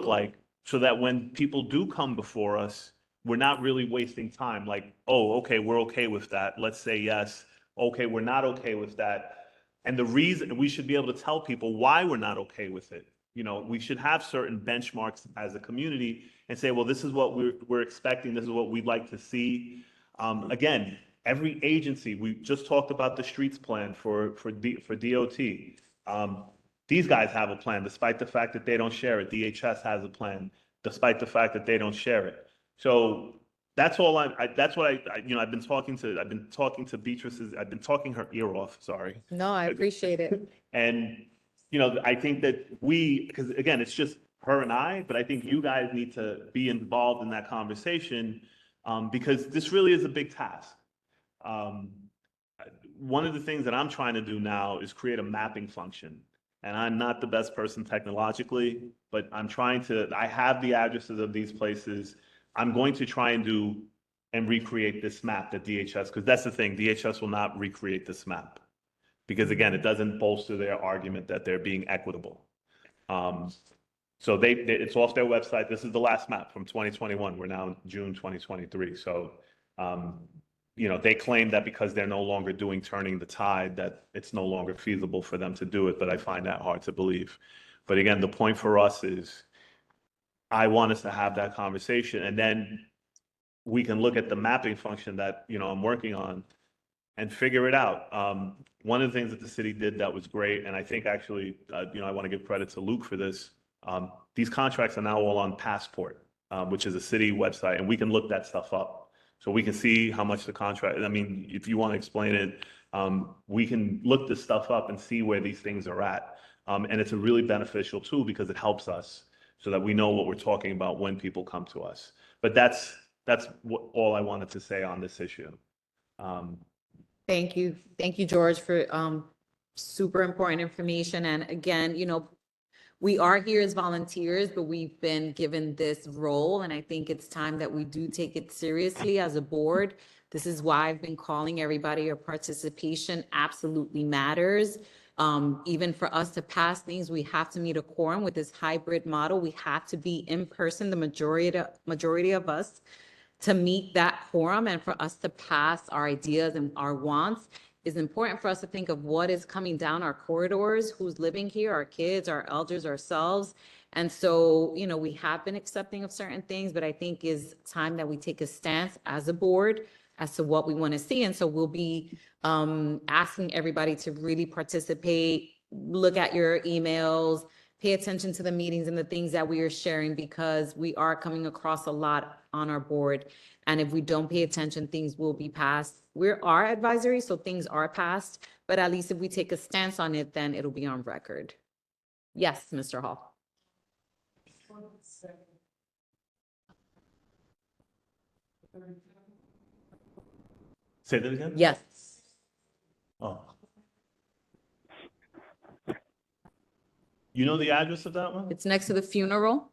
like, so that when people do come before us, we're not really wasting time. Like, oh, okay, we're okay with that. Let's say yes. Okay, we're not okay with that. And the reason, we should be able to tell people why we're not okay with it. We should have certain benchmarks as a community and say, well, this is what we're expecting. This is what we'd like to see. Again, every agency, we just talked about the streets plan for DOT. These guys have a plan, despite the fact that they don't share it. DHS has a plan, despite the fact that they don't share it. So that's all I've been talking to Beatrice's, I've been talking her ear off, sorry. No, I appreciate it. And, I think that because again, it's just her and I, but I think you guys need to be involved in that conversation, because this really is a big task. One of the things that I'm trying to do now is create a mapping function. And I'm not the best person technologically, but I have the addresses of these places. I'm going to try and do and recreate this map that DHS, because that's the thing, DHS will not recreate this map. Because again, it doesn't bolster their argument that they're being equitable. So it's off their website. This is the last map from 2021. We're now in June 2023. So, they claim that because they're no longer doing turning the tide, that it's no longer feasible for them to do it, but I find that hard to believe. But again, the point for us is I want us to have that conversation, and then we can look at the mapping function that, I'm working on and figure it out. One of the things that the city did that was great, and I think actually, I want to give credit to Luke for this. These contracts are now all on Passport, which is a city website, and we can look that stuff up. So we can see how much the contract, I mean, if you want to explain it, we can look this stuff up and see where these things are at. And it's a really beneficial tool because it helps us so that we know what we're talking about when people come to us. But that's all I wanted to say on this issue. Thank you. Thank you, George, for super important information. And again, we are here as volunteers, but we've been given this role, and I think it's time that we do take it seriously as a board. This is why I've been calling everybody. Your participation absolutely matters. Even for us to pass things, we have to meet a quorum with this hybrid model. We have to be in person, the majority of us, to meet that quorum, and for us to pass our ideas and our wants. It's important for us to think of what is coming down our corridors, who's living here, our kids, our elders, ourselves. And so, we have been accepting of certain things, but I think it's time that we take a stance as a board as to what we want to see. And so we'll be asking everybody to really participate, look at your emails, pay attention to the meetings and the things that we are sharing, because we are coming across a lot on our board. And if we don't pay attention, things will be passed. We are advisory, so things are passed, but at least if we take a stance on it, then it'll be on record. Yes, Mr. Hall. Say that again? Yes. Oh. You know the address of that one? It's next to the funeral.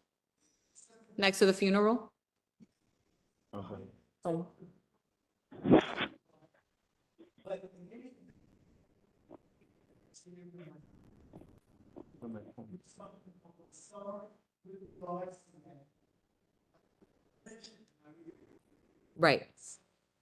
Next to the funeral. Okay. Oh. Right.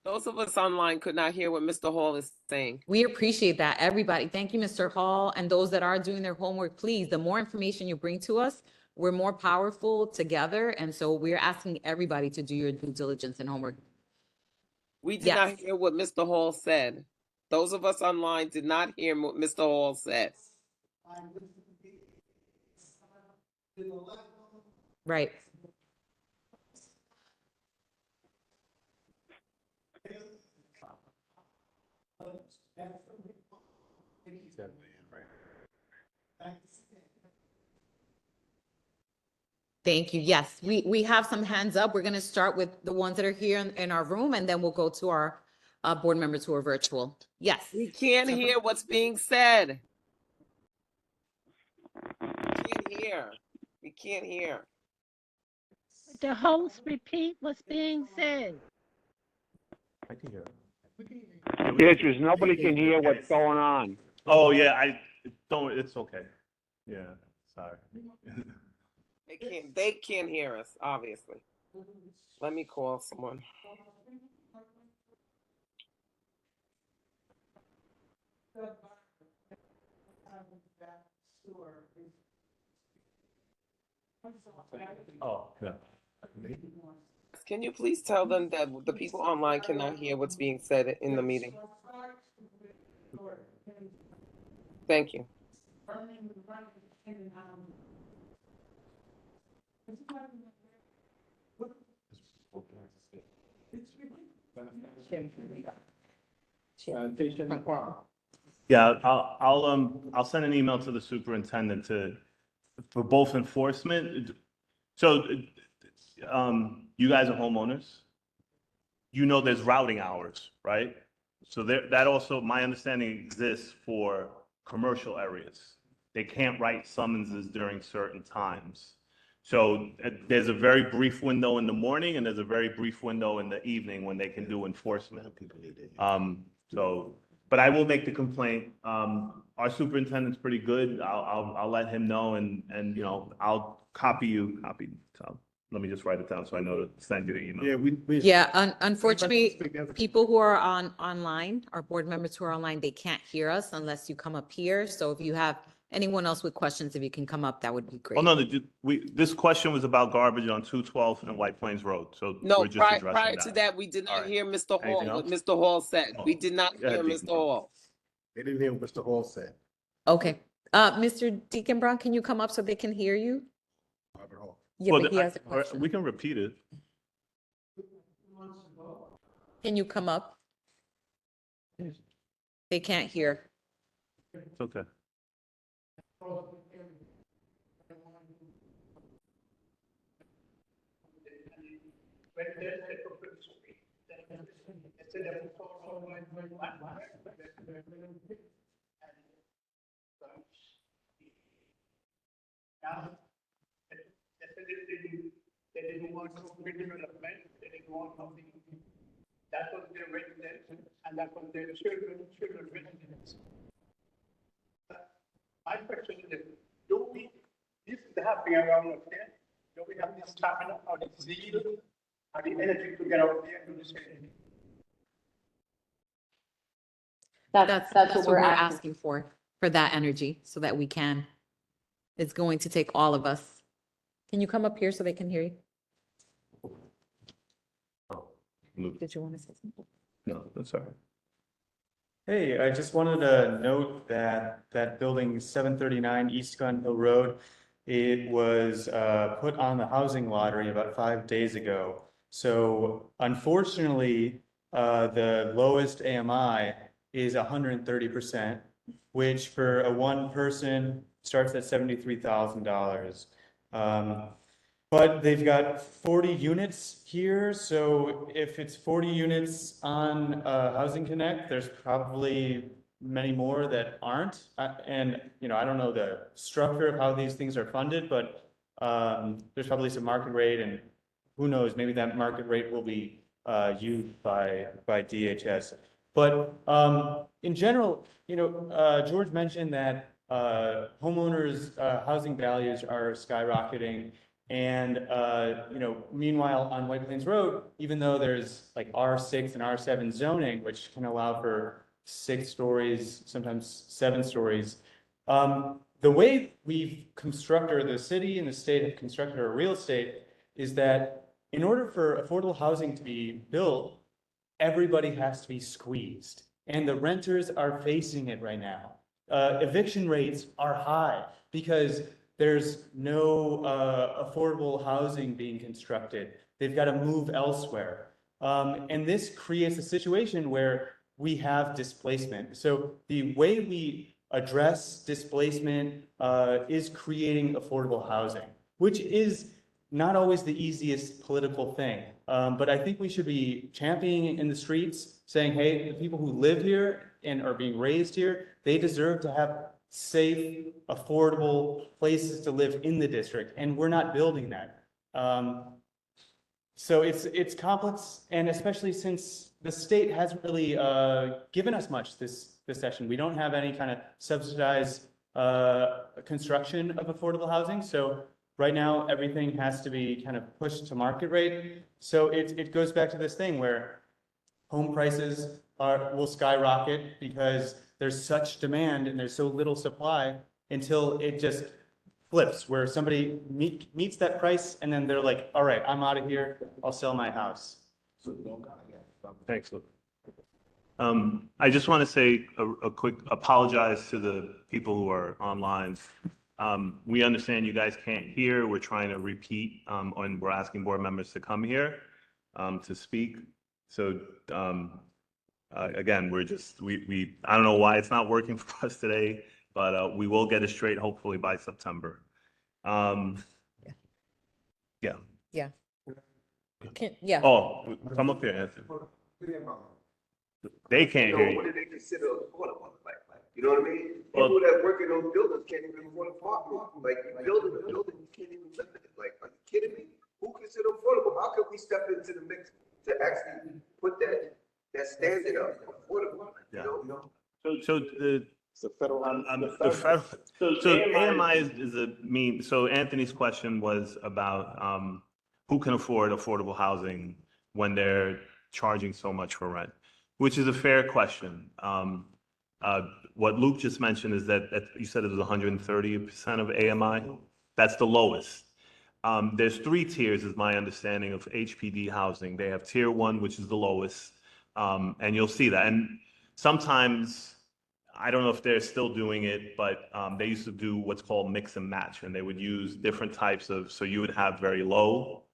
Those of us online could not hear what Mr. Hall is saying. We appreciate that, everybody. Thank you, Mr. Hall, and those that are doing their homework, please, the more information you bring to us, we're more powerful together. And so we're asking everybody to do your due diligence and homework. We did not hear what Mr. Hall said. Those of us online did not hear what Mr. Hall said. Right. Thank you. Yes, we have some hands up. We're going to start with the ones that are here in our room, and then we'll go to our board members who are virtual. Yes. We can't hear what's being said. We can't hear. The host repeat what's being said. I can hear. Beatrice, nobody can hear what's going on. Oh, yeah, it's okay. Yeah, sorry. They can't hear us, obviously. Let me call someone. Oh, yeah. Can you please tell them that the people online cannot hear what's being said in the meeting? Thank you. Yeah, I'll send an email to the superintendent to For both enforcement, so, you guys are homeowners. You know there's routing hours, right? So that also, my understanding exists for commercial areas. They can't write summonses during certain times. So there's a very brief window in the morning and there's a very brief window in the evening when they can do enforcement. But I will make the complaint. Our superintendent's pretty good. I'll let him know and you know, I'll copy you. So let me just write it down so I know to send you the email. Yeah, Yeah, unfortunately, people who are online, our board members who are online, they can't hear us unless you come up here. So if you have anyone else with questions, if you can come up, that would be Oh, great. no, this question was about garbage on 212 and White Plains Road. So No, we're just prior addressing to that. that, we did not All right. hear Mr. Anything Hall, what else? Mr. Hall said. We Oh, did not go ahead, hear Deacon Mr. Hall. they didn't hear what Mr. Hall said. Okay, Mr. Deacon Brown, can you come up so they can hear you? Yeah, Well, but he has a or question. we can repeat it. Can you come up? They can't hear. It's okay. They didn't want to redevelopment, they didn't want something. That was their residence, and that was their children residence. My question is, this is happening around up there, do we have the stamina or the zeal or the energy to get out there and do the same? That's what we're asking for that energy, so that we can. It's going to take all of us. Can you come up here so they can hear you? Did you want to say something? No, that's all right. Hey, I just wanted to note that building 739 East Gun Hill Road, it was put on the housing lottery about 5 days ago. So unfortunately, the lowest AMI is 130%, which for a one person starts at $73,000. But they've got 40 units here, so if it's 40 units on Housing Connect, there's probably many more that aren't. And you know, I don't know the structure of how these things are funded, but there's probably some market rate, and who knows, maybe that market rate will be used by DHS. But in general, you know, George mentioned that homeowners' housing values are skyrocketing. And, you know, meanwhile on White Plains Road, even though there's like R6 and R7 zoning, which can allow for 6 stories, sometimes 7 stories, the way we've constructed, the city and the state have constructed our real estate is that in order for affordable housing to be built, everybody has to be squeezed. And the renters are facing it right now. Eviction rates are high because there's no affordable housing being constructed. They've got to move elsewhere. And this creates a situation where we have displacement. So the way we address displacement is creating affordable housing, which is not always the easiest political thing. But I think we should be championing in the streets, saying, hey, the people who live here and are being raised here, they deserve to have safe, affordable places to live in the district, and we're not building that. So it's complex, and especially since the state hasn't really given us much this session. We don't have any kind of subsidized construction of affordable housing. So right now, everything has to be kind of pushed to market rate. So it goes back to this thing where home prices will skyrocket because there's such demand and there's so little supply until it just flips, where somebody meets that price and then they're like, all right, I'm out of here, I'll sell my house. Thanks, Luke. I just want to say a quick apologize to the people who are online. We understand you guys can't hear. We're trying to repeat, and we're asking board members to come here to speak. So again, I don't know why it's not working for us today, but we will get it straight hopefully by September. Yeah. Yeah. Yeah. Oh, come up here, Anthony. They can't hear What you. do they consider affordable? Like, you know what I mean? Well- People that work in those buildings can't even afford apartments. Like, you building a building, you can't even live in it. Like, are you kidding me? Who consider affordable? How can we step into the mix to actually put that standard of affordable? Yeah. You know? So the It's a federal. the federal, so AMI is a mean, so Anthony's question was about who can afford affordable housing when they're charging so much for rent, which is a fair question. What Luke just mentioned is that you said it was 130% of AMI. That's the lowest. There's 3 tiers, is my understanding, of HPD housing. They have tier 1, which is the lowest, and you'll see that. And sometimes, I don't know if they're still doing it, but they used to do what's called mix and match, and they would use different types of, so you would have very low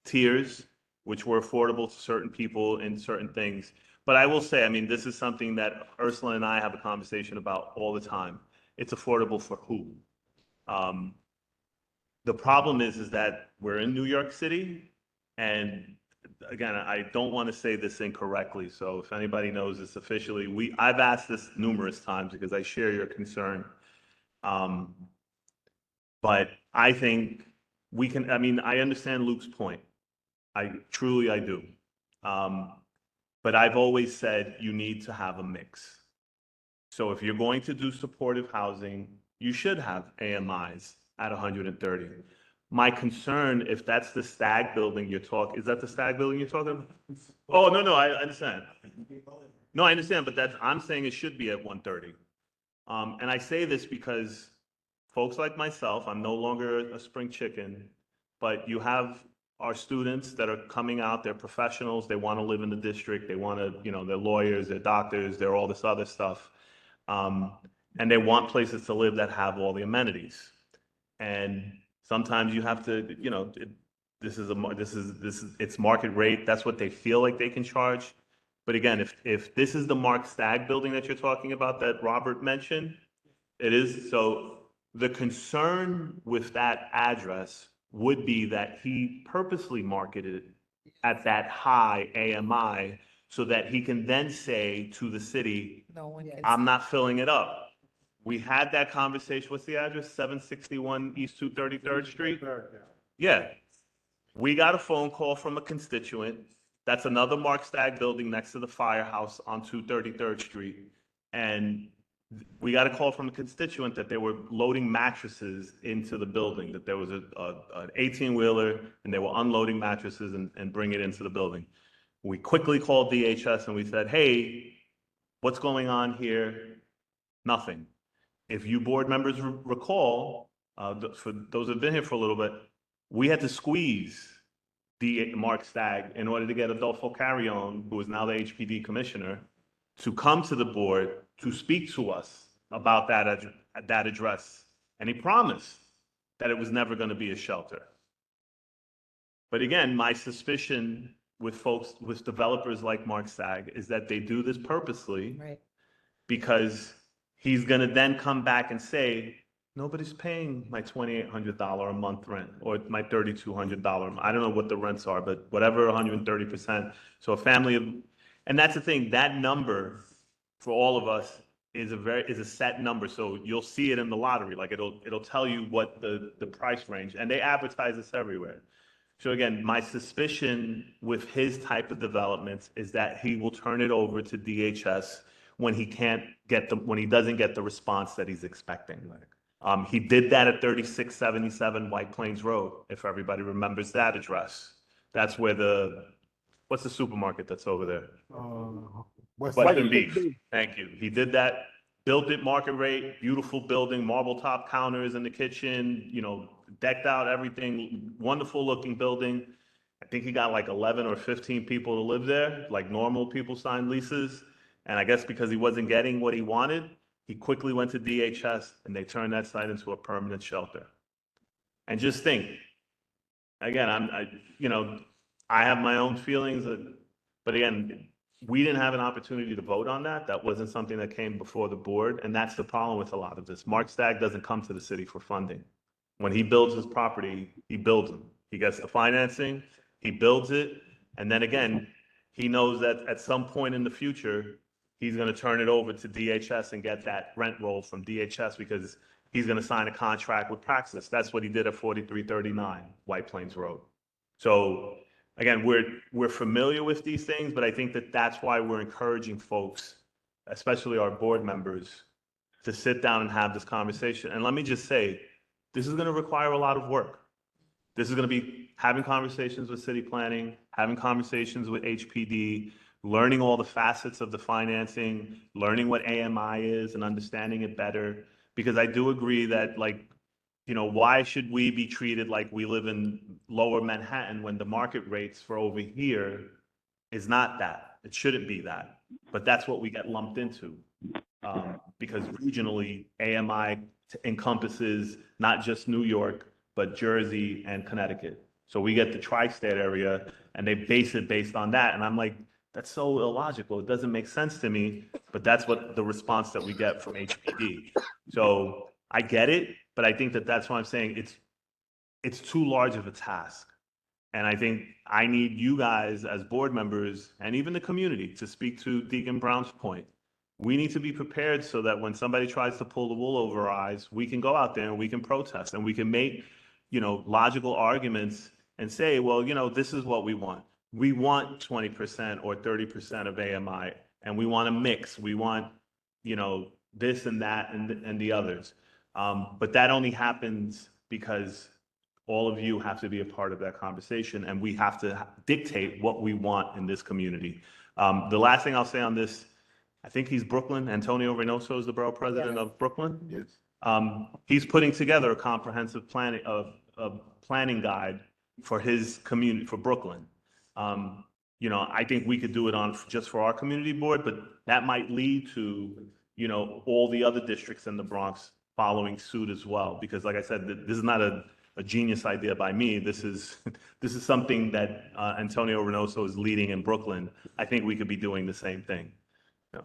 tiers, which were affordable to certain people in certain things. But I will say, I mean, this is something that Ursula and I have a conversation about all the time. It's affordable for who? The problem is that we're in New York City, and again, I don't want to say this incorrectly, so if anybody knows this officially, I've asked this numerous times because I share your concern. But I think we can, I mean, I understand Luke's point. I do. But I've always said you need to have a mix. So if you're going to do supportive housing, you should have AMIs at 130. My concern, if that's the Stag building you're talking, is that the Stag building you're talking about? Oh, no, I understand. No, I understand, but I'm saying it should be at 130. And I say this because folks like myself, I'm no longer a spring chicken, but you have our students that are coming out, they're professionals, they want to live in the district, they want to, they're lawyers, they're doctors, they're all this other stuff. And they want places to live that have all the amenities. And sometimes you have to, it's market rate. That's what they feel like they can charge. But again, if this is the Mark Stagg building that you're talking about that Robert mentioned, it is. So the concern with that address would be that he purposely marketed at that high AMI so that he can then say to the city, No one can. I'm not filling it up. We had that conversation. What's the address? 761 East 233rd Street? Yeah. We got a phone call from a constituent. That's another Mark Stagg building next to the firehouse on 233rd Street. And we got a call from a constituent that they were loading mattresses into the building, that there was an 18-wheeler and they were unloading mattresses and bringing it into the building. We quickly called DHS and we said, hey, what's going on here? Nothing. If you board members recall, for those who've been here for a little bit, we had to squeeze Mark Stagg in order to get Adolfo Carrion, who is now the HPD commissioner, to come to the board to speak to us about that address. And he promised that it was never going to be a shelter. But again, my suspicion with developers like Mark Stagg is that they do this purposely, Right. because he's going to then come back and say, nobody's paying my $2,800 a month rent or my $3,200. I don't know what the rents are, but whatever, 130%. So a family of, and that's the thing, that number for all of us is a set number. So you'll see it in the lottery. Like it'll tell you what the price range, and they advertise this everywhere. So again, my suspicion with his type of developments is that he will turn it over to DHS when he doesn't get the response that he's expecting. He did that at 3677 White Plains Road, if everybody remembers that address. That's where what's the supermarket that's over there? Western Beef. Thank you. He did that, built it market rate, beautiful building, marble top counters in the kitchen, decked out everything, wonderful looking building. I think he got like 11 or 15 people to live there, like normal people signed leases. And I guess because he wasn't getting what he wanted, he quickly went to DHS and they turned that site into a permanent shelter. And just think, again, I have my own feelings, but again, we didn't have an opportunity to vote on that. That wasn't something that came before the board, and that's the problem with a lot of this. Mark Stagg doesn't come to the city for funding. When he builds his property, he builds them. He gets the financing, he builds it, and then again, he knows that at some point in the future, he's gonna turn it over to DHS and get that rent roll from DHS because he's gonna sign a contract with Praxis. That's what he did at 4339 White Plains Road. So again, we're familiar with these things, but I think that that's why we're encouraging folks, especially our board members, to sit down and have this conversation. And let me just say, this is going to require a lot of work. This is going to be having conversations with city planning, having conversations with HPD, learning all the facets of the financing, learning what AMI is and understanding it better. Because I do agree that, like, you know, why should we be treated like we live in lower Manhattan when the market rates for over here is not that? It shouldn't be that, but that's what we get lumped into. Because regionally, AMI encompasses not just New York, but Jersey and Connecticut. So we get the tri-state area and they base it based on that. And I'm like, that's so illogical. It doesn't make sense to me, but that's what the response that we get from HPD. So I get it, but I think that that's why I'm saying it's too large of a task. And I think I need you guys as board members and even the community to speak to Deacon Brown's point. We need to be prepared so that when somebody tries to pull the wool over our eyes, we can go out there and we can protest and we can make, you know, logical arguments and say, well, you know, this is what we want. We want 20% or 30% of AMI, and we want a mix. We want, you know, this and that and the others. But that only happens because all of you have to be a part of that conversation, and we have to dictate what we want in this community. The last thing I'll say on this, I think he's Brooklyn. Antonio Reynoso is the borough president of Brooklyn. Yes. He's putting together a comprehensive planning guide for his community, for Brooklyn. You know, I think we could do it on just for our community board, but that might lead to, you know, all the other districts in the Bronx following suit as well. Because like I said, this is not a genius idea by me. This is something that Antonio Reynoso is leading in Brooklyn. I think we could be doing the same thing. Yeah.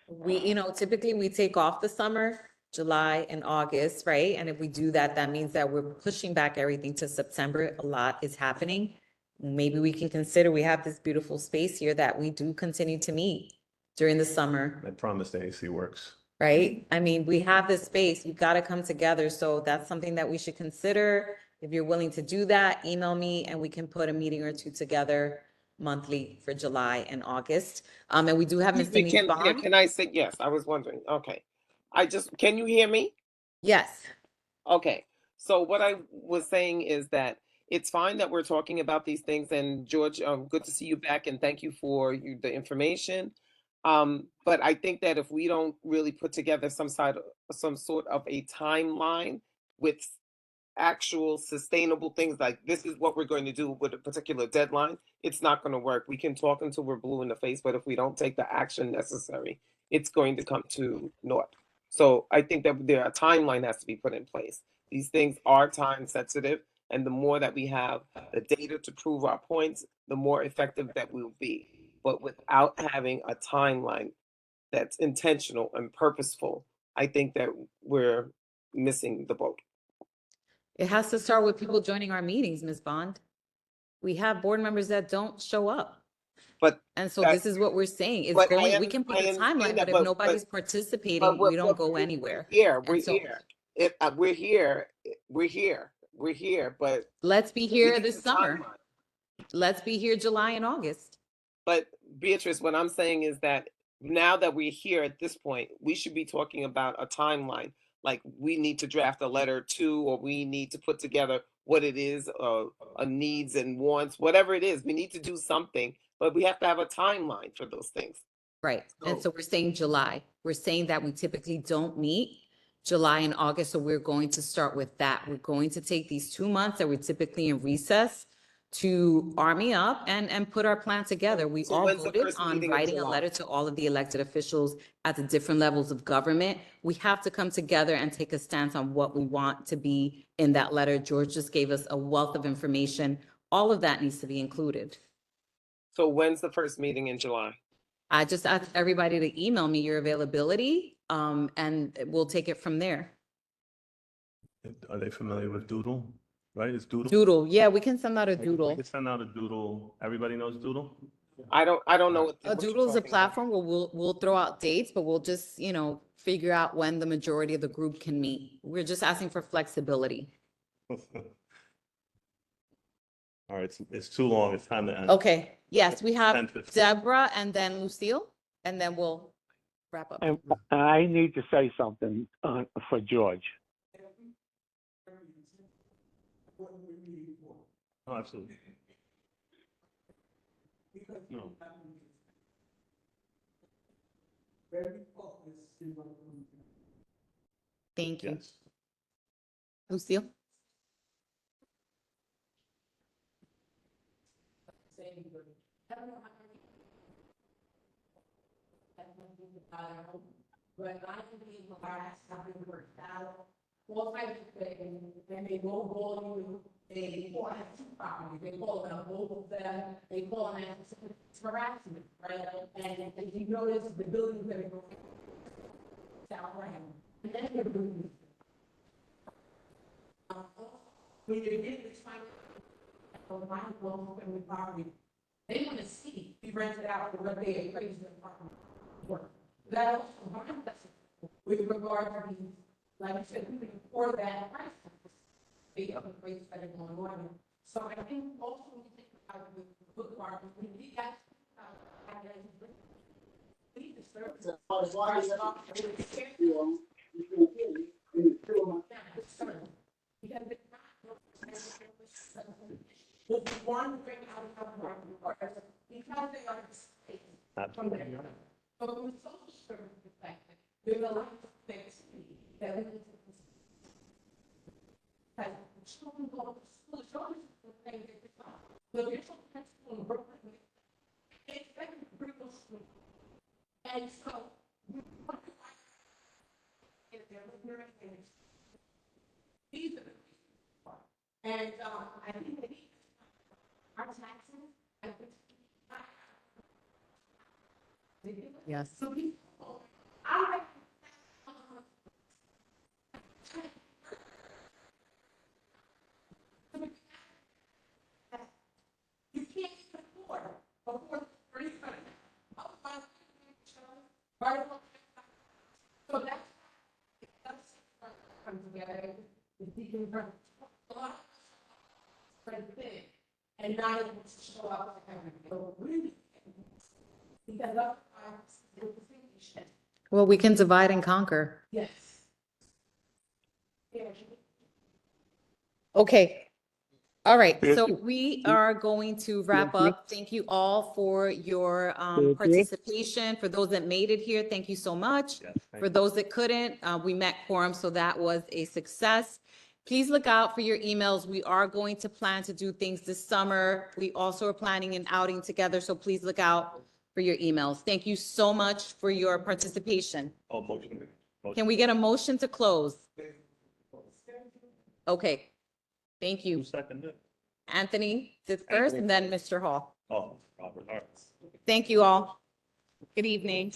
We, you know, typically we take off the summer, July and August, right? And if we do that, that means that we're pushing back everything to September. A lot is happening. Maybe we can consider, we have this beautiful space here that we do continue to meet during the summer. I promise the AC works. Right? I mean, we have this space, we got to come together. So that's something that we should consider. If you're willing to do that, email me and we can put a meeting or two together monthly for July and August. And we do have Ms. Denise Bond. Can I say, yes, I was wondering, okay. Can you hear me? Yes. Okay, so what I was saying is that it's fine that we're talking about these things, and George, good to see you back, and thank you for the information. But I think that if we don't really put together some sort of a timeline with actual sustainable things, like this is what we're going to do with a particular deadline, it's not going to work. We can talk until we're blue in the face, but if we don't take the action necessary, it's going to come to naught. So I think that a timeline has to be put in place. These things are time sensitive, and the more that we have the data to prove our points, the more effective that we'll be. But without having a timeline that's intentional and purposeful, I think that we're missing the boat. It has to start with people joining our meetings, Ms. Bond. We have board members that don't show up. And so this is what we're saying. It's going, we can put a timeline, but if nobody's participating, we don't go anywhere. We're here, but let's be here this summer. Let's be here July and August. But Beatrice, what I'm saying is that now that we're here at this point, we should be talking about a timeline. Like we need to draft a letter to, or we need to put together what it is, needs and wants, whatever it is. We need to do something, but we have to have a timeline for those things. Right. And so we're saying July. We're saying that we typically don't meet July and August. So we're going to start with that. We're going to take these 2 months that we're typically in recess to army up and put our plan together. We all voted on writing a letter to all of the elected officials at the different levels of government. We have to come together and take a stance on what we want to be in that letter. George just gave us a wealth of information. All of that needs to be included. So when's the first meeting in July? I just asked everybody to email me your availability, and we'll take it from there. Are they familiar with Doodle? Right, it's Doodle? Doodle, yeah, we can send out a We doodle. can send out a Doodle. Everybody knows Doodle? I don't know what. A doodle is a platform where we'll throw out dates, but we'll just, figure out when the majority of the group can meet. We're just asking for flexibility. All right, it's too long. It's time to end. Okay, yes, we have 10:15. Deborah and then Lucille, and then we'll wrap up. And I need to say something for George. Oh, absolutely. No. Thank you. Yes. Lucille? But I believe the last time we worked out, all types of things, and they lowball you, they call it property, they call it a mobile them, they call it harassment, right? And if you notice, the buildings that are South Rand, and then they're building. When you get this kind of my local family property, they want to see if you rent it out for what they appraise the apartment worth. That also reminds us with regard to these, like I said, we can afford that price. The other rates that are going on. So I think also when you think about the book market, when you got, we deserve to. Because it's not one thing out of the because they are displaced from their. But from a social service perspective, there's a lot of things that we need to consider. Like children go to school, children things that they saw. The original principal in Brooklyn, they expect to bring those schools. And so, if they're looking at things, these are the and I think that our taxes, I think, Yes. so people, I you can't afford before 3 so that's come together. If you can run a lot big and not able to show up to everything. So really, because otherwise, it was thinking, Well, we can divide and conquer. yes. Yeah. Okay. All right, Yes. so we are going to wrap Thank you. up. Thank you all for your Thank you. participation. For those that made it here, thank you so much. Yes, thank For you. those that couldn't, we met quorum, so that was a success. Please look out for your emails. We are going to plan to do things this summer. We also are planning an outing together, so please look out for your emails. Thank you so much for your participation. Oh, motion. Can we get a motion to close? Okay, thank you. Who seconded it? Anthony did first, and then Mr. Hall. Oh, Robert, all right. Thank you all. Good evening.